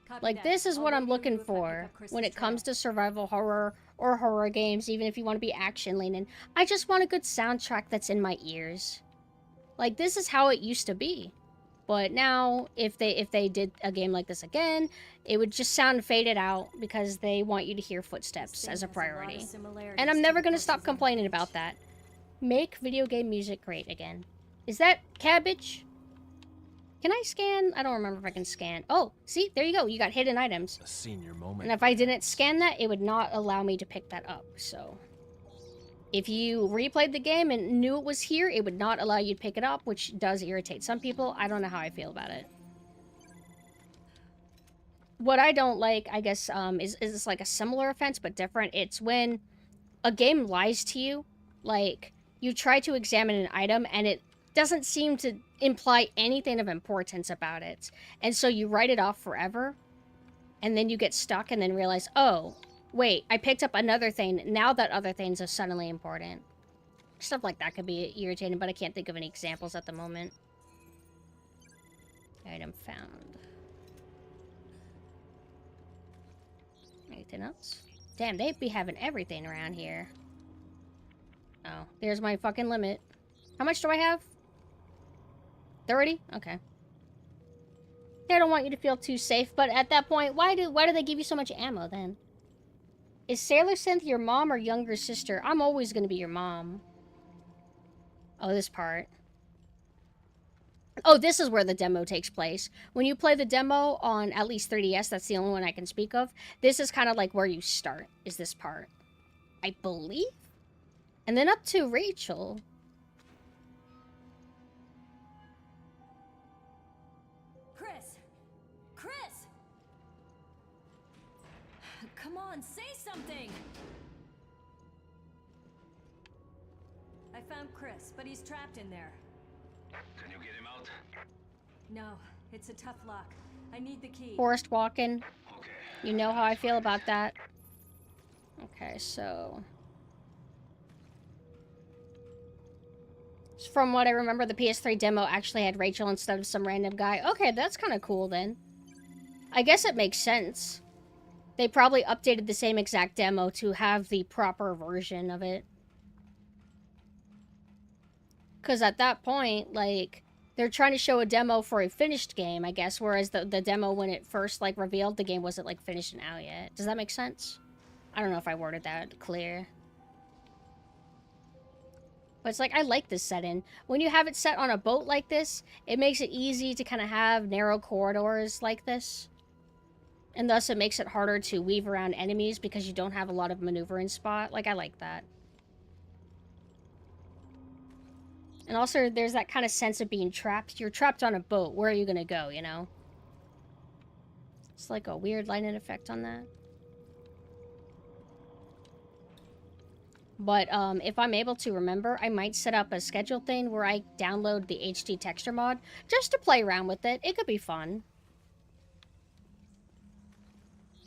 Copy Like, that. this is I'll what wait I'm in the looking roof and pick for up Chris's when it comes trail. to survival horror or horror games, even if you want to be action leaning. I just want a good soundtrack that's in my ears. Like, this is how it used to be. But now, if they did a game like this again, it would just sound faded out because they want you to hear footsteps as a priority. And I'm never going to stop complaining about that. Make video game music great again. Is that cabbage? Can I scan? I don't remember if I can scan. Oh, see? There you go. You got hidden items. A senior moment. And if I didn't scan that, it would not allow me to pick that up, so... If you replayed the game and knew it was here, it would not allow you to pick it up, which does irritate some people. I don't know how I feel about it. What I don't like, I guess, is this like a similar offense, but different. It's when a game lies to you. Like, you try to examine an item, and it doesn't seem to imply anything of importance about it. And so you write it off forever, and then you get stuck and then realize, oh... Wait, I picked up another thing. Now that other things are suddenly important. Stuff like that could be irritating, but I can't think of any examples at the moment. Item found. Anything else? Damn, they be having everything around here. Oh, there's my fucking limit. How much do I have? 30? Okay. They don't want you to feel too safe, but at that point, why do they give you so much ammo then? Is Sailor Synth your mom or younger sister? I'm always gonna be your mom. Oh, this part. Oh, this is where the demo takes place. When you play the demo on at least 3DS, that's the only one I can speak of, this is kind of like where you start, is this part. I believe? And then up to Rachel. Chris! Chris! Come on, say something! I found Chris, but he's trapped in there. Can you get him out? No, it's a tough lock. I need the key. Forest walking. Okay. You know how I feel about that. Okay, so... From what I remember, the PS3 demo actually had Rachel instead of some random guy. Okay, that's kind of cool then. I guess it makes sense. They probably updated the same exact demo to have the proper version of it. Because at that point, like, they're trying to show a demo for a finished game, I guess, whereas the demo, when it first, like, revealed, the game wasn't, like, finished and out yet. Does that make sense? I don't know if I worded that clear. But it's like, I like this setting. When you have it set on a boat like this, it makes it easy to kind of have narrow corridors like this. And thus it makes it harder to weave around enemies because you don't have a lot of maneuvering spot. Like, I like that. And also, there's that kind of sense of being trapped. You're trapped on a boat. Where are you gonna go, you know? It's like a weird lighting effect on that. But, if I'm able to remember, I might set up a schedule thing where I download the HD texture mod just to play around with it. It could be fun.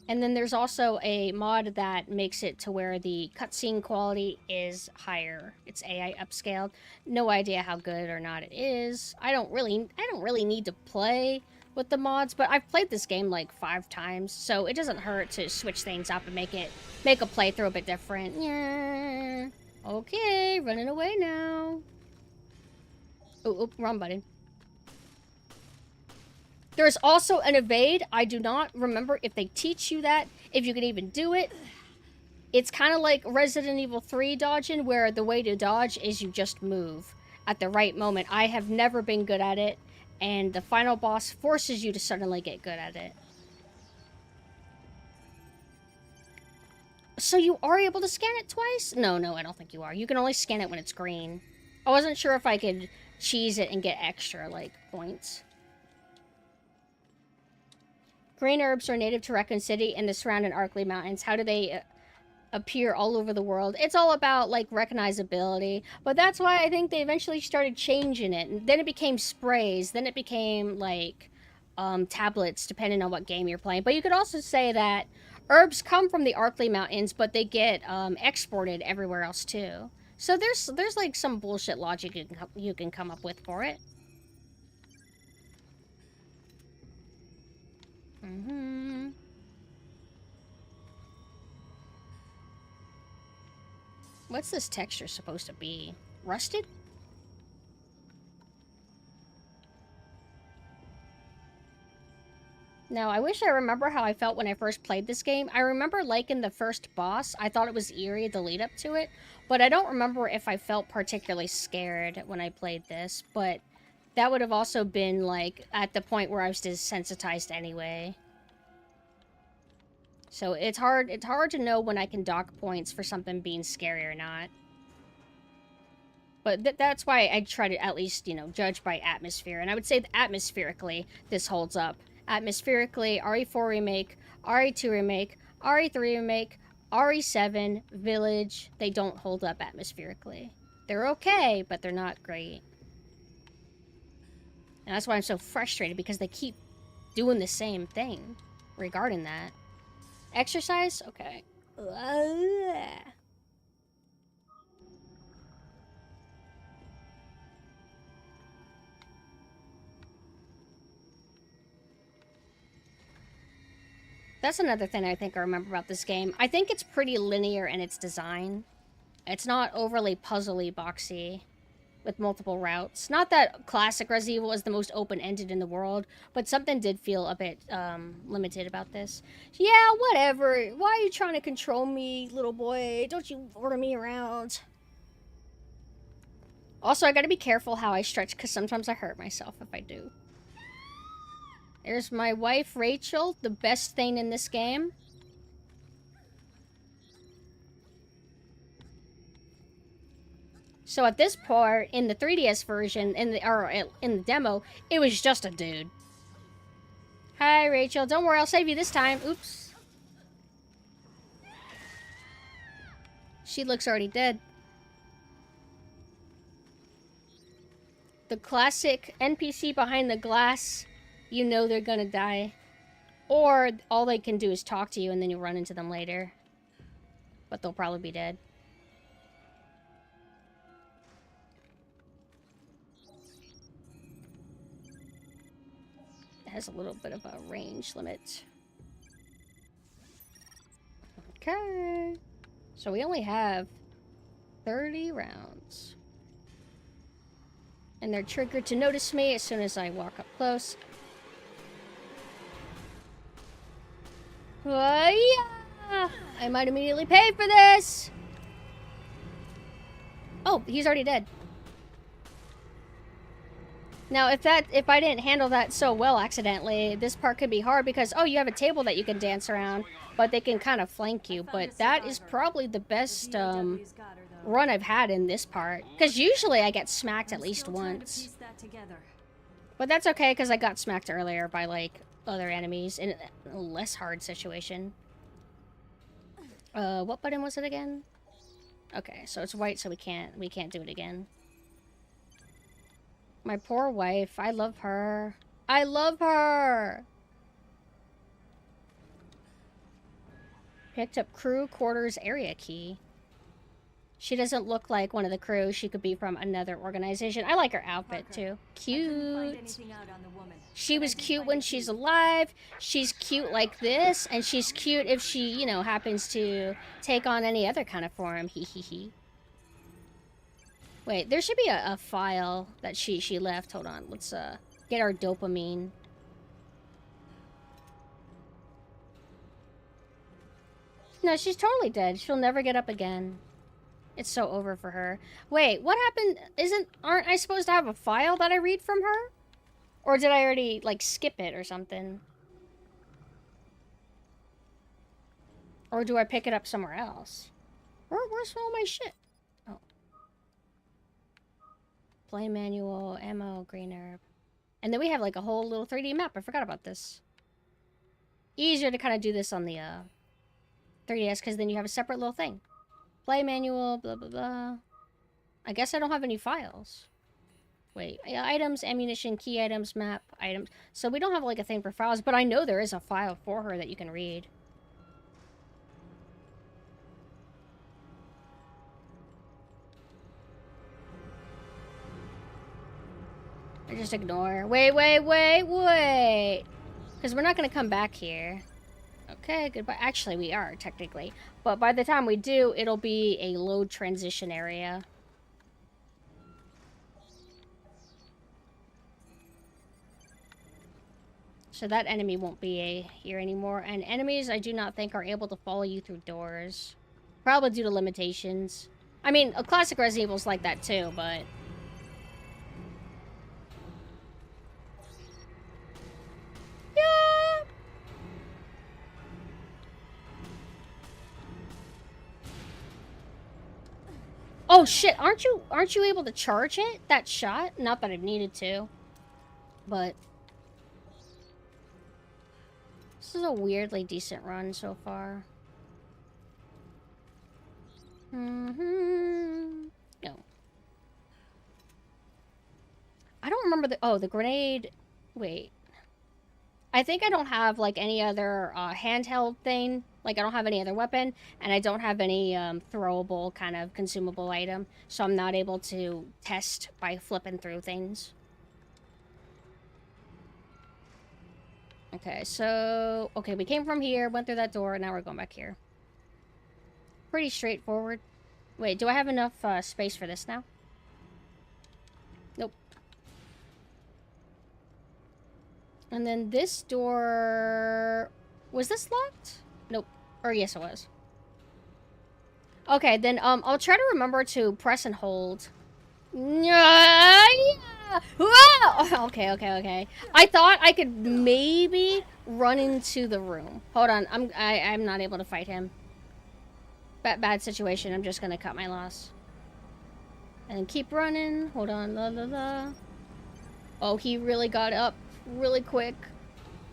And then there's also a mod that makes it to where the cutscene quality is higher. It's AI upscaled. No idea how good or not it is. I don't really need to play with the mods, but I've played this game like 5 times, so it doesn't hurt to switch things up and make a playthrough a bit different. Yeah. Okay, running away now. Oh, wrong button. There's also an evade. I do not remember if they teach you that, if you can even do it. It's kind of like Resident Evil 3 dodging, where the way to dodge is you just move at the right moment. I have never been good at it, and the final boss forces you to suddenly get good at it. So you are able to scan it twice? No, I don't think you are. You can only scan it when it's green. I wasn't sure if I could cheese it and get extra, like, points. Green herbs are native to Raccoon City and the surrounding Arklay Mountains. How do they appear all over the world? It's all about, like, recognizability. But that's why I think they eventually started changing it. And then it became sprays. Then it became, like, tablets, depending on what game you're playing. But you could also say that herbs come from the Arklay Mountains, but they get exported everywhere else, too. So there's like, some bullshit logic you can come up with for it. What's this texture supposed to be? Rusted? Now, I wish I remember how I felt when I first played this game. I remember liking the first boss. I thought it was eerie, the lead up to it. But I don't remember if I felt particularly scared when I played this. But that would have also been, like, at the point where I was desensitized anyway. So it's hard to know when I can dock points for something being scary or not. But that's why I try to at least, you know, judge by atmosphere. And I would say that atmospherically, this holds up. Atmospherically, RE4 Remake, RE2 Remake, RE3 Remake, RE7, Village, they don't hold up atmospherically. They're okay, but they're not great. And that's why I'm so frustrated, because they keep doing the same thing regarding that. Exercise? Okay. That's another thing I think I remember about this game. I think it's pretty linear in its design. It's not overly puzzly boxy with multiple routes. Not that classic Resident Evil is the most open-ended in the world, but something did feel a bit limited about this. Yeah, whatever. Why are you trying to control me, little boy? Don't you order me around. Also, I gotta be careful how I stretch, because sometimes I hurt myself if I do. There's my wife, Rachel, the best thing in this game. So at this part, in the 3DS version, in the demo, it was just a dude. Hi, Rachel. Don't worry, I'll save you this time. Oops. She looks already dead. The classic NPC behind the glass. You know they're gonna die. Or all they can do is talk to you and then you run into them later. But they'll probably be dead. It has a little bit of a range limit. Okay. So we only have 30 rounds. And they're triggered to notice me as soon as I walk up close. Yeah! I might immediately pay for this! Oh, he's already dead. Now, if I didn't handle that so well accidentally, this part could be hard because, oh, you have a table that you can dance around, but they can kind of flank you. But that is probably the best run I've had in this part. Because usually I get smacked at least once. But that's okay, because I got smacked earlier by, like, other enemies in a less hard situation. What button was it again? Okay, so it's white, so we can't do it again. My poor wife, I love her. I love her! Picked up crew quarters area key. She doesn't look like one of the crew. She could be from another organization. I like her outfit, too. Cute. She was cute when she's alive. She's cute like this. And she's cute if she, you know, happens to take on any other kind of form. Hee hee hee. Wait, there should be a file that she left. Hold on. Let's get our dopamine. No, she's totally dead. She'll never get up again. It's so over for her. Wait, what happened? Aren't I supposed to have a file that I read from her? Or did I already, like, skip it or something? Or do I pick it up somewhere else? Where's all my shit? Oh. Play manual, ammo, green herb. And then we have, like, a whole little 3D map. I forgot about this. Easier to kind of do this on the 3DS, because then you have a separate little thing. Play manual, blah, blah, blah. I guess I don't have any files. Wait, items, ammunition, key items, map, items. So we don't have, like, a thing for files, but I know there is a file for her that you can read. I just ignore. Wait. Because we're not going to come back here. Okay, goodbye. Actually, we are, technically. But by the time we do, it'll be a load transition area. So that enemy won't be here anymore. And enemies, I do not think, are able to follow you through doors. Probably due to limitations. I mean, a classic Resident Evil's like that too, but... Yeah! Oh shit, aren't you able to charge it? That shot? Not that I've needed to. But... This is a weirdly decent run so far. No. I don't remember the... Oh, the grenade... Wait. I think I don't have, like, any other handheld thing. Like, I don't have any other weapon. And I don't have any throwable kind of consumable item. So I'm not able to test by flipping through things. Okay, so... Okay, we came from here, went through that door, and now we're going back here. Pretty straightforward. Wait, do I have enough space for this now? Nope. And then this door... Was this locked? Nope. Or yes, it was. Okay, then I'll try to remember to press and hold. Yeah. Okay. I thought I could maybe run into the room. Hold on, I'm not able to fight him. Bad situation. I'm just gonna cut my loss. And keep running. Hold on. La. Oh, he really got up really quick.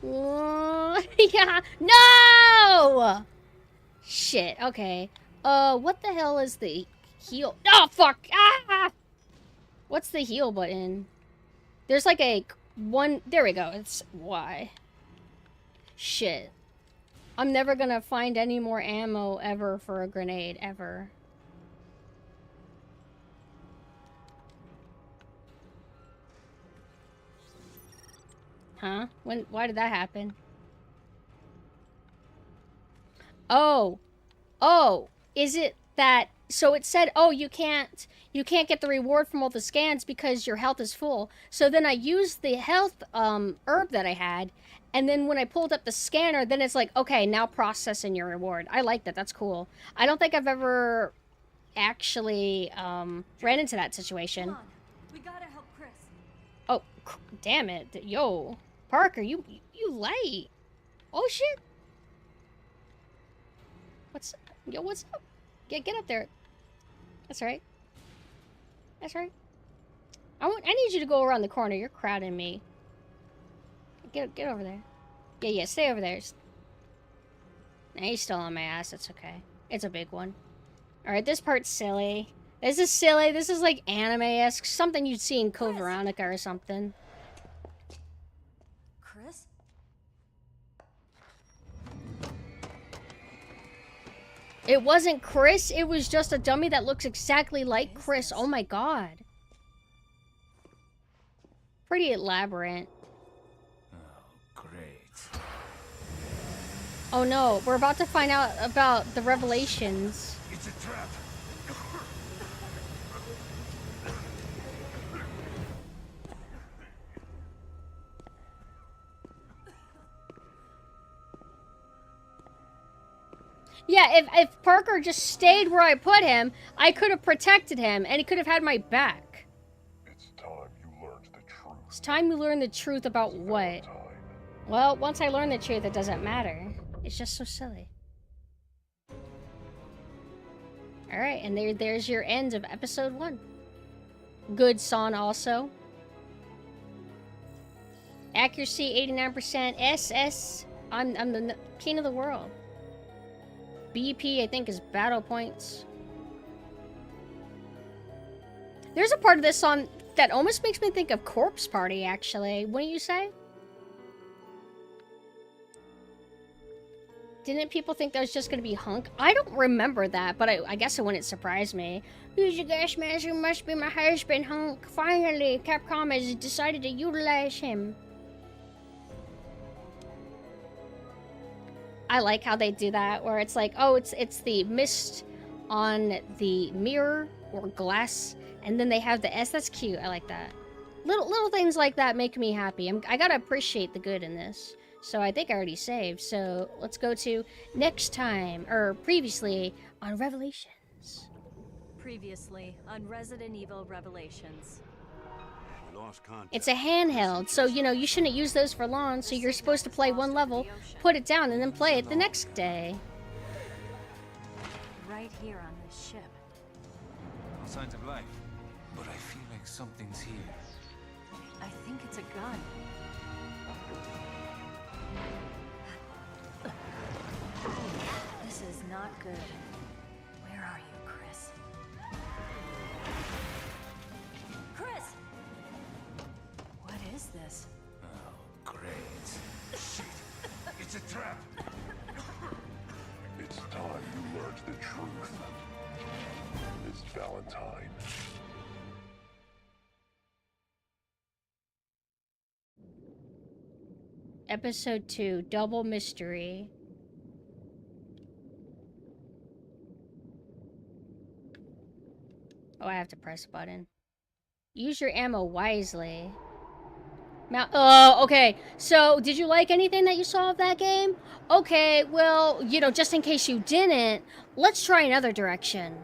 Yeah. No! Shit. Okay. What the hell is the heal? Oh, fuck! Ah! What's the heal button? There's like a one... There we go. It's Y. Shit. I'm never gonna find any more ammo ever for a grenade, ever. Huh? Why did that happen? Oh. Oh. Is it that... So it said, oh, you can't get the reward from all the scans because your health is full. So then I used the health herb that I had, and then when I pulled up the scanner, then it's like, okay, now processing your reward. I like that. That's cool. I don't think I've ever actually ran into that situation. Come on. We gotta help Chris. Oh, damn it. Yo, Parker, you late. Oh, shit. What's up? Get up there. That's right. That's right. I need you to go around the corner. You're crowding me. Get over there. Yeah, stay over there. Nah, he's still on my ass. It's okay. It's a big one. Alright, this part's silly. This is silly. This is like anime-esque. Something you'd see in Code Veronica or something. Chris? It wasn't Chris. It was just a dummy that looks exactly like Chris. Oh my god. Pretty elaborate. Oh, great. Oh no, we're about to find out about the revelations. It's a trap. Yeah, if Parker just stayed where I put him, I could have protected him, and he could have had my back. It's time you learned the truth. It's time you learn the truth about what? Well, once I learn the truth, it doesn't matter. It's just so silly. Alright, and there's your end of episode 1. Good song also. Accuracy 89%. SS. I'm the king of the world. BP, I think, is battle points. There's a part of this song that almost makes me think of Corpse Party, actually. Wouldn't you say? Didn't people think that was just going to be Hunk? I don't remember that, but I guess it wouldn't surprise me. Who's the gas mask? Who must be my husband, Hunk? Finally, Capcom has decided to utilize him. I like how they do that, where it's like, oh, it's the mist on the mirror or glass, and then they have the S. That's cute. I like that. Little things like that make me happy. I gotta appreciate the good in this. So I think I already saved. So let's go to next time, or previously on Revelations. Previously on Resident Evil Revelations. We lost contact. It's a handheld, so you know you shouldn't use those for long. So you're supposed to play one level, put it down, and then play it the next day. Right here on this ship. No signs of life. But I feel like something's here. I think it's a gun. This is not good. Where are you, Chris? Chris! What is this? Oh, great. Shit. It's a trap. It's time you learned the truth. Miss Valentine. Episode 2, Double Mystery. Oh, I have to press a button. Use your ammo wisely. Oh, okay. So, did you like anything that you saw of that game? Okay, well, you know, just in case you didn't, let's try another direction.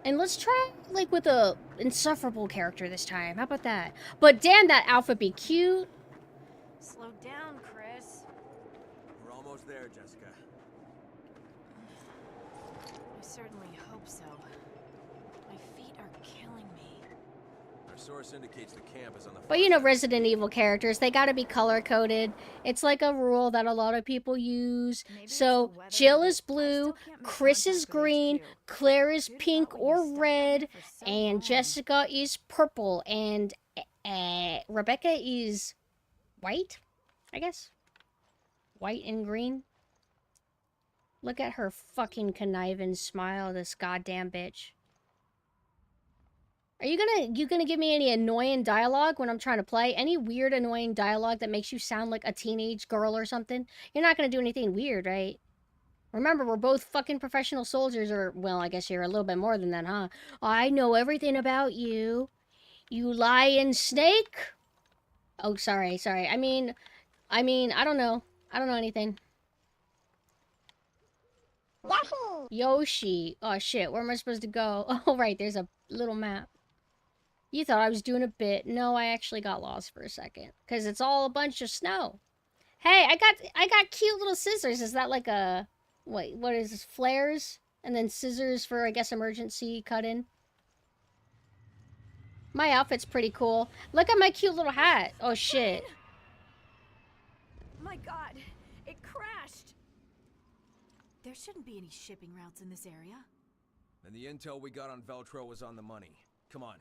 And let's try, like, with a insufferable character this time. How about that? But damn, that outfit be cute. Slow down, Chris. We're almost there, Jessica. I certainly hope so. My feet are killing me. Our source indicates the camp is on the But you know, Resident Evil characters, they gotta be color-coded. It's like a rule that a lot of people use. So, Jill is blue, Chris is green, Claire is pink or red, and Jessica is purple, and Rebecca is white, I guess? White and green? Look at her fucking conniving smile, this goddamn bitch. Are you gonna give me any annoying dialogue when I'm trying to play? Any weird annoying dialogue that makes you sound like a teenage girl or something? You're not gonna do anything weird, right? Remember, we're both fucking professional soldiers, or, well, I guess you're a little bit more than that, huh? I know everything about you. You lying snake? Oh, sorry. I mean, I don't know. I don't know anything. Yoshi. Oh, shit. Where am I supposed to go? Oh, right. There's a little map. You thought I was doing a bit. No, I actually got lost for a second. Because it's all a bunch of snow. Hey, I got cute little scissors. Is that like a... Wait, what is this? Flares? And then scissors for, I guess, emergency cut-in? My outfit's pretty cool. Look at my cute little hat. Oh, shit. My God, it crashed. There shouldn't be any shipping routes in this area. And the intel we got on Veltro was on the money. Come on.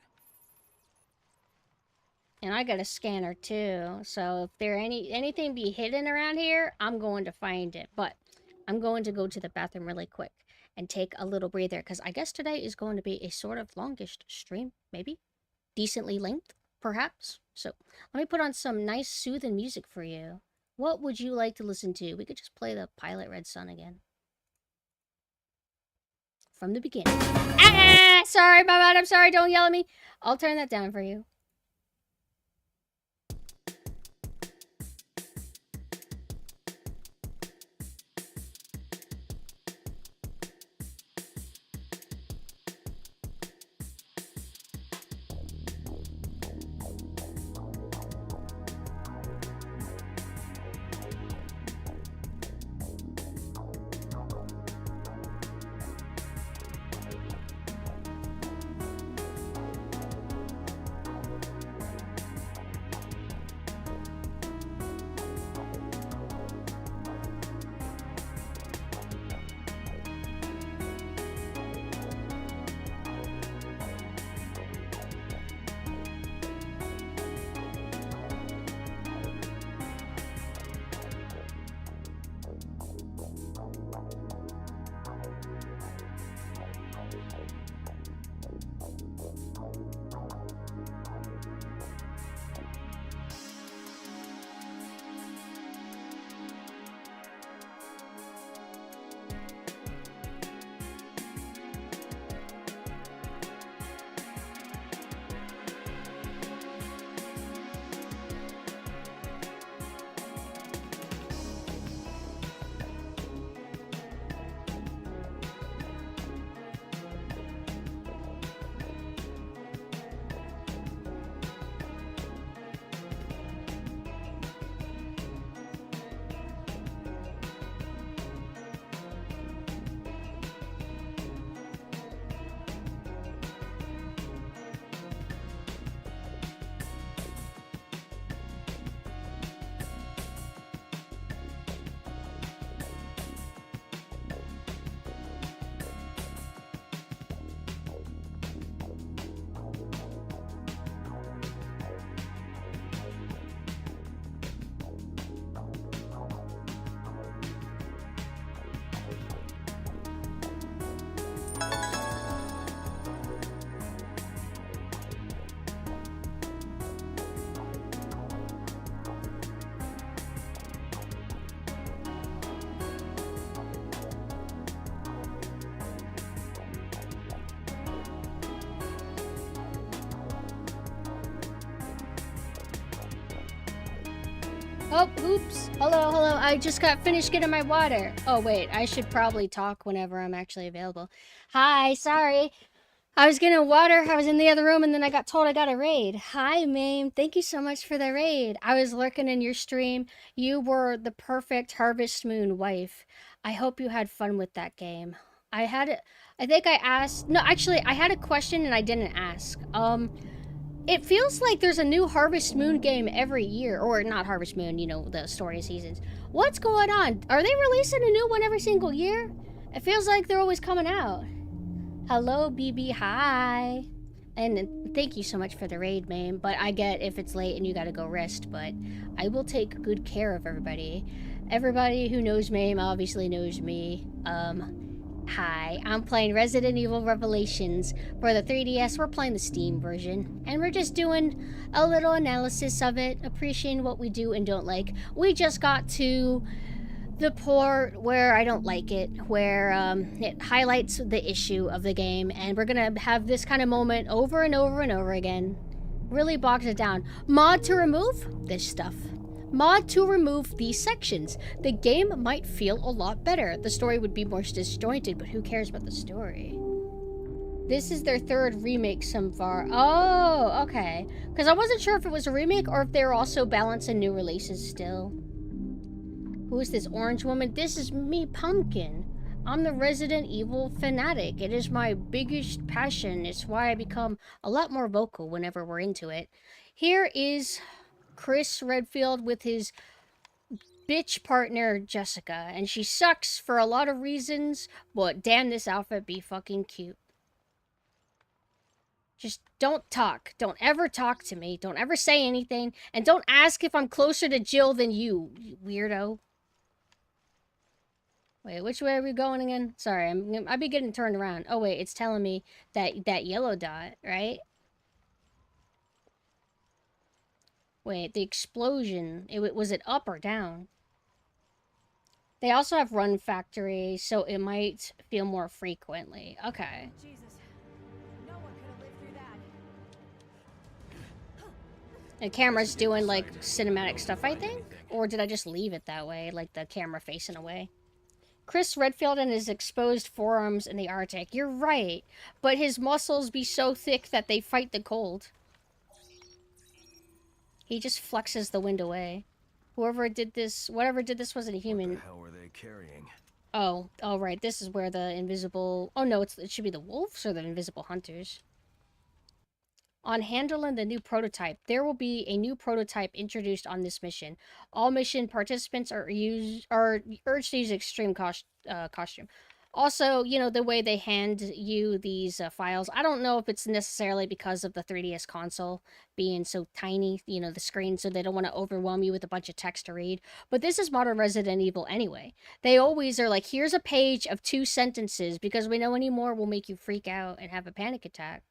And I got a scanner, too. So if there anything be hidden around here, I'm going to find it. But I'm going to go to the bathroom really quick and take a little breather. Because I guess today is going to be a sort of longish stream, maybe? Decently length, perhaps. So let me put on some nice soothing music for you. What would you like to listen to? We could just play the Pilot Red Sun again. From the beginning. Ah! Sorry, my bad. I'm sorry. Don't yell at me. I'll turn that down for you. Oh, oops. Hello, hello. I just got finished getting my water. Oh, wait. I should probably talk whenever I'm actually available. Hi, sorry. I was getting water. I was in the other room, and then I got told I got a raid. Hi, Mame. Thank you so much for the raid. I was lurking in your stream. You were the perfect Harvest Moon wife. I hope you had fun with that game. I had it. I think I asked. No, actually, I had a question and I didn't ask. It feels like there's a new Harvest Moon game every year, or not Harvest Moon, you know, the story seasons. What's going on? Are they releasing a new one every single year? It feels like they're always coming out. Hello, BB, hi. And thank you so much for the raid, Mame. But I get if it's late and you gotta go rest, but I will take good care of everybody. Everybody who knows Mame obviously knows me. Hi, I'm playing Resident Evil Revelations for the 3DS. We're playing the Steam version, and we're just doing a little analysis of it, appreciating what we do and don't like. We just got to the port where I don't like it, where it highlights the issue of the game, and we're gonna have this kind of moment over and over and over again. Really bogs it down. Mod to remove this stuff. Mod to remove these sections. The game might feel a lot better. The story would be more disjointed, but who cares about the story? This is their third remake so far. Oh, okay. Because I wasn't sure if it was a remake or if they were also balancing new releases still. Who is this orange woman? This is me, Pumpkin. I'm the Resident Evil fanatic. It is my biggest passion. It's why I become a lot more vocal whenever we're into it. Here is Chris Redfield with his bitch partner, Jessica. And she sucks for a lot of reasons, but damn, this outfit be fucking cute. Just don't talk. Don't ever talk to me. Don't ever say anything. And don't ask if I'm closer to Jill than you weirdo. Wait, which way are we going again? Sorry, I'd be getting turned around. Oh wait, it's telling me that yellow dot, right? Wait, the explosion. Was it up or down? They also have Run Factory, so it might feel more frequently. Okay. Jesus. No one could have lived through that. The camera's doing like cinematic stuff, I think? Or did I just leave it that way, like the camera facing away? Chris Redfield and his exposed forearms in the Arctic. You're right, but his muscles be so thick that they fight the cold. He just flexes the wind away. Whatever did this wasn't a human. What the hell were they carrying? Oh, right. This is where the invisible... Oh, no, it should be the wolves or the invisible hunters. On handling the new prototype, there will be a new prototype introduced on this mission. All mission participants are urged to use extreme costume. Also, you know, the way they hand you these files, I don't know if it's necessarily because of the 3DS console being so tiny, you know, the screen, so they don't want to overwhelm you with a bunch of text to read. But this is modern Resident Evil anyway. They always are like, here's a page of 2 sentences because we know any more will make you freak out and have a panic attack.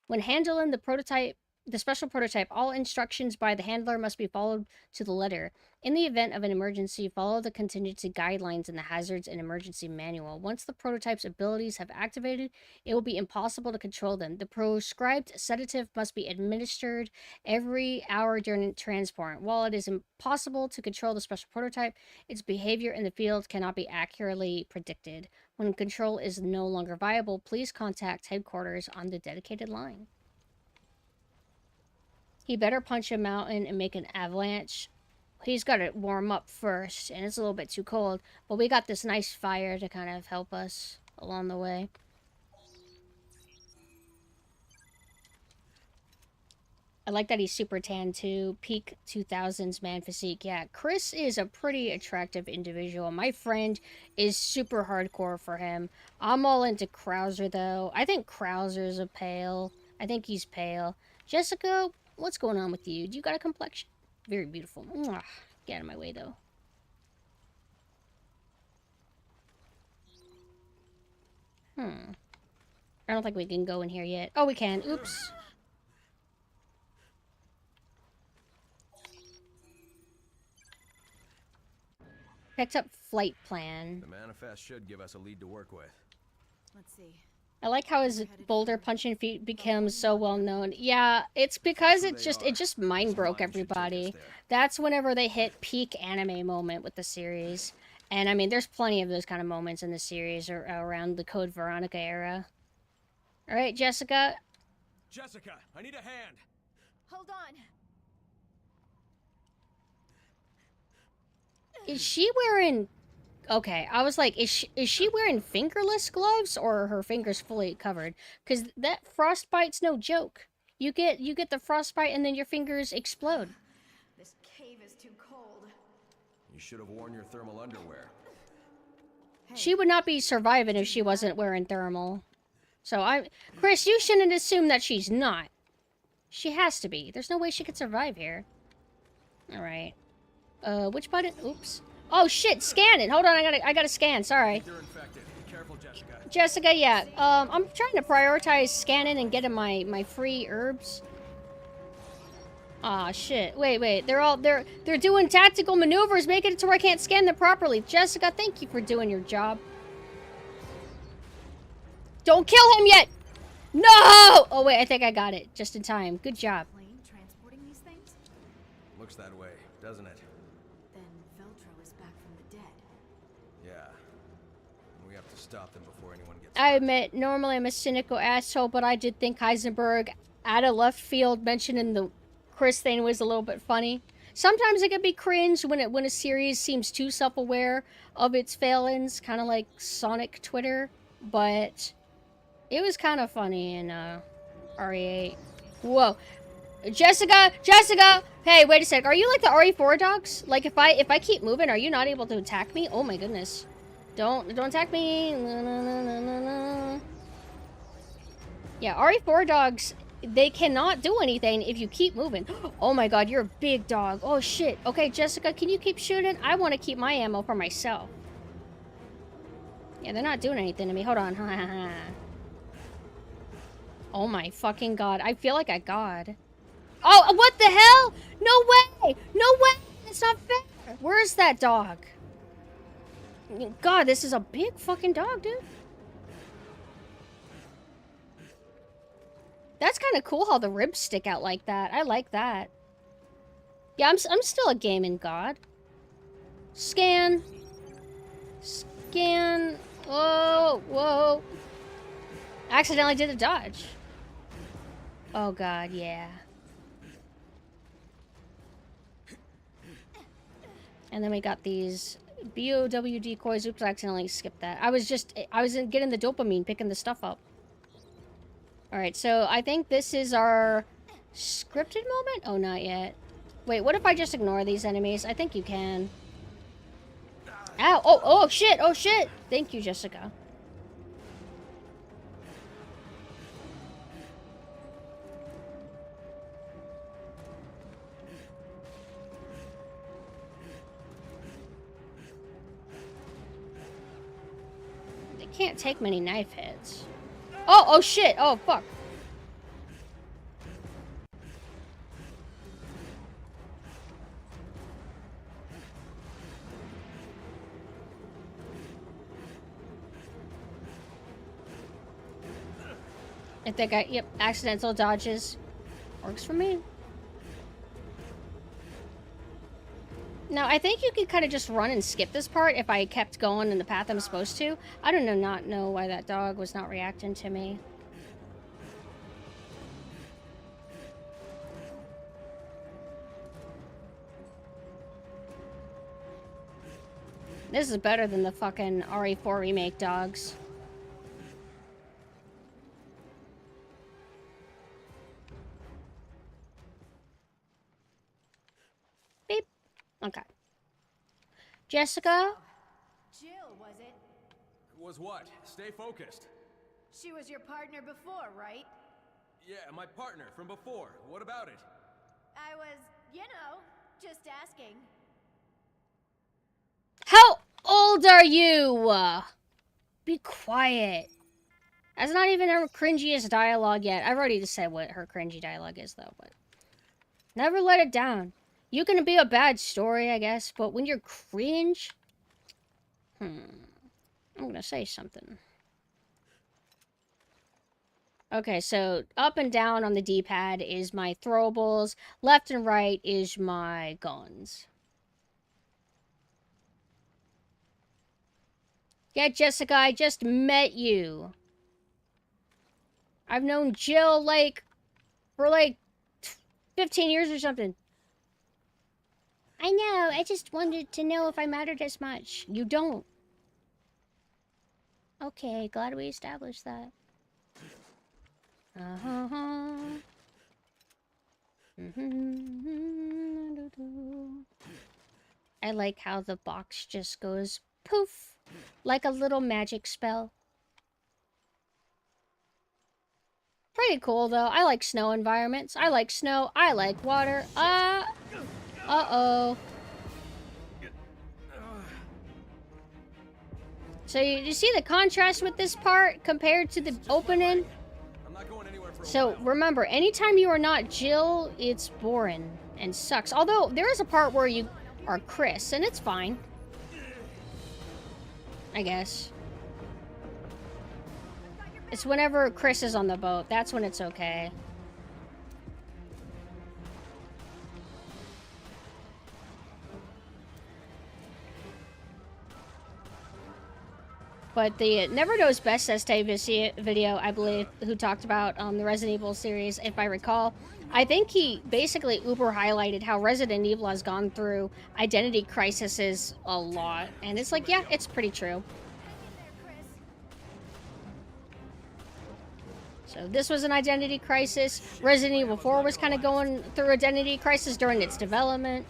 When handling the special prototype, all instructions by the handler must be followed to the letter. In the event of an emergency, follow the contingency guidelines in the hazards and emergency manual. Once the prototype's abilities have activated, it will be impossible to control them. The prescribed sedative must be administered every hour during transport. While it is impossible to control the special prototype, its behavior in the field cannot be accurately predicted. When control is no longer viable, please contact headquarters on the dedicated line. He better punch a mountain and make an avalanche. He's got to warm up first, and it's a little bit too cold. But we got this nice fire to kind of help us along the way. I like that he's super tan too. Peak 2000s man physique. Yeah, Chris is a pretty attractive individual. My friend is super hardcore for him. I'm all into Krauser though. I think Krauser's a pale. I think he's pale. Jessica, what's going on with you? Do you got a complexion? Very beautiful. Mwah. Get out of my way though. I don't think we can go in here yet. Oh, we can. Oops. Picked up flight plan. The manifest should give us a lead to work with. Let's see. I like how his boulder punching feat becomes so well known. Yeah, it's because it just mind broke everybody. That's whenever they hit peak anime moment with the series. And I mean, there's plenty of those kind of moments in the series or around the Code Veronica era. All right, Jessica. Jessica, I need a hand. Hold on. Is she wearing... Okay, I was like, is she wearing fingerless gloves or are her fingers fully covered? Because that frostbite's no joke. You get the frostbite and then your fingers explode. This cave is too cold. You should have worn your thermal underwear. She would not be surviving if she wasn't wearing thermal. So Chris, you shouldn't assume that she's not. She has to be. There's no way she could survive here. All right. Which button? Oops. Oh shit! Scan it. Hold on. I gotta scan. Sorry. You're infected. Be careful, Jessica. Jessica, yeah. I'm trying to prioritize scanning and getting my free herbs. Aw, shit. Wait. They're doing tactical maneuvers, making it to where I can't scan them properly. Jessica, thank you for doing your job. Don't kill him yet! No! Oh, wait, I think I got it. Just in time. Good job. Plane transporting these things? Looks that way, doesn't it? Then Veltro is back from the dead. Yeah. We have to stop them before anyone gets I hurt. admit, normally I'm a cynical asshole, but I did think Heisenberg, out of left field, mentioning the Chris thing was a little bit funny. Sometimes it can be cringe when a series seems too self-aware of its failings, kind of like Sonic Twitter, but it was kind of funny in RE8. Whoa. Jessica! Hey, wait a sec. Are you like the RE4 dogs? Like if I keep moving, are you not able to attack me? Oh my goodness. Don't attack me. Yeah, RE4 dogs, they cannot do anything if you keep moving. Oh my god, you're a big dog. Oh shit. Okay, Jessica, can you keep shooting? I want to keep my ammo for myself. Yeah, they're not doing anything to me. Hold on. Oh my fucking god. I feel like a god. Oh, what the hell? No way! No way! That's not fair! Where is that dog? God, this is a big fucking dog, dude. That's kind of cool how the ribs stick out like that. I like that. Yeah, I'm still a gaming god. Scan. Scan. Whoa. Accidentally did a dodge. Oh god, yeah. And then we got these BOW decoys. Oops, I accidentally skipped that. I was getting the dopamine, picking the stuff up. Alright, so I think this is our scripted moment? Oh, not yet. Wait, what if I just ignore these enemies? I think you can. Ow! Oh shit! Oh shit! Thank you, Jessica. They can't take many knife hits. Oh shit! Oh, fuck. I think yep, accidental dodges. Works for me. Now, I think you could kind of just run and skip this part if I kept going in the path I'm supposed to. I don't know why that dog was not reacting to me. This is better than the fucking RE4 remake dogs. Beep. Okay. Jessica? Jill, was it? Was what? Stay focused. She was your partner before, right? Yeah, my partner from before. What about it? I was, just asking. How old are you? Be quiet. That's not even her cringiest dialogue yet. I've already just said what her cringy dialogue is, though, but... Never let it down. You can be a bad story, I guess, but when you're cringe... I'm gonna say something. Okay, so up and down on the D-pad is my throwables. Left and right is my guns. Yeah, Jessica, I just met you. I've known Jill, like, for, like, 15 years or something. I know, I just wanted to know if I mattered as much. You don't. Okay, glad we established that. I like how the box just goes poof, like a little magic spell. Pretty cool, though. I like snow environments. I like snow. I like water. Uh-oh. So you see the contrast with this part compared to the opening? So remember, anytime you are not Jill, it's boring and sucks. Although there is a part where you are Chris, and it's fine. I guess. It's whenever Chris is on the boat. That's when it's okay. But the Never Knows Best ST video, I believe, who talked about the Resident Evil series, if I recall, I think he basically uber highlighted how Resident Evil has gone through identity crises a lot. And it's like, yeah, it's pretty true. So this was an identity crisis. Resident Evil 4 was kind of going through identity crisis during its development.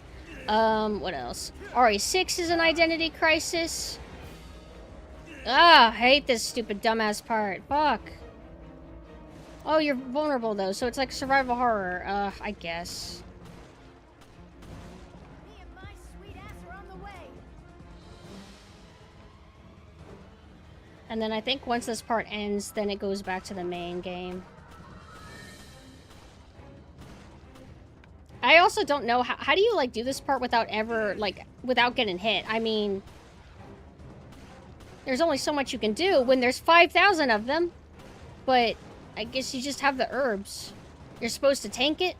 What else? RE6 is an identity crisis. Ah, I hate this stupid dumbass part. Fuck. Oh, you're vulnerable though, so it's like survival horror. I guess. Me and my sweet ass are on the way. And then I think once this part ends, then it goes back to the main game. I also don't know how do you like do this part without ever like without getting hit? I mean, there's only so much you can do when there's 5,000 of them. But I guess you just have the herbs. You're supposed to tank it?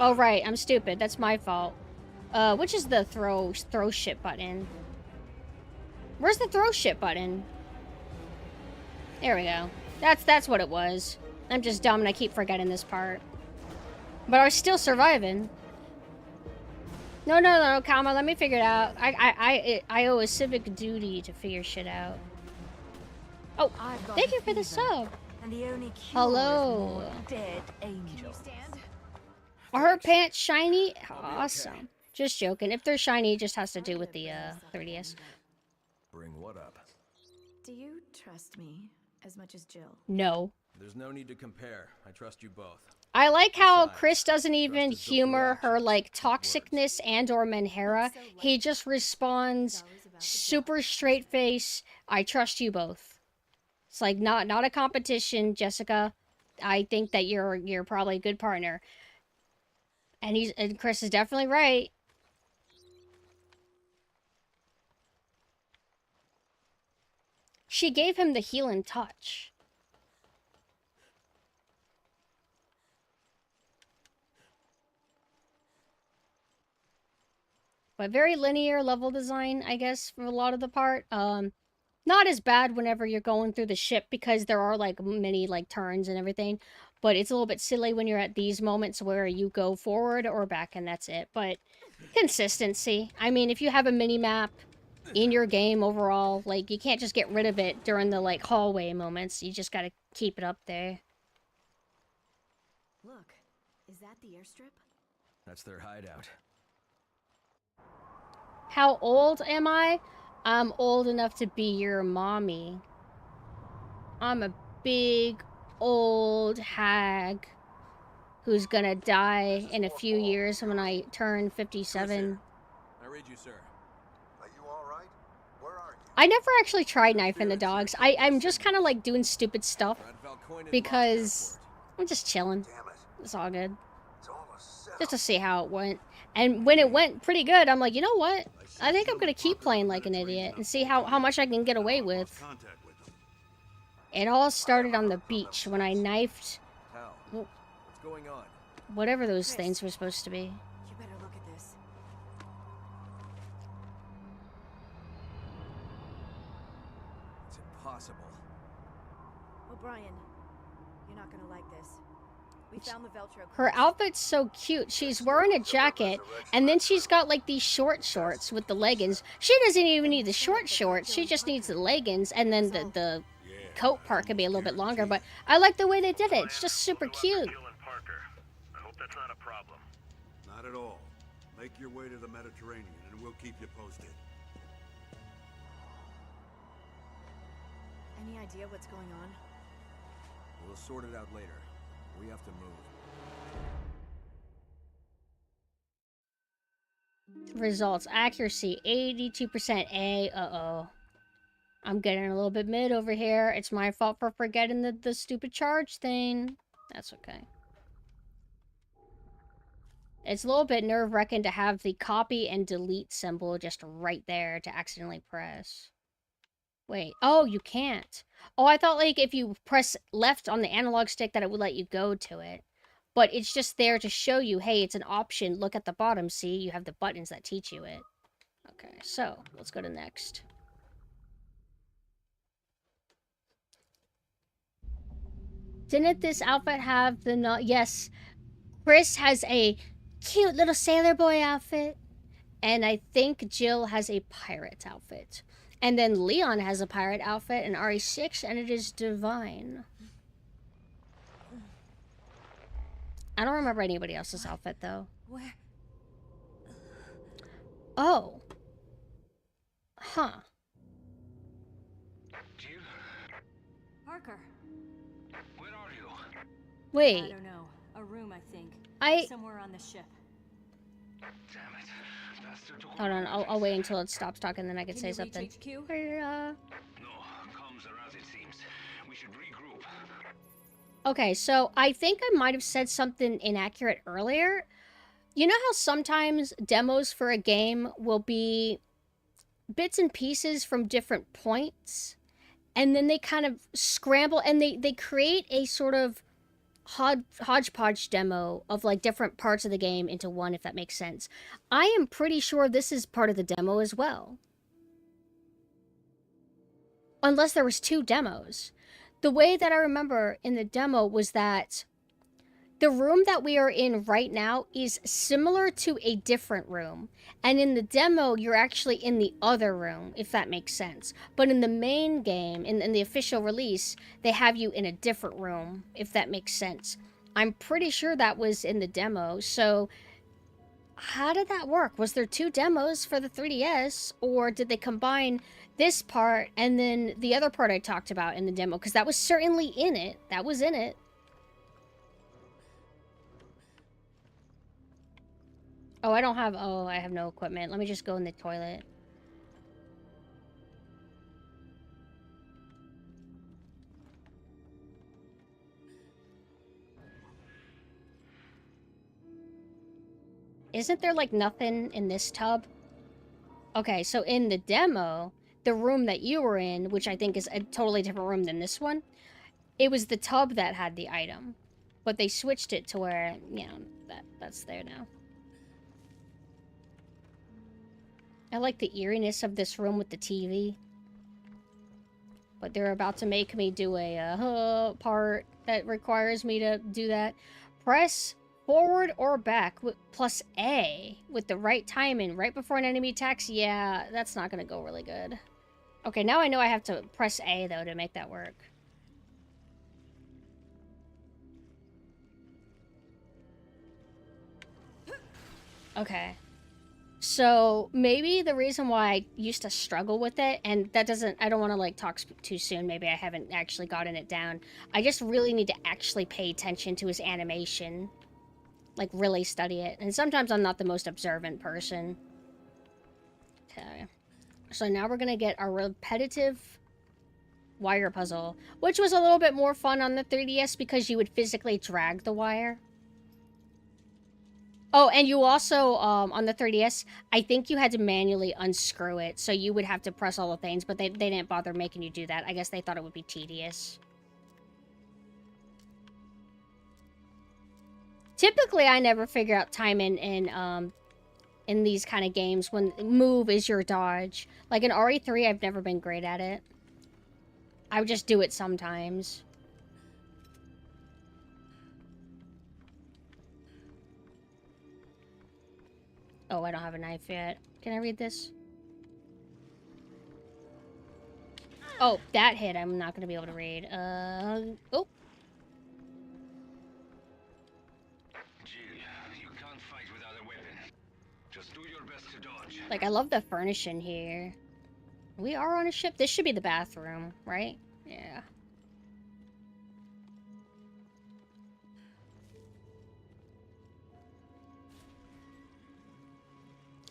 Oh, right. I'm stupid. That's my fault. Which is the throw shit button? Where's the throw shit button? There we go. That's what it was. I'm just dumb and I keep forgetting this part. But I was still surviving. No, comma, let me figure it out. I owe a civic duty to figure shit out. Oh, thank you for the sub. And the only cure Hello. is more dead angels. Are her pants shiny? Awesome. Just joking. If they're shiny, it just has to do with the 3DS. Bring what up? Do you trust me as much as Jill? No. There's no need to compare. I trust you both. I like how Chris doesn't even humor her, like, toxicness and or Menhera. He just responds super straight face, I trust you both. It's like, not a competition, Jessica. I think that you're probably a good partner. And Chris is definitely right. She gave him the healing touch. But very linear level design, I guess, for a lot of the part. Not as bad whenever you're going through the ship because there are like many like turns and everything. But it's a little bit silly when you're at these moments where you go forward or back and that's it. But consistency. I mean, if you have a mini-map in your game overall, like, you can't just get rid of it during the, like, hallway moments. You just gotta keep it up there. Look, is that the airstrip? That's their hideout. How old am I? I'm old enough to be your mommy. I'm a big, old hag who's gonna die in a few years when I turn 57. I read you, sir. Are you all right? Where are you? I never actually tried knifing the dogs. I'm just kind of like doing stupid stuff because I'm just chilling. It's all good. Just to see how it went. And when it went pretty good, I'm like, you know what? I think I'm gonna keep playing like an idiot and see how much I can get away with. It all started on the beach when I knifed Hal, Well- what's going on? whatever those Chris. things were supposed to be. You better look at this. It's impossible. O'Brien, you're not gonna like this. We found the Veltro. Her clues. outfit's so cute. She's wearing a jacket, and then she's got like these short shorts with the leggings. She doesn't even need the short shorts. She just needs the leggings, and then the coat part can be a little bit longer. But I like the way they did it. It's just super cute. I hope that's not a problem. Not at all. Make your way to the Mediterranean, and we'll keep you posted. Any idea what's going on? We'll sort it out later. We have to move. Results accuracy 82% A. Uh-oh. I'm getting a little bit mid over here. It's my fault for forgetting the stupid charge thing. That's okay. It's a little bit nerve-wracking to have the copy and delete symbol just right there to accidentally press. Wait. Oh, you can't. Oh, I thought like if you press left on the analog stick that it would let you go to it. But it's just there to show you, hey, it's an option. Look at the bottom. See, you have the buttons that teach you it. Okay, so let's go to next. Didn't this outfit have the no? Yes, Chris has a cute little sailor boy outfit, and I think Jill has a pirate outfit, and then Leon has a pirate outfit and RE6, and it is divine. I don't remember anybody else's outfit though. Where? Oh. Huh. Jill, Parker. where are you? I Wait. don't know. A room, I think. I Somewhere on the ship. Damn it. Bastard took hold on. all I'll wait until it stops talking, then I can Can say you something. reach HQ? No, comms are as it seems. We should regroup. Okay, so I think I might have said something inaccurate earlier. You know how sometimes demos for a game will be bits and pieces from different points, and then they kind of scramble and they create a sort of hodgepodge demo of like different parts of the game into one, if that makes sense. I am pretty sure this is part of the demo as well. Unless there was two demos. The way that I remember in the demo was that the room that we are in right now is similar to a different room. And in the demo, you're actually in the other room, if that makes sense. But in the main game, in the official release, they have you in a different room, if that makes sense. I'm pretty sure that was in the demo. So how did that work? Was there two demos for the 3DS? Or did they combine this part and then the other part I talked about in the demo? Because that was certainly in it. That was in it. Oh, I have no equipment. Let me just go in the toilet. Isn't there like nothing in this tub? Okay, so in the demo, the room that you were in, which I think is a totally different room than this one, it was the tub that had the item. But they switched it to where, you know, that's there now. I like the eeriness of this room with the TV. But they're about to make me do a part that requires me to do that. Press forward or back with plus A with the right timing right before an enemy attacks. Yeah, that's not going to go really good. Okay, now I know I have to press A, though, to make that work. Okay. So maybe the reason why I used to struggle with it, and that doesn't, I don't want to like talk too soon, maybe I haven't actually gotten it down. I just really need to actually pay attention to his animation. Like really study it. And sometimes I'm not the most observant person. Okay. So now we're gonna get our repetitive wire puzzle, which was a little bit more fun on the 3DS because you would physically drag the wire. Oh, and you also, on the 3DS, I think you had to manually unscrew it, so you would have to press all the things, but they didn't bother making you do that. I guess they thought it would be tedious. Typically, I never figure out timing in these kind of games when move is your dodge. Like in RE3, I've never been great at it. I would just do it sometimes. Oh, I don't have a knife yet. Can I read this? Oh, that hit I'm not going to be able to read. Oh. Jill, you can't fight without a weapon. Just do your best to dodge. Like, I love the furnishing here. We are on a ship. This should be the bathroom, right? Yeah.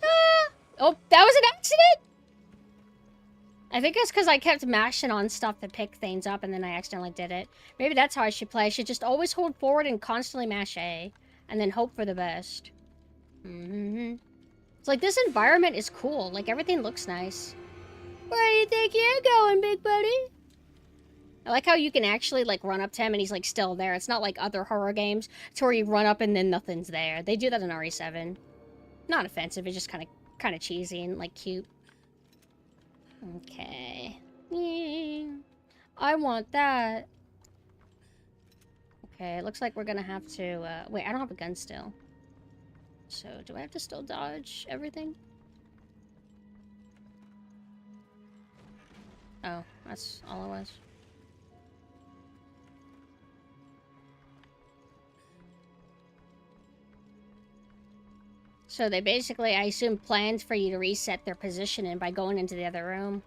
Ah! Oh, that was an accident? I think it's because I kept mashing on stuff to pick things up and then I accidentally did it. Maybe that's how I should play. I should just always hold forward and constantly mash A. And then hope for the best. It's like, this environment is cool. Like, everything looks nice. Where do you think you're going, big buddy? I like how you can actually, like, run up to him and he's, like, still there. It's not like other horror games. It's where you run up and then nothing's there. They do that in RE7. Not offensive. It's just kind of cheesy and, like, cute. Okay. Yeah. I want that. Okay, it looks like we're gonna have to, wait, I don't have a gun still. So, do I have to still dodge everything? Oh, that's all it was. So they basically, I assume, planned for you to reset their positioning by going into the other room.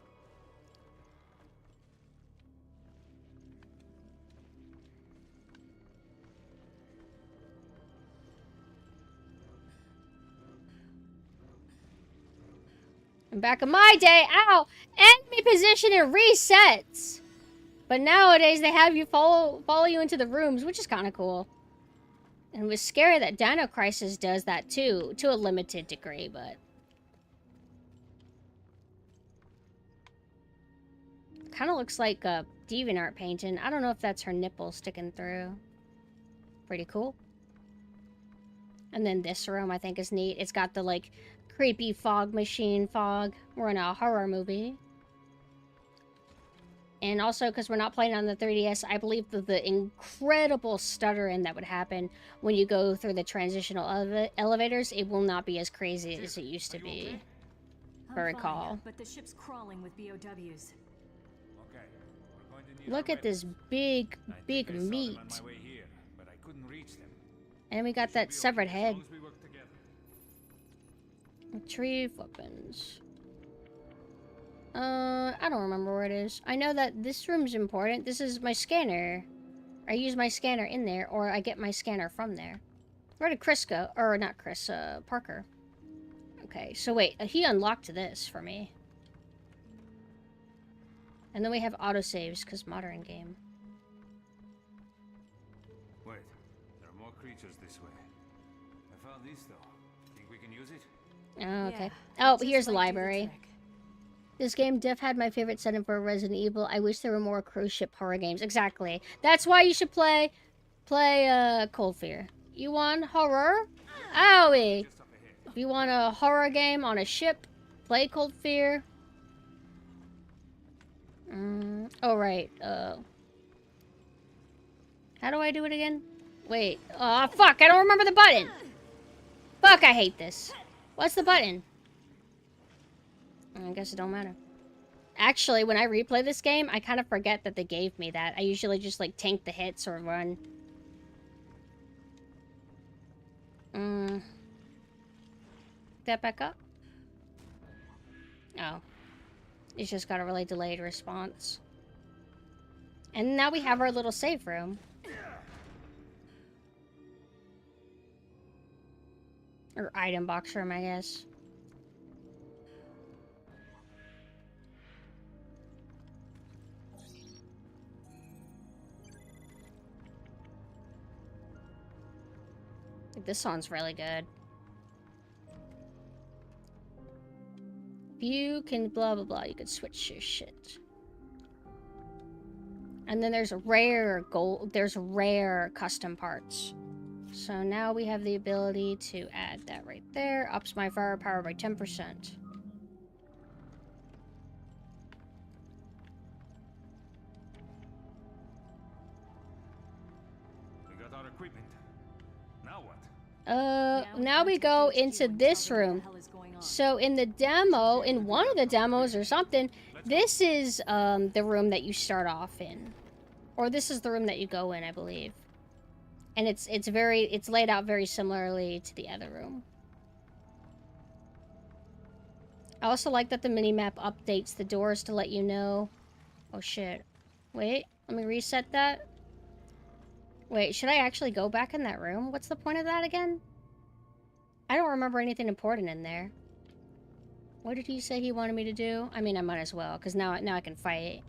And back in my day, ow! Enemy positioning resets! But nowadays, they have you follow you into the rooms, which is kind of cool. And it was scary that Dino Crisis does that too, to a limited degree, but... Kind of looks like a DeviantArt painting. I don't know if that's her nipple sticking through. Pretty cool. And then this room, I think, is neat. It's got the, like, creepy fog machine fog. We're in a horror movie. And also, because we're not playing on the 3DS, I believe that the incredible stuttering that would happen when you go through the transitional elevators, it will not be as crazy as it used to be. If I recall. But the ship's crawling with BOWs. Okay, we're going to need Look our at this weapons. big I think meat. I saw them on my way here, but I couldn't reach them. And we got that Should be severed okay as head. long as we work together. Retrieve weapons. I don't remember where it is. I know that this room's important. This is my scanner. I use my scanner in there, or I get my scanner from there. Where did Chris go? Or not Chris, Parker. Okay, so wait, he unlocked this for me. And then we have autosaves, because modern game. Wait, there are more creatures this way. I found this though. Think we can use it? Oh, okay. Yeah, Oh, just here's the might do library. trick. This game def had my favorite setting for Resident Evil. I wish there were more cruise ship horror games. Exactly. That's why you should play Cold Fear. You want horror? Owie! Just up ahead. If you want a horror game on a ship, play Cold Fear. Oh, right. How do I do it again? Wait. Oh, fuck. I don't remember the button. Fuck, I hate this. What's the button? I guess it don't matter. Actually, when I replay this game, I kind of forget that they gave me that. I usually just, like, tank the hits or run. That back up? Oh. It's just got a really delayed response. And now we have our little save room. Or item box room, I guess. This song's really good. you can blah blah blah. You can switch your shit. And then there's rare gold. There's rare custom parts. So now we have the ability to add that right there. Ups my firepower by 10%. We got our equipment. Now what? Now we go into this room. So in the demo, in one of the demos or something, this is the room that you start off in. Or this is the room that you go in, I believe. And it's laid out very similarly to the other room. I also like that the minimap updates the doors to let you know. Oh shit. Wait, let me reset that. Wait, should I actually go back in that room? What's the point of that again? I don't remember anything important in there. What did he say he wanted me to do? I mean, I might as well, because now I can fight.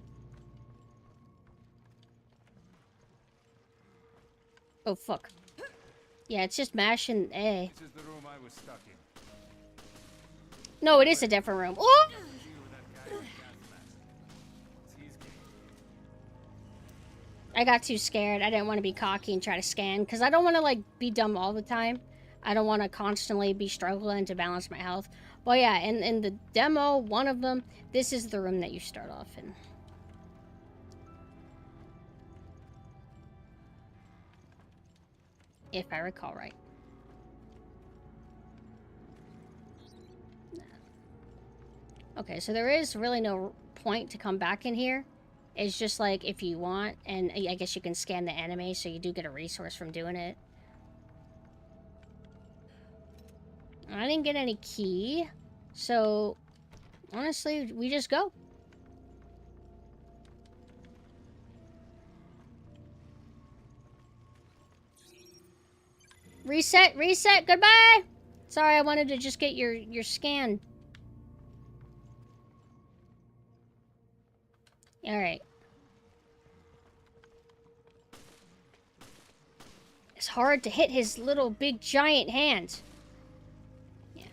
Oh, fuck. Yeah, it's just mash and A. This is the room I was stuck in. No, it is a different room. Oh! I got too scared. I didn't want to be cocky and try to scan, because I don't want to, like, be dumb all the time. I don't want to constantly be struggling to balance my health. But yeah, in the demo, one of them, this is the room that you start off in. If I recall right. Okay, so there is really no point to come back in here. It's just like if you want, and I guess you can scan the enemy, so you do get a resource from doing it. I didn't get any key, so honestly, we just go. Reset, reset, goodbye! Sorry, I wanted to just get your scan. Alright. It's hard to hit his little big giant hands. Yeah.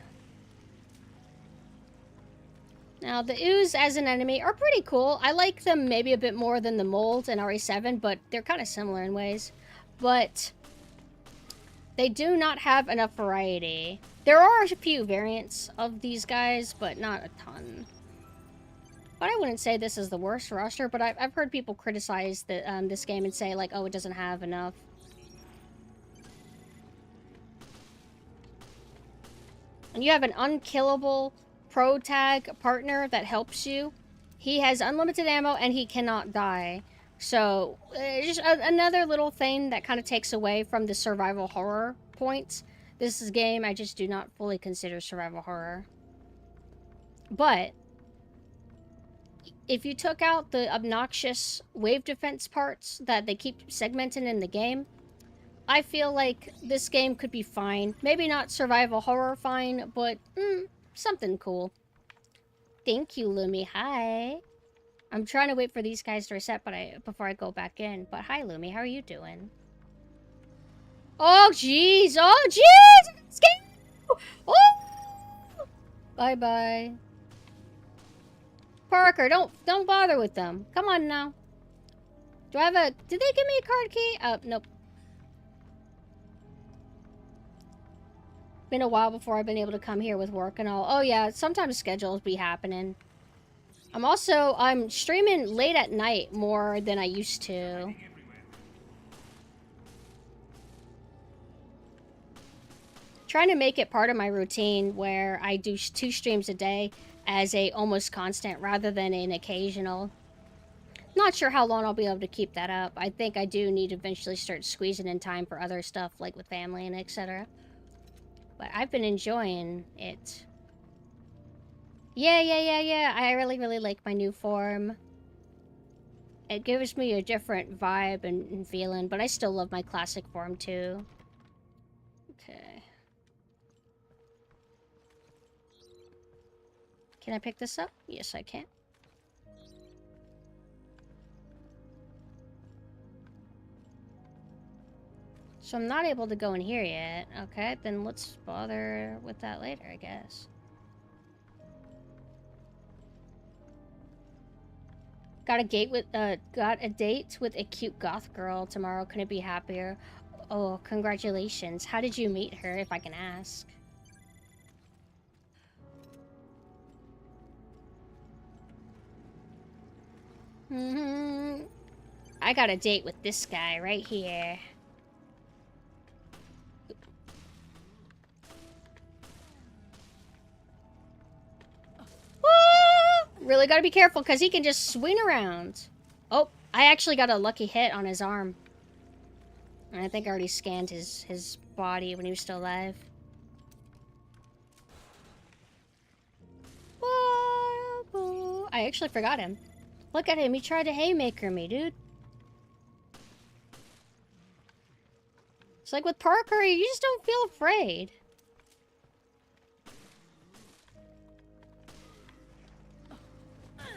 Now, the ooze as an enemy are pretty cool. I like them maybe a bit more than the mold in RE7, but they're kind of similar in ways. But they do not have enough variety. There are a few variants of these guys, but not a ton. But I wouldn't say this is the worst roster, but I've heard people criticize this game and say, like, oh, it doesn't have enough. And you have an unkillable pro tag partner that helps you. He has unlimited ammo and he cannot die. So, just another little thing that kind of takes away from the survival horror points. This is a game I just do not fully consider survival horror. But if you took out the obnoxious wave defense parts that they keep segmenting in the game, I feel like this game could be fine. Maybe not survival horror fine, but something cool. Thank you, Lumi. Hi. I'm trying to wait for these guys to reset before I go back in. But hi, Lumi. How are you doing? Oh, jeez. Oh, jeez. Oh. Bye-bye. Parker, don't bother with them. Come on now. Do I have a... Did they give me a card key? Nope. Been a while before I've been able to come here with work and all. Oh, yeah. Sometimes schedules be happening. I'm streaming late at night more than I used to. Trying to make it part of my routine where I do 2 streams a day as a almost constant rather than an occasional. Not sure how long I'll be able to keep that up. I think I do need to eventually start squeezing in time for other stuff like with family and etc. But I've been enjoying it. Yeah. I really like my new form. It gives me a different vibe and feeling, but I still love my classic form too. Okay. Can I pick this up? Yes, I can. So I'm not able to go in here yet. Okay, then let's bother with that later, I guess. Got a date with a cute goth girl tomorrow. Couldn't be happier. Oh, congratulations. How did you meet her, if I can ask? I got a date with this guy right here. Really gotta be careful, because he can just swing around. Oh, I actually got a lucky hit on his arm. And I think I already scanned his body when he was still alive. I actually forgot him. Look at him, he tried to haymaker me, dude. It's like with Parker, you just don't feel afraid.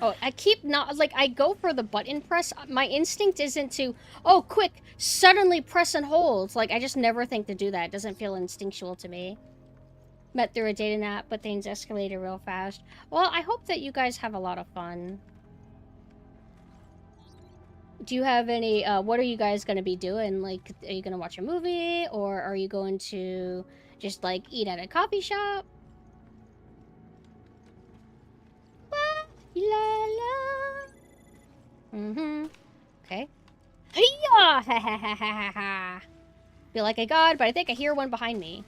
Oh, I keep not, like, I go for the button press. My instinct isn't to, oh, quick, suddenly press and hold. Like, I just never think to do that. It doesn't feel instinctual to me. Met through a dating app, but things escalated real fast. Well, I hope that you guys have a lot of fun. Do you have any, what are you guys going to be doing? Like, are you going to watch a movie? Or are you going to just, like, eat at a coffee shop? La la. Okay. Hiya! Ha ha ha ha ha. Feel like a god, but I think I hear one behind me.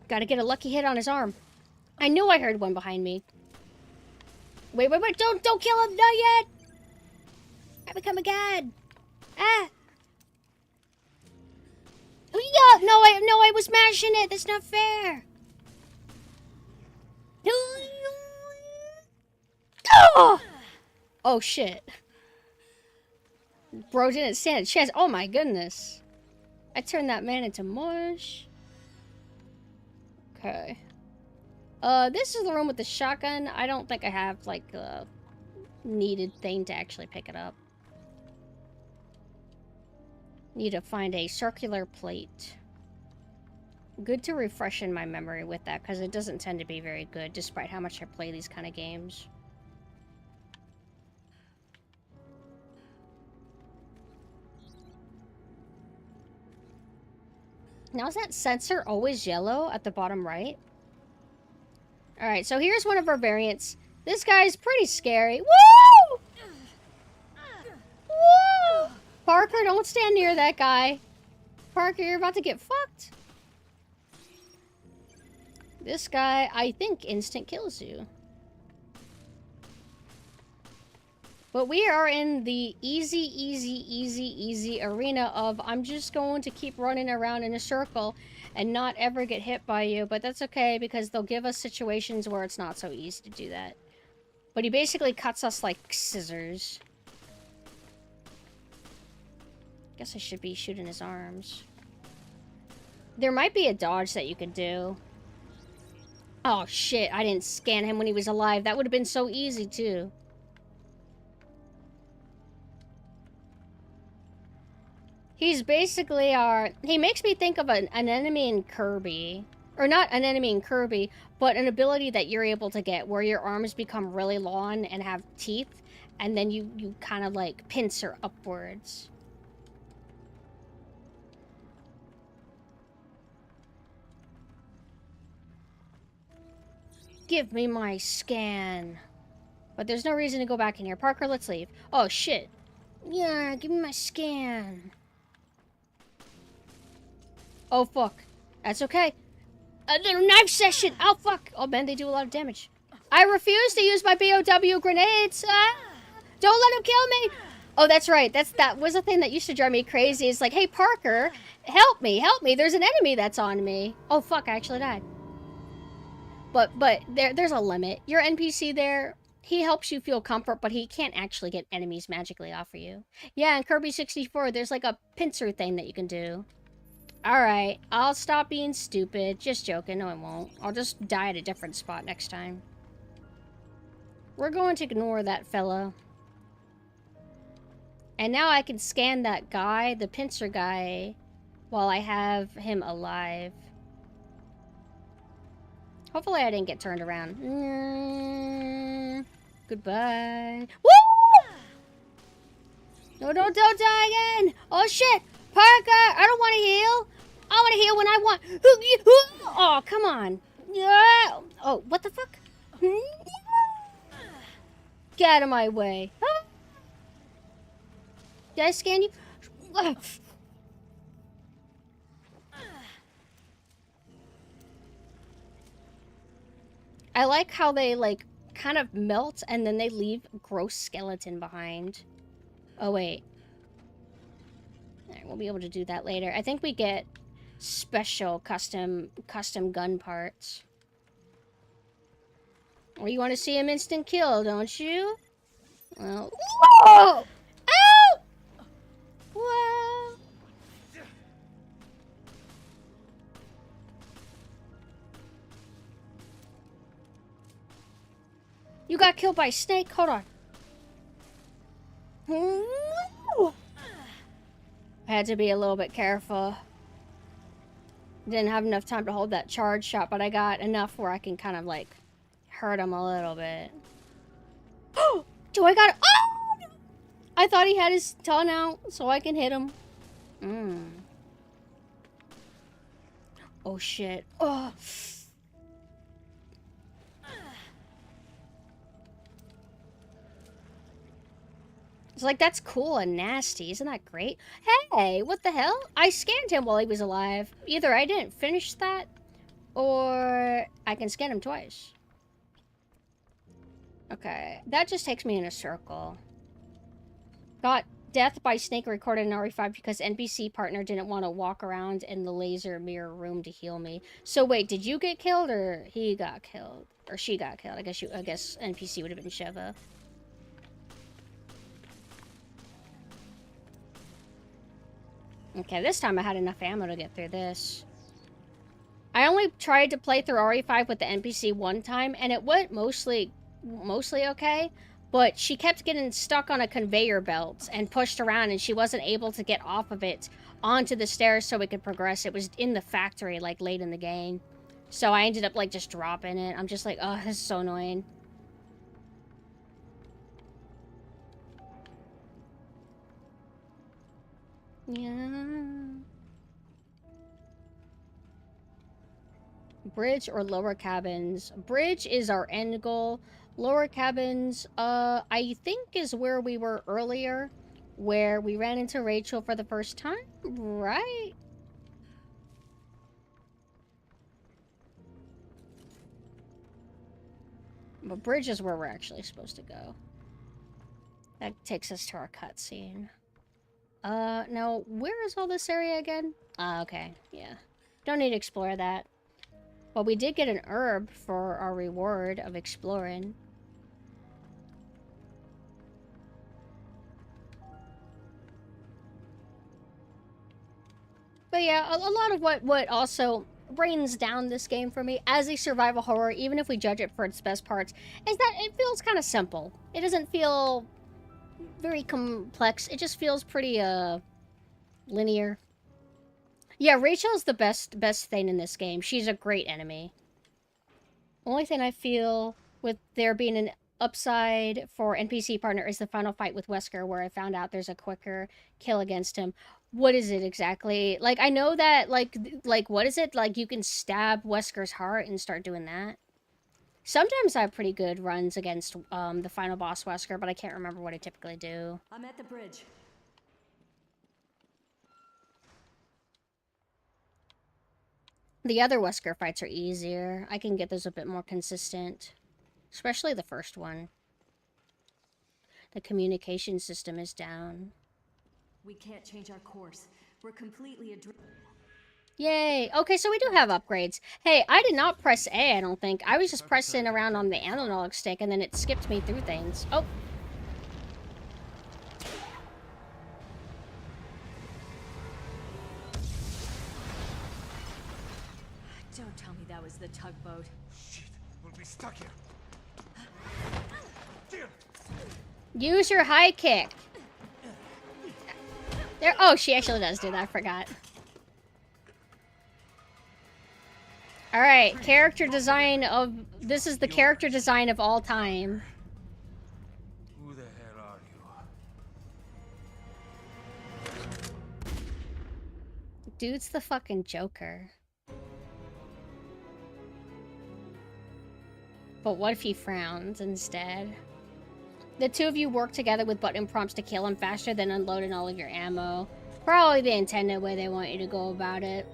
Gotta get a lucky hit on his arm. I knew I heard one behind me. Wait, don't kill him, not yet! I become a god. Ah! Hiya! No, I was mashing it, that's not fair! Oh! Oh shit. Bro didn't stand a chance. Oh my goodness. I turned that man into mush. Okay. This is the room with the shotgun. I don't think I have, like, a needed thing to actually pick it up. Need to find a circular plate. Good to refresh in my memory with that, because it doesn't tend to be very good, despite how much I play these kind of games. Now, is that sensor always yellow at the bottom right? Alright, so here's one of our variants. This guy's pretty scary. Woo! Woo! Parker, don't stand near that guy. Parker, you're about to get fucked. This guy, I think, instant kills you. But we are in the easy arena of I'm just going to keep running around in a circle and not ever get hit by you. But that's okay, because they'll give us situations where it's not so easy to do that. But he basically cuts us like scissors. Guess I should be shooting his arms. There might be a dodge that you could do. Oh shit, I didn't scan him when he was alive. That would have been so easy too. He's basically our... He makes me think of an enemy in Kirby. Or not an enemy in Kirby, but an ability that you're able to get where your arms become really long and have teeth, and then you kind of like pincer upwards. Give me my scan. But there's no reason to go back in here. Parker, let's leave. Oh, shit. Yeah, give me my scan. Oh, fuck. That's okay. Another knife session. Oh, fuck. Oh, man, they do a lot of damage. I refuse to use my BOW grenades. Don't let him kill me. Oh, that's right. That was a thing that used to drive me crazy. It's like, hey, Parker, help me. There's an enemy that's on me. Oh, fuck, I actually died. But there's a limit. Your NPC there, he helps you feel comfort, but he can't actually get enemies magically off of you. Yeah, in Kirby 64, there's like a pincer thing that you can do. Alright, I'll stop being stupid. Just joking. No, I won't. I'll just die at a different spot next time. We're going to ignore that fella. And now I can scan that guy, the pincer guy, while I have him alive. Hopefully I didn't get turned around. Goodbye. Woo! No, don't die again! Oh shit! Parker! I don't want to heal! I want to heal when I want... Oh, come on. Yeah. Oh, what the fuck? Get out of my way. Huh? Did I scan you? I like how they, like, kind of melt and then they leave a gross skeleton behind. Oh, wait. Alright, we'll be able to do that later. I think we get special custom gun parts. Or you want to see him instant kill, don't you? Well, whoa! Ow! Whoa! You got killed by a snake? Hold on. I had to be a little bit careful. Didn't have enough time to hold that charge shot, but I got enough where I can kind of like hurt him a little bit. Do I got it? Oh! I thought he had his tongue out so I can hit him. Oh shit. Oh. It's like, that's cool and nasty. Isn't that great? Hey, what the hell? I scanned him while he was alive. Either I didn't finish that, or I can scan him twice. Okay, that just takes me in a circle. Got death by snake recorded in RE5 because NPC partner didn't want to walk around in the laser mirror room to heal me. So wait, did you get killed or he got killed? Or she got killed? I guess NPC would have been Sheva. Okay, this time I had enough ammo to get through this. I only tried to play through RE5 with the NPC one time, and it went mostly okay, but she kept getting stuck on a conveyor belt and pushed around, and she wasn't able to get off of it onto the stairs so we could progress. It was in the factory, like, late in the game. So I ended up, like, just dropping it. I'm just like, oh, this is so annoying. Yeah. Bridge or lower cabins? Bridge is our end goal. Lower cabins, I think is where we were earlier, where we ran into Rachel for the first time, right? But bridge is where we're actually supposed to go. That takes us to our cutscene. Now, where is all this area again? Okay, yeah. Don't need to explore that. But we did get an herb for our reward of exploring. But yeah, a lot of what also brings down this game for me as a survival horror, even if we judge it for its best parts, is that it feels kind of simple. It doesn't feel very complex. It just feels pretty linear. Yeah, Rachel's the best thing in this game. She's a great enemy. Only thing I feel with there being an upside for NPC partner is the final fight with Wesker, where I found out there's a quicker kill against him. What is it exactly? Like, I know that, like what is it? Like, you can stab Wesker's heart and start doing that. Sometimes I have pretty good runs against the final boss Wesker, but I can't remember what I typically do. I'm at the bridge. The other Wesker fights are easier. I can get those a bit more consistent. Especially the first one. The communication system is down. We can't change our course. We're completely adrift. Yay! Okay, so we do have upgrades. Hey, I did not press A, I don't think. I was just pressing around on the analog stick, and then it skipped me through things. Oh! Don't tell me that was the tugboat. Shit, we'll be stuck here. Use your high kick! There. Oh, she actually does do that, I forgot. Alright, character design of... This is the character design of all time. Who the hell are you? Dude's the fucking Joker. But what if he frowns instead? The two of you work together with button prompts to kill him faster than unloading all of your ammo. Probably the intended way they want you to go about it.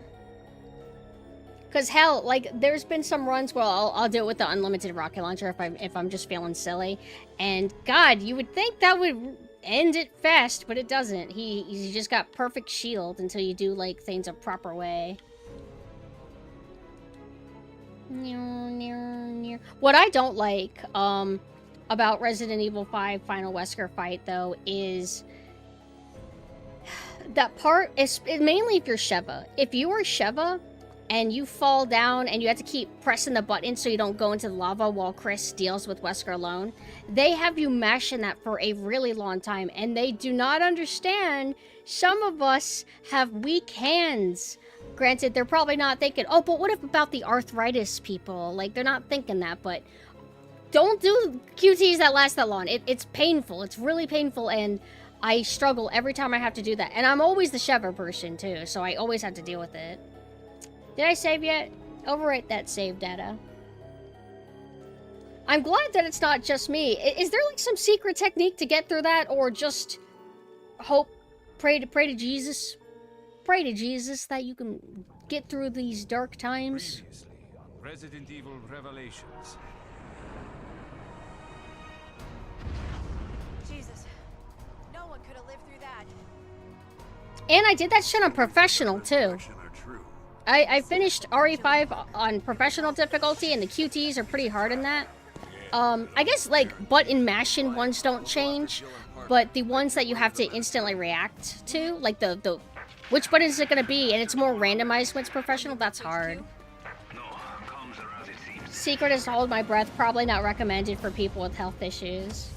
Cause hell, like there's been some runs where I'll do it with the unlimited rocket launcher if I'm just feeling silly, and God, you would think that would end it fast, but it doesn't. He's just got perfect shield until you do like things a proper way. What I don't like about Resident Evil 5 Final Wesker fight though is that part is mainly if you're Sheva. If you are Sheva and you fall down and you have to keep pressing the button so you don't go into the lava while Chris deals with Wesker alone, they have you mashing that for a really long time, and they do not understand some of us have weak hands. Granted, they're probably not thinking, oh, but what if about the arthritis people? Like, they're not thinking that, but don't do QTs that last that long. It's painful. It's really painful, and I struggle every time I have to do that. And I'm always the Sheva person, too, so I always have to deal with it. Did I save yet? Overwrite that save data. I'm glad that it's not just me. Is there like some secret technique to get through that, or just hope, pray to Jesus? Pray to Jesus that you can get through these dark times. Previously on Resident Evil Revelations. Jesus. No one could have lived through that. And I did that shit on professional, too. I finished RE5 on professional difficulty, and the QTs are pretty hard in that. I guess, like, button mashing ones don't change, but the ones that you have to instantly react to, like the which button is it gonna be, and it's more randomized when it's professional, that's hard. Secret is to hold my breath, probably not recommended for people with health issues.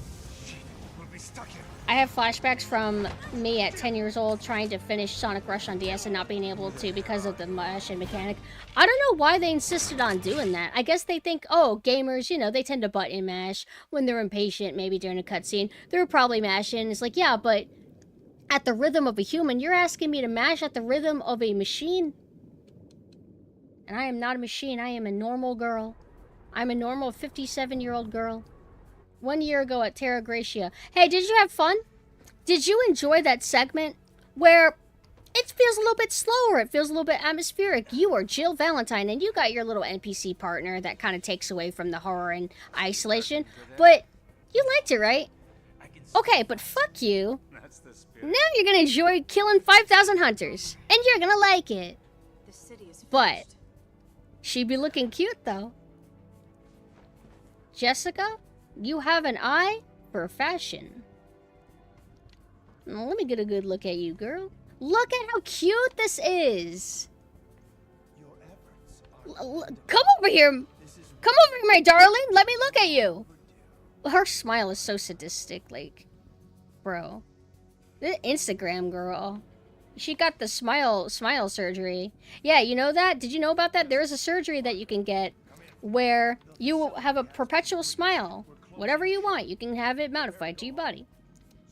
I have flashbacks from me at 10 years old trying to finish Sonic Rush on DS and not being able to because of the mashing mechanic. I don't know why they insisted on doing that. I guess they think, oh, gamers, you know, they tend to button mash when they're impatient, maybe during a cutscene. They're probably mashing. It's like, yeah, but at the rhythm of a human, you're asking me to mash at the rhythm of a machine? And I am not a machine. I am a normal girl. I'm a normal 57-year-old girl. 1 year ago at Terra Gracia. Hey, did you have fun? Did you enjoy that segment where it feels a little bit slower, it feels a little bit atmospheric? You are Jill Valentine, and you got your little NPC partner that kind of takes away from the horror and isolation, but you liked it, right? Okay, but fuck you. Now you're gonna enjoy killing 5,000 hunters, and you're gonna like it. The city is But she be looking cute, though. Jessica? You have an eye for fashion. Let me get a good look at you, girl. Look at how cute this is. Come over here. Come over here, my darling. Let me look at you. Her smile is so sadistic, like, bro. The Instagram girl. She got the smile surgery. Yeah, you know that? Did you know about that? There is a surgery that you can get where you have a perpetual smile. Whatever you want, you can have it modified to your body.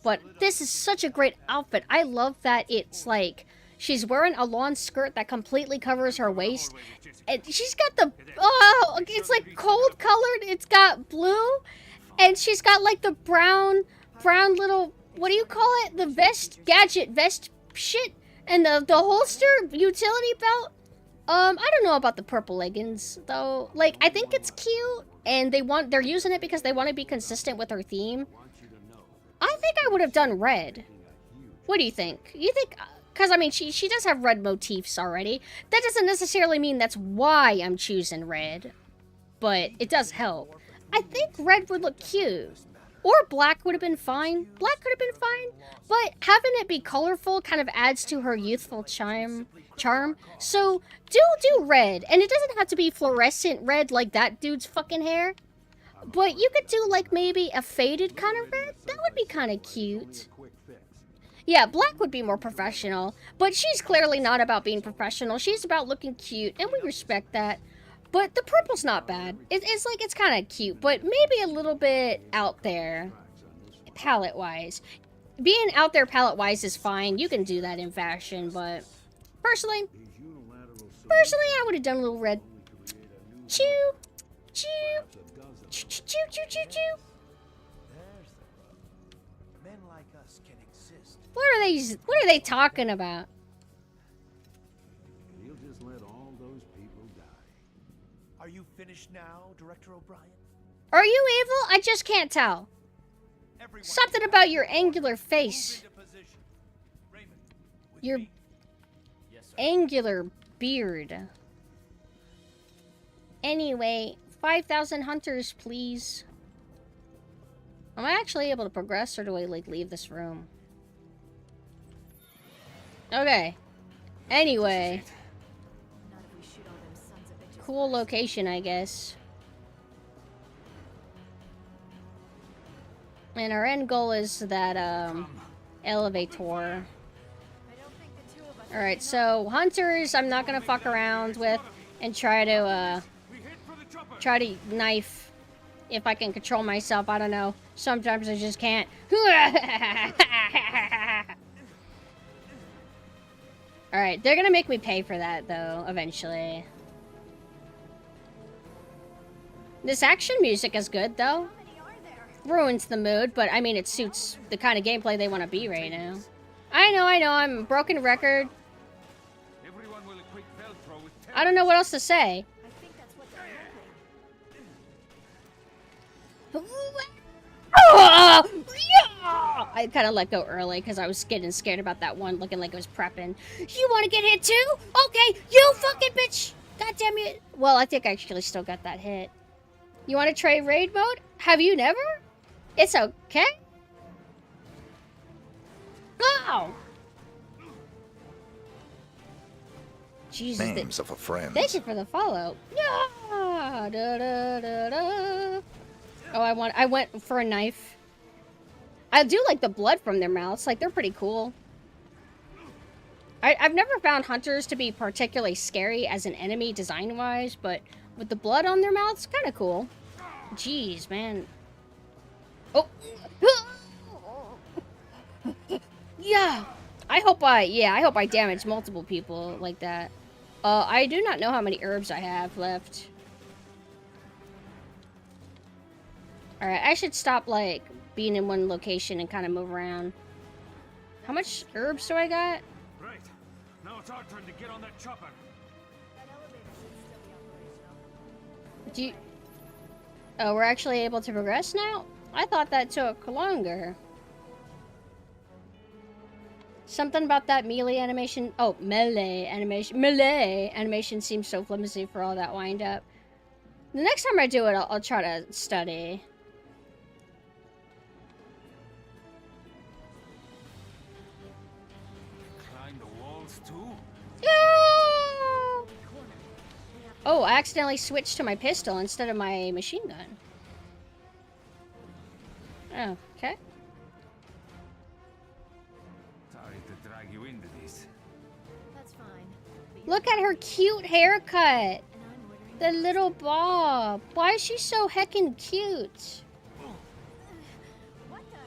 But this is such a great outfit. I love that it's like she's wearing a lawn skirt that completely covers her waist. And she's got the, oh, it's like cold colored. It's got blue. And she's got like the brown little, what do you call it? The gadget vest shit. And the holster utility belt. I don't know about the purple leggings though. Like, I think it's cute. And they're using it because they want to be consistent with her theme. I think I would have done red. What do you think? You think, because I mean, she does have red motifs already. That doesn't necessarily mean that's why I'm choosing red. But it does help. I think red would look cute. Or black would have been fine. Black could have been fine. But having it be colorful kind of adds to her youthful charm. So do red. And it doesn't have to be fluorescent red like that dude's fucking hair. But you could do like maybe a faded kind of red. That would be kind of cute. Yeah, black would be more professional. But she's clearly not about being professional. She's about looking cute. And we respect that. But the purple's not bad. It's like, it's kind of cute, but maybe a little bit out there, palette-wise. Being out there palette-wise is fine. You can do that in fashion, but personally, I would have done a little red. Choo, choo, choo, choo, choo, choo, choo, choo. Men like us can exist. What are they talking about? He'll just let all those people die. Are you finished now, Director O'Brien? Are you evil? I just can't tell. Everyone Something about your angular face. Raymond, with Your me? Yes, sir. angular beard. Anyway, 5,000 hunters, please. Am I actually able to progress, or do I, like, leave this room? Okay. Anyway. Not if we shoot all them sons of bitches Cool first. location, I guess. And our end goal is that, elevator. I don't think the two of us Alright, so hunters I'm not gonna fuck around with and try to knife if I can control myself. I don't know. Sometimes I just can't. Alright, they're gonna make me pay for that though, eventually. This action music is good though. Ruins the mood, but I mean it suits the kind of gameplay they want to be right now. I know, I'm a broken record. Everyone will equip Velcro with I don't know what else to say. I think that's what they're I kind of let go early because I was getting scared about that one looking like it was prepping. You want to get hit too? Okay, you fucking bitch! God damn it. Well, I think I actually still got that hit. You want to try raid mode? Have you never? It's okay. Go! Jesus. Names of a friend. Thank you for the follow. Yeah. Da, da, da, da. Oh, I went for a knife. I do like the blood from their mouths. Like, they're pretty cool. I've never found hunters to be particularly scary as an enemy design-wise, but with the blood on their mouths, kind of cool. Jeez, man. Oh. Yeah. I hope I damage multiple people like that. I do not know how many herbs I have left. Alright, I should stop, like, being in one location and kind of move around. How much herbs do I got? Right. Now it's our turn to get on that chopper. That elevator should still be operational. Do you... Oh, we're actually able to progress now? I thought that took longer. Something about that melee animation... Oh, melee animation. Melee animation seems so flimsy for all that wind up. The next time I do it, I'll try to study. Climb the walls too? Yeah! Oh, I accidentally switched to my pistol instead of my machine gun. Oh, okay. Sorry to drag you into this. That's fine. But Look at her cute haircut. and I'm ordering The little bob. Why is she so heckin' cute? What the?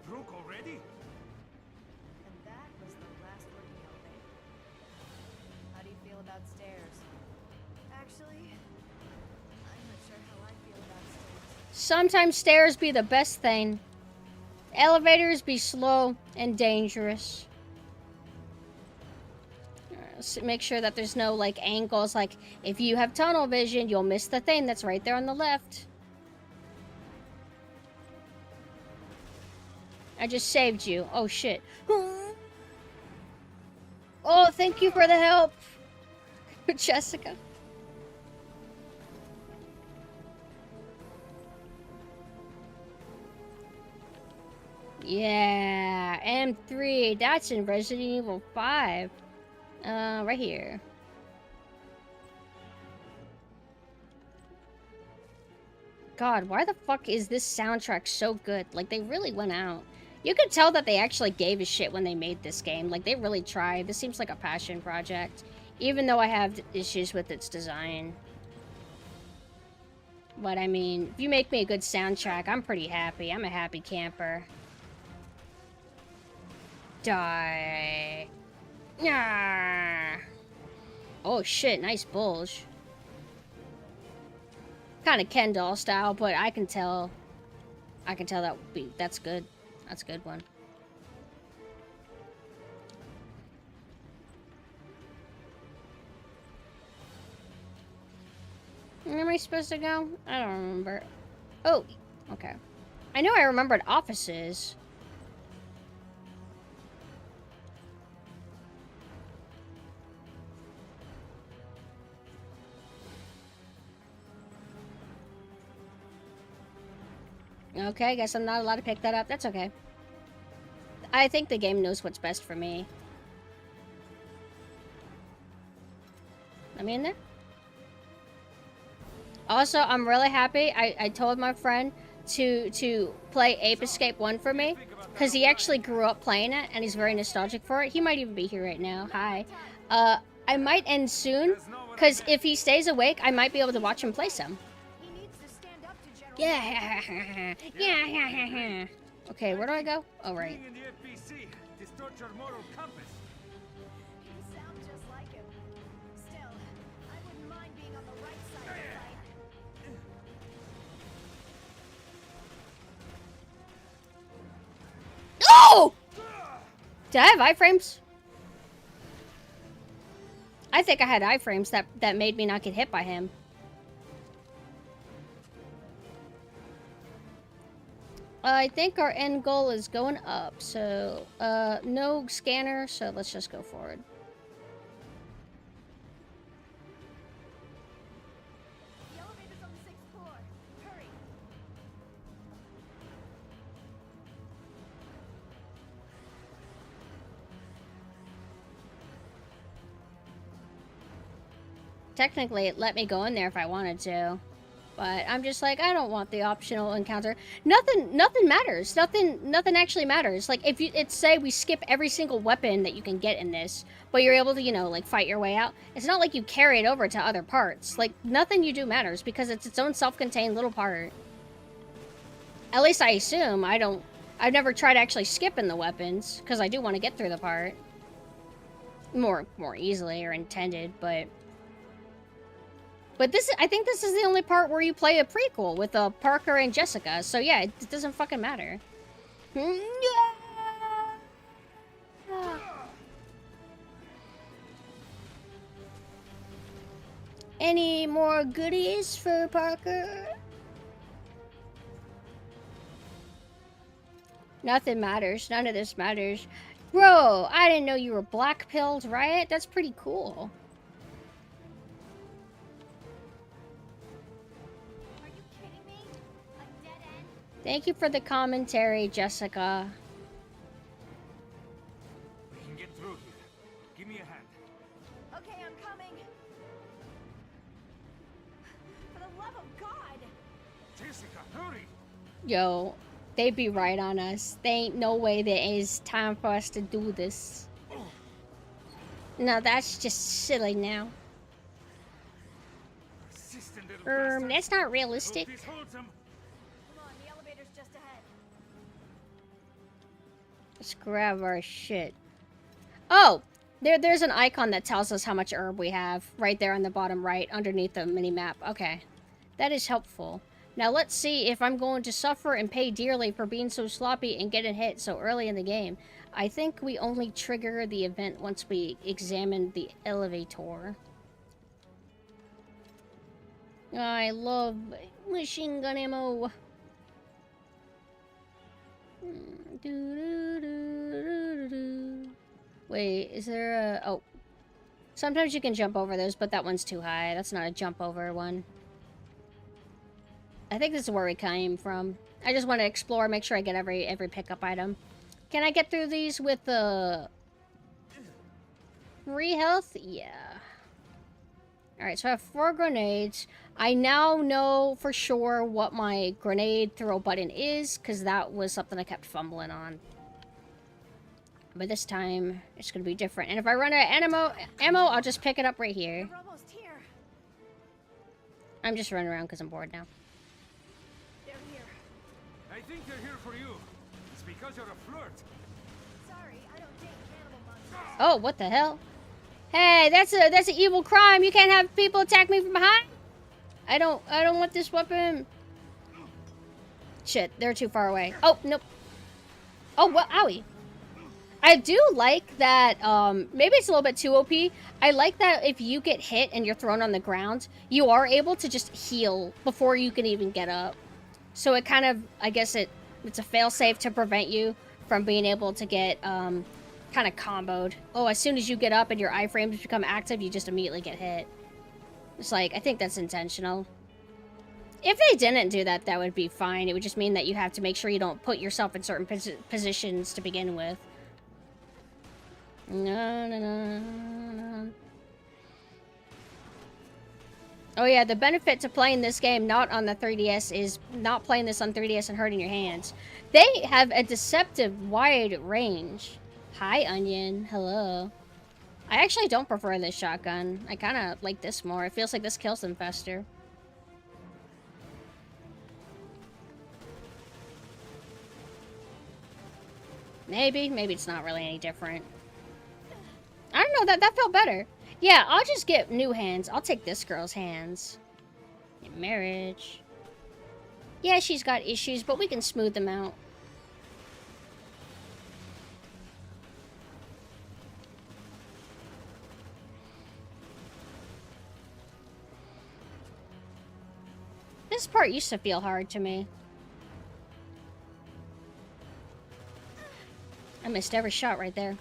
Broke already? And that was the last word in the elevator. How do you feel about stairs? Actually, I'm not sure how I feel about stairs. Sometimes stairs be the best thing. Elevators be slow and dangerous. So make sure that there's no, like, angles. Like, if you have tunnel vision, you'll miss the thing that's right there on the left. I just saved you. Oh, shit. Oh, thank you for the help, Jessica. Yeah, M3. That's in Resident Evil 5. Right here. God, why the fuck is this soundtrack so good? Like, they really went out. You could tell that they actually gave a shit when they made this game. Like, they really tried. This seems like a passion project. Even though I have issues with its design. But I mean, if you make me a good soundtrack, I'm pretty happy. I'm a happy camper. Die. Yeah. Oh shit, nice bulge. Kind of Ken doll style, but I can tell that's good. That's a good one. Where am I supposed to go? I don't remember. Oh, okay. I know I remembered offices. Okay, I guess I'm not allowed to pick that up. That's okay. I think the game knows what's best for me. Let me in there. Also, I'm really happy. I told my friend to play Ape Escape 1 for me, because he actually grew up playing it, and he's very nostalgic for it. He might even be here right now. Hi. I might end soon, because if he stays awake, I might be able to watch him play some. Yeah. Yeah. Okay, where do I go? Oh, right. Oh! Did I have iframes? I think I had iframes that made me not get hit by him. I think our end goal is going up, so, no scanner, so let's just go forward. The elevator's on the 6th floor. Hurry. Technically, it let me go in there if I wanted to. But I'm just like, I don't want the optional encounter. Nothing matters. Nothing actually matters. Like, if it's say we skip every single weapon that you can get in this, but you're able to, you know, like, fight your way out. It's not like you carry it over to other parts. Like, nothing you do matters because it's its own self-contained little part. At least I assume. I've never tried actually skipping the weapons, because I do want to get through the part. More easily or intended, but I think this is the only part where you play a prequel with Parker and Jessica. So yeah, it doesn't fucking matter. Any more goodies for Parker? Nothing matters. None of this matters. Bro, I didn't know you were black-pilled, right? That's pretty cool. Thank you for the commentary, Jessica. We can get through here. Give me a hand. Okay, I'm coming. For the love of God! Jessica, hurry! Yo, they be right on us. There ain't no way there is time for us to do this. No, that's just silly now. That's not realistic. Let's grab our shit. Oh! There's an icon that tells us how much herb we have. Right there on the bottom right, underneath the mini-map. Okay. That is helpful. Now let's see if I'm going to suffer and pay dearly for being so sloppy and getting hit so early in the game. I think we only trigger the event once we examine the elevator. I love machine gun ammo. Wait, is there a... Oh. Sometimes you can jump over those, but that one's too high. That's not a jump over one. I think this is where we came from. I just want to explore, make sure I get every pickup item. Can I get through these with the... 3 health? Yeah. Alright, so I have 4 grenades. I now know for sure what my grenade throw button is, because that was something I kept fumbling on. but this time it's gonna be different. And if I run out of ammo, I'll just pick it up right here. We're almost here. I'm just running around because I'm bored now. They're here. I think they're here for you. It's because you're a flirt. Sorry, I don't date cannibal monsters. Oh, what the hell? Hey, that's an evil crime. You can't have people attack me from behind. I don't want this weapon. Shit, they're too far away. Oh, nope. Oh, what? Owie. I do like that, maybe it's a little bit too OP. I like that if you get hit and you're thrown on the ground, you are able to just heal before you can even get up. So it kind of, I guess it's a failsafe to prevent you from being able to get, kind of comboed. Oh, as soon as you get up and your iframes become active, you just immediately get hit. It's like, I think that's intentional. If they didn't do that, that would be fine. It would just mean that you have to make sure you don't put yourself in certain positions to begin with. No. Oh yeah, the benefit to playing this game not on the 3DS is not playing this on 3DS and hurting your hands. They have a deceptive wide range. Hi, Onion. Hello. I actually don't prefer this shotgun. I kind of like this more. It feels like this kills them faster. Maybe it's not really any different. I don't know, that felt better. Yeah, I'll just get new hands. I'll take this girl's hands. In marriage. Yeah, she's got issues, but we can smooth them out. This part used to feel hard to me. I missed every shot right there.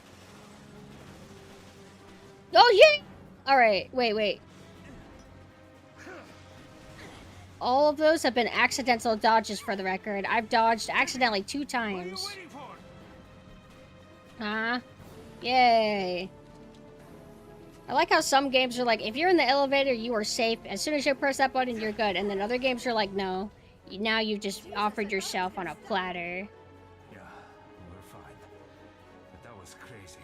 Oh, yeah! Alright, wait. All of those have been accidental dodges for the record. I've dodged accidentally 2 times. Yay. I like how some games are like, if you're in the elevator, you are safe. As soon as you press that button, you're good. And then other games are like, no. Now you've just offered yourself on a platter. Yeah, we're fine. But that was crazy.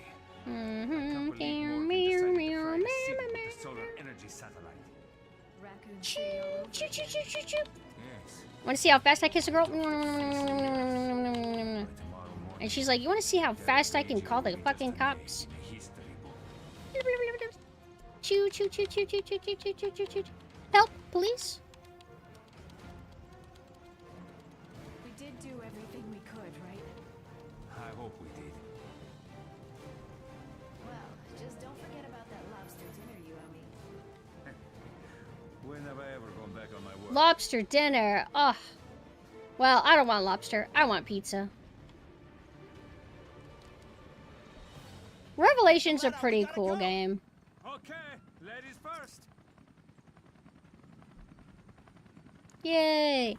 The solar energy satellite. Raccoon Choo, City all over choo, choo, again. choo, choo, choo. Yes. Want to see how fast I kiss a girl? By tomorrow morning, And she's like, you want to see how fast I can call the fucking cops? history book. Choo, choo, choo, choo, choo, choo, choo, choo, choo, choo, choo. Help, police. We did do everything we could, right? I hope we did. Well, just don't forget about that lobster dinner you owe me. When have I ever gone back on my word? Lobster dinner. Ugh. Well, I don't want lobster. I want pizza. Revelation's a pretty cool game. Okay, ladies first. Yay.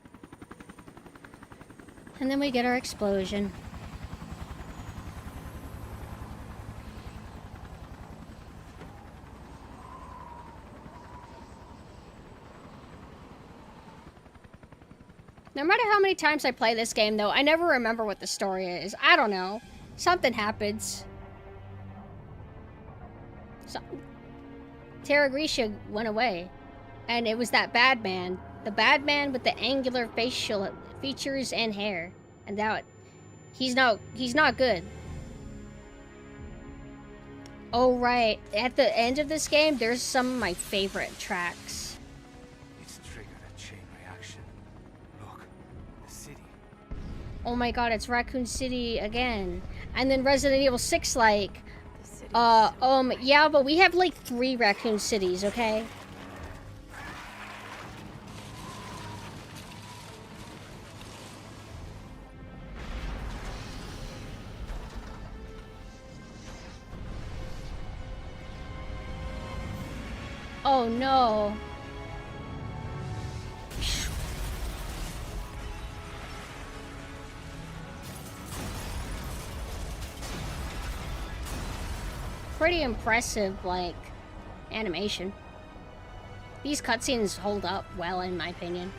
And then we get our explosion. No matter how many times I play this game, though, I never remember what the story is. I don't know. Something happens. Terra Grisha went away. And it was that bad man. The bad man with the angular facial features and hair. And that... He's not good. Oh, right. At the end of this game, there's some of my favorite tracks. It's triggered a chain reaction. Look, the city. Oh my god, it's Raccoon City again. And then Resident Evil 6, like... yeah, but we have like 3 Raccoon Cities, okay? Oh no. Pretty impressive, like, animation. These cutscenes hold up well, in my opinion.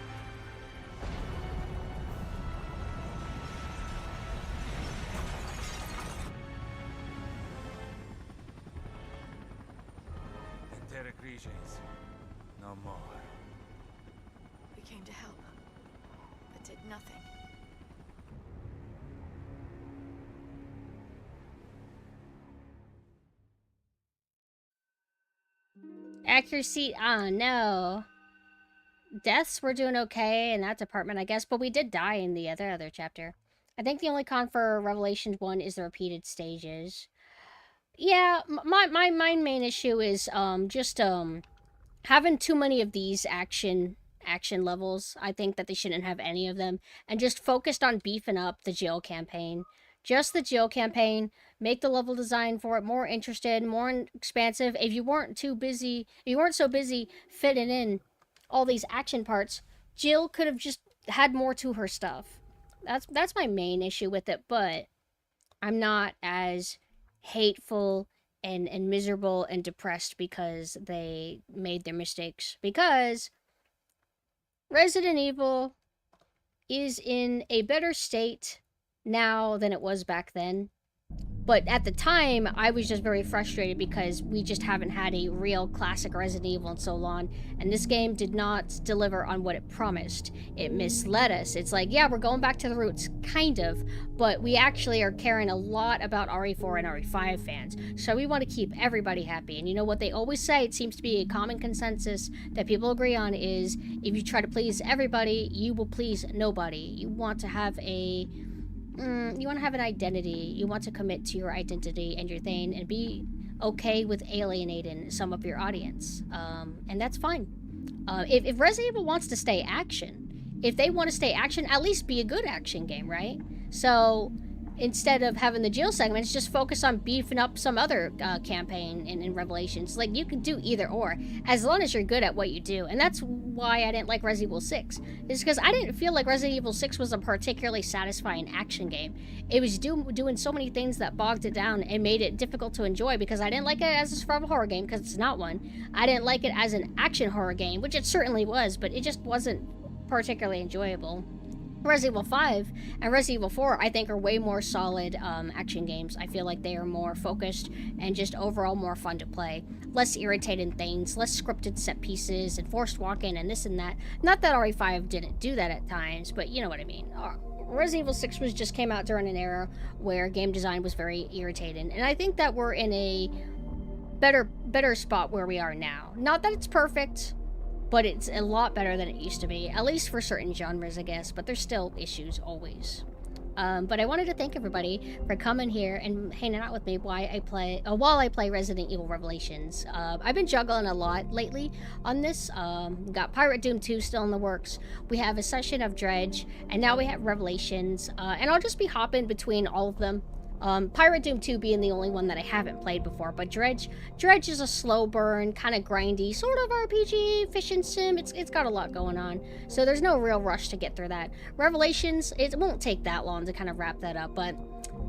us. No more. We came to help, but did nothing. Accuracy, no. Deaths, we're doing okay in that department, I guess, but we did die in the other chapter. I think the only con for Revelations 1 is the repeated stages. Yeah, my main issue is just having too many of these action levels. I think that they shouldn't have any of them, and just focused on beefing up the jail campaign. Just the jail campaign. Make the level design for it more interested, more expansive. If you weren't so busy fitting in all these action parts, Jill could have just had more to her stuff. That's my main issue with it, but I'm not as hateful and miserable and depressed because they made their mistakes. Because Resident Evil is in a better state now than it was back then. But at the time, I was just very frustrated because we just haven't had a real classic Resident Evil in so long. And this game did not deliver on what it promised. It misled us. It's like, yeah, we're going back to the roots, kind of. But we actually are caring a lot about RE4 and RE5 fans. So we want to keep everybody happy. And you know what they always say, it seems to be a common consensus that people agree on, is if you try to please everybody, you will please nobody. You want to have an identity. You want to commit to your identity and your thing and be okay with alienating some of your audience. And that's fine. If Resident Evil wants to stay action, at least be a good action game, right? So instead of having the jail segments, just focus on beefing up some other campaign in Revelations. Like, you can do either or, as long as you're good at what you do. And that's why I didn't like Resident Evil 6. Is because I didn't feel like Resident Evil 6 was a particularly satisfying action game. It was doing so many things that bogged it down and made it difficult to enjoy, because I didn't like it as a survival horror game, because it's not one. I didn't like it as an action horror game, which it certainly was, but it just wasn't particularly enjoyable. Resident Evil 5 and Resident Evil 4, I think, are way more solid action games. I feel like they are more focused and just overall more fun to play. Less irritating things, less scripted set pieces and forced walking and this and that. Not that RE5 didn't do that at times, but you know what I mean. Resident Evil 6 just came out during an era where game design was very irritating. And I think that we're in a better spot where we are now. Not that it's perfect, but it's a lot better than it used to be, at least for certain genres, I guess, but there's still issues always. But I wanted to thank everybody for coming here and hanging out with me while I play Resident Evil Revelations. I've been juggling a lot lately on this. Got Pirate Doom 2 still in the works. We have a session of Dredge, and now we have Revelations, and I'll just be hopping between all of them. Pirate Doom 2 being the only one that I haven't played before, but Dredge is a slow burn, kind of grindy, sort of RPG, fishing sim. It's got a lot going on, so there's no real rush to get through that. Revelations, it won't take that long to kind of wrap that up, but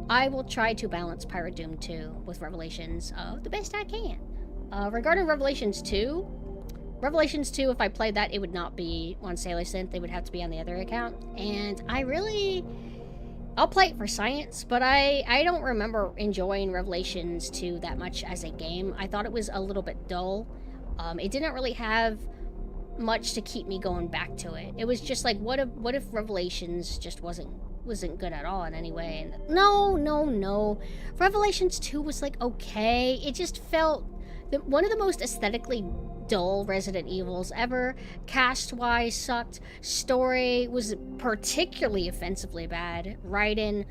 I will try to balance Pirate Doom 2 with Revelations the best I can. Regarding Revelations 2, if I played that, it would not be on Sailor Synth. It would have to be on the other account, and I'll play it for science, but I don't remember enjoying Revelations 2 that much as a game. I thought it was a little bit dull. It didn't really have much to keep me going back to it. It was just like, what if Revelations just wasn't good at all in any way? And no. Revelations 2 was like okay. It just felt one of the most aesthetically dull Resident Evils ever. Cast-wise sucked. Story was particularly offensively bad. Writing,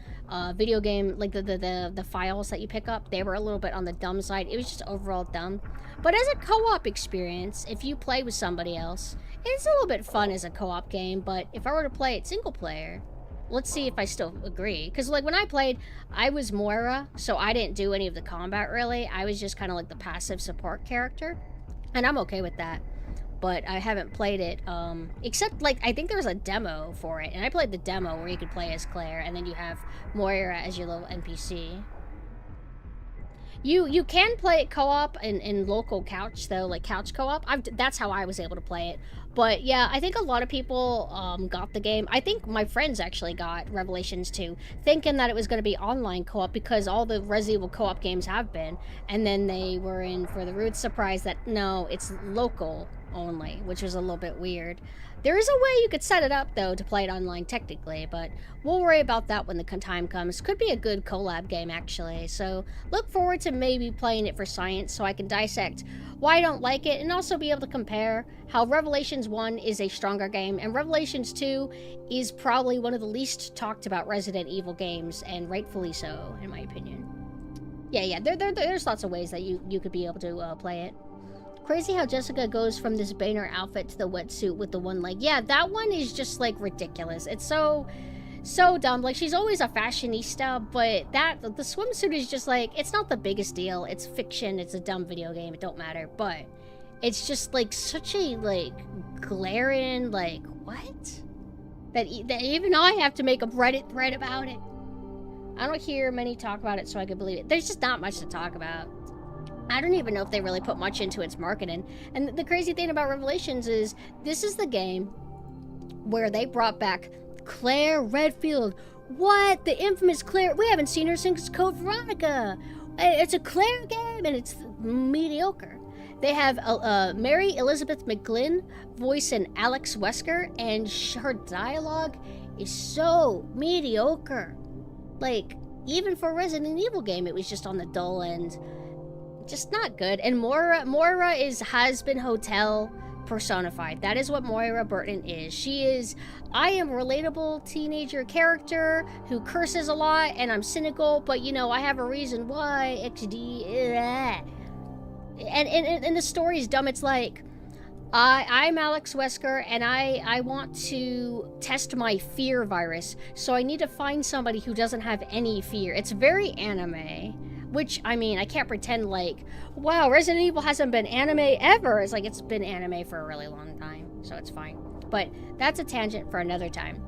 video game, like the files that you pick up, they were a little bit on the dumb side. It was just overall dumb. But as a co-op experience, if you play with somebody else, it's a little bit fun as a co-op game. But if I were to play it single player, let's see if I still agree. Because, like, when I played, I was Moira, so I didn't do any of the combat, really. I was just kind of like the passive support character. And I'm okay with that. But I haven't played it, except, like, I think there was a demo for it. And I played the demo where you could play as Claire, and then you have Moira as your little NPC. You can play it co-op in local couch though, like couch co-op. That's how I was able to play it. But yeah, I think a lot of people got the game. I think my friends actually got Revelations 2, thinking that it was going to be online co-op because all the Resident Evil co-op games have been, and then they were in for the rude surprise that no, it's local only, which was a little bit weird. There is a way you could set it up though to play it online technically, but we'll worry about that when the time comes. Could be a good collab game actually, so look forward to maybe playing it for science so I can dissect why I don't like it and also be able to compare how Revelations 1 is a stronger game and Revelations 2 is probably one of the least talked about Resident Evil games, and rightfully so in my opinion. Yeah, there's lots of ways that you could be able to play it. Crazy how Jessica goes from this Banner outfit to the wetsuit with the one leg. Yeah, that one is just like ridiculous. It's so dumb. Like, she's always a fashionista, but the swimsuit is just like, it's not the biggest deal. It's fiction. It's a dumb video game. It don't matter. But it's just like such a like glaring like what? That even I have to make a Reddit thread about it. I don't hear many talk about it, so I could believe it. There's just not much to talk about. I don't even know if they really put much into its marketing. And the crazy thing about Revelations is this is the game where they brought back Claire Redfield. What? The infamous Claire. We haven't seen her since Code Veronica. It's a Claire game and it's mediocre. They have Mary Elizabeth McGlynn voicing Alex Wesker, and her dialogue is so mediocre. Like, even for a Resident Evil game, it was just on the dull end. Just not good. And Moira is Has-Been Hotel personified. That is what Moira Burton is. She is, I am a relatable teenager character who curses a lot and I'm cynical, but you know, I have a reason why. XD. And the story is dumb. It's like, I'm Alex Wesker and I want to test my fear virus. So I need to find somebody who doesn't have any fear. It's very anime. Which, I mean, I can't pretend like, wow, Resident Evil hasn't been anime ever. It's like, it's been anime for a really long time, so it's fine. But that's a tangent for another time.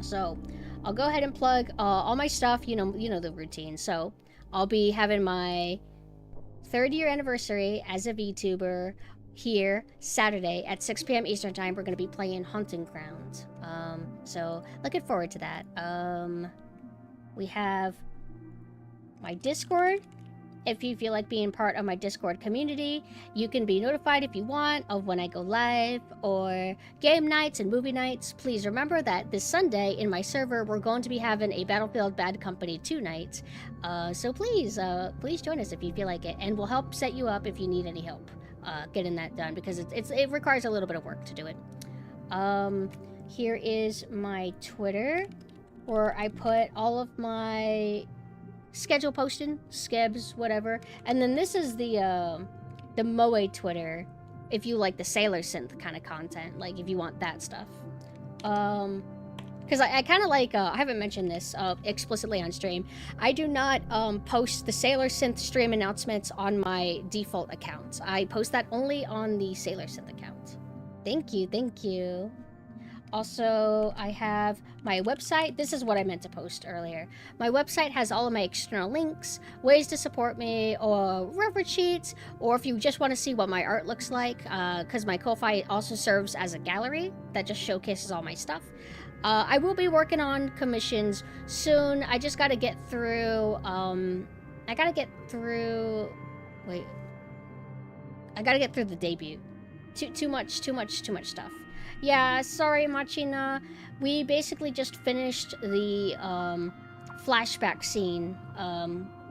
So, I'll go ahead and plug all my stuff, you know the routine. So, I'll be having my 3rd year anniversary as a VTuber here Saturday at 6 p.m. Eastern Time. We're going to be playing Hunting Ground. So, looking forward to that. We have my Discord. If you feel like being part of my Discord community, you can be notified if you want of when I go live or game nights and movie nights. Please remember that this Sunday in my server, we're going to be having a Battlefield Bad Company 2 night. So please join us if you feel like it, and we'll help set you up if you need any help getting that done, because it requires a little bit of work to do it. Here is my Twitter, where I put all of my schedule posting, skebs, whatever. And then this is the Moe Twitter, if you like the Sailor Synth kind of content, like if you want that stuff. Because I kind of like, I haven't mentioned this explicitly on stream, I do not post the Sailor Synth stream announcements on my default account. I post that only on the Sailor Synth account. Thank you. Also, I have my website. This is what I meant to post earlier. My website has all of my external links, ways to support me, or reference sheets, or if you just want to see what my art looks like, because my Ko-Fi also serves as a gallery that just showcases all my stuff. I will be working on commissions soon. I just got to get through, I got to get through the debut. Too much stuff. Yeah, sorry, Machina. We basically just finished the flashback scene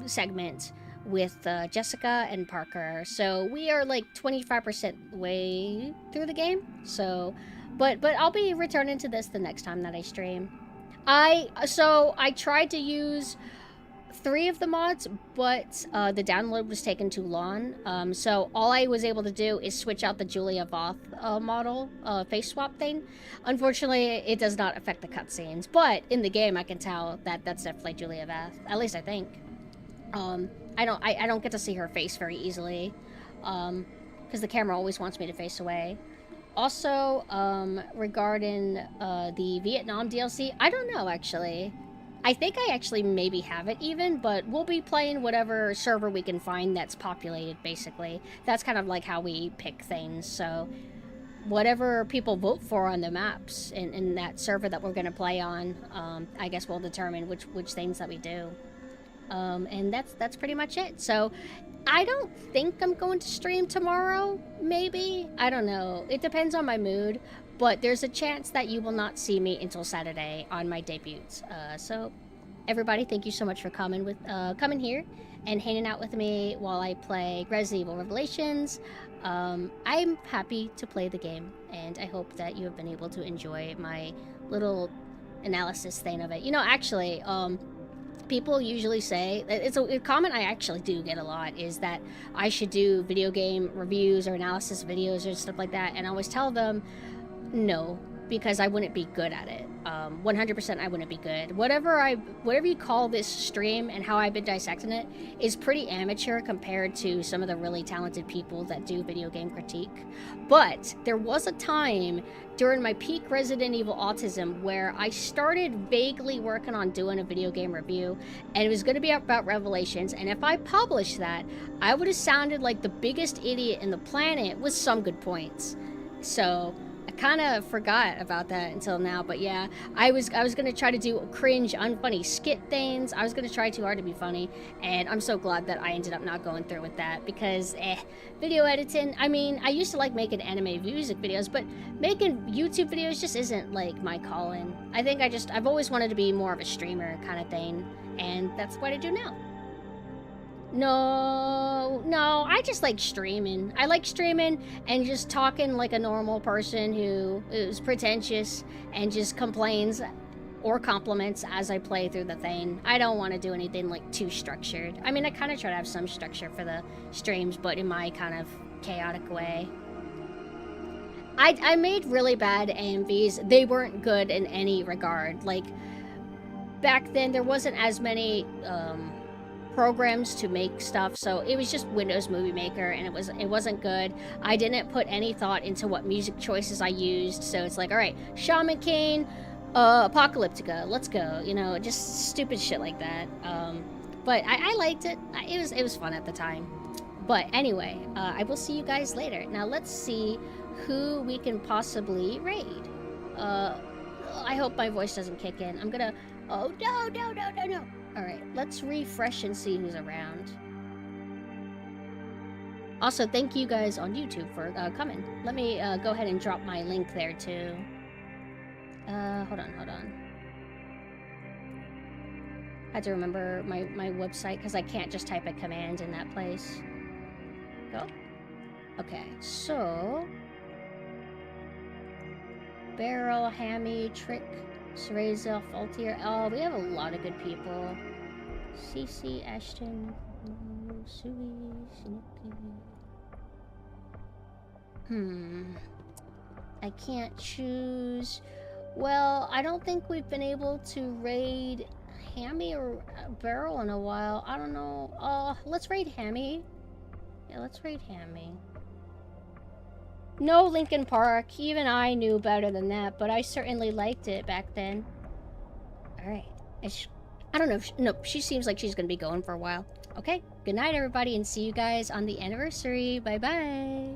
segment with Jessica and Parker. So we are like 25% way through the game. So, but I'll be returning to this the next time that I stream. I tried to use 3 of the mods, but the download was taking too long. So all I was able to do is switch out the Julia Voth model face swap thing. Unfortunately, it does not affect the cutscenes, but in the game I can tell that that's definitely Julia Voth. At least I think. I don't get to see her face very easily, because the camera always wants me to face away. Also, regarding the Vietnam DLC, I don't know actually. I think I actually maybe have it even, but we'll be playing whatever server we can find that's populated, basically. That's kind of like how we pick things, so whatever people vote for on the maps in that server that we're going to play on, I guess we'll determine which things that we do. And that's pretty much it. So I don't think I'm going to stream tomorrow, maybe. I don't know. It depends on my mood, but there's a chance that you will not see me until Saturday on my debuts. So everybody, thank you so much for coming here and hanging out with me while I play Resident Evil Revelations. I'm happy to play the game, and I hope that you have been able to enjoy my little analysis thing of it. You know, actually, people usually say, it's a comment I actually do get a lot, is that I should do video game reviews or analysis videos or stuff like that, and I always tell them no, because I wouldn't be good at it. 100% I wouldn't be good. Whatever you call this stream and how I've been dissecting it is pretty amateur compared to some of the really talented people that do video game critique. But there was a time during my peak Resident Evil autism where I started vaguely working on doing a video game review, and it was going to be about Revelations, and if I published that, I would have sounded like the biggest idiot in the planet with some good points. So I kind of forgot about that until now, but yeah, I was gonna try to do cringe, unfunny skit things. I was gonna try too hard to be funny, and I'm so glad that I ended up not going through with that, because video editing, I mean, I used to like making anime music videos, but making YouTube videos just isn't like my calling. I think I've always wanted to be more of a streamer kind of thing, and that's what I do now. No, I just like streaming. I like streaming and just talking like a normal person who is pretentious and just complains or compliments as I play through the thing. I don't want to do anything like too structured. I mean, I kind of try to have some structure for the streams, but in my kind of chaotic way. I made really bad AMVs. They weren't good in any regard. Like, back then there wasn't as many programs to make stuff, so it was just Windows Movie Maker, and it wasn't good. I didn't put any thought into what music choices I used, so it's like, all right, Shaman King, Apocalyptica, let's go, you know, just stupid shit like that. But I liked it. It was fun at the time. But anyway, I will see you guys later. Now let's see who we can possibly raid. I hope my voice doesn't kick in. I'm gonna, oh no. Alright, let's refresh and see who's around. Also, thank you guys on YouTube for coming. Let me go ahead and drop my link there too. Hold on. I had to remember my website because I can't just type a command in that place. Go. Okay, so Barrel, Hammy, Trick, Cereza, Faultier. Oh, we have a lot of good people. CC, Ashton, Sui, Sneaky. I can't choose. Well, I don't think we've been able to raid Hammy or Barrel in a while. I don't know. Let's raid Hammy. Yeah, let's raid Hammy. No Linkin Park. Even I knew better than that, but I certainly liked it back then. Alright. I don't know if nope, she seems like she's gonna be going for a while. Okay, good night everybody, and see you guys on the anniversary. Bye bye.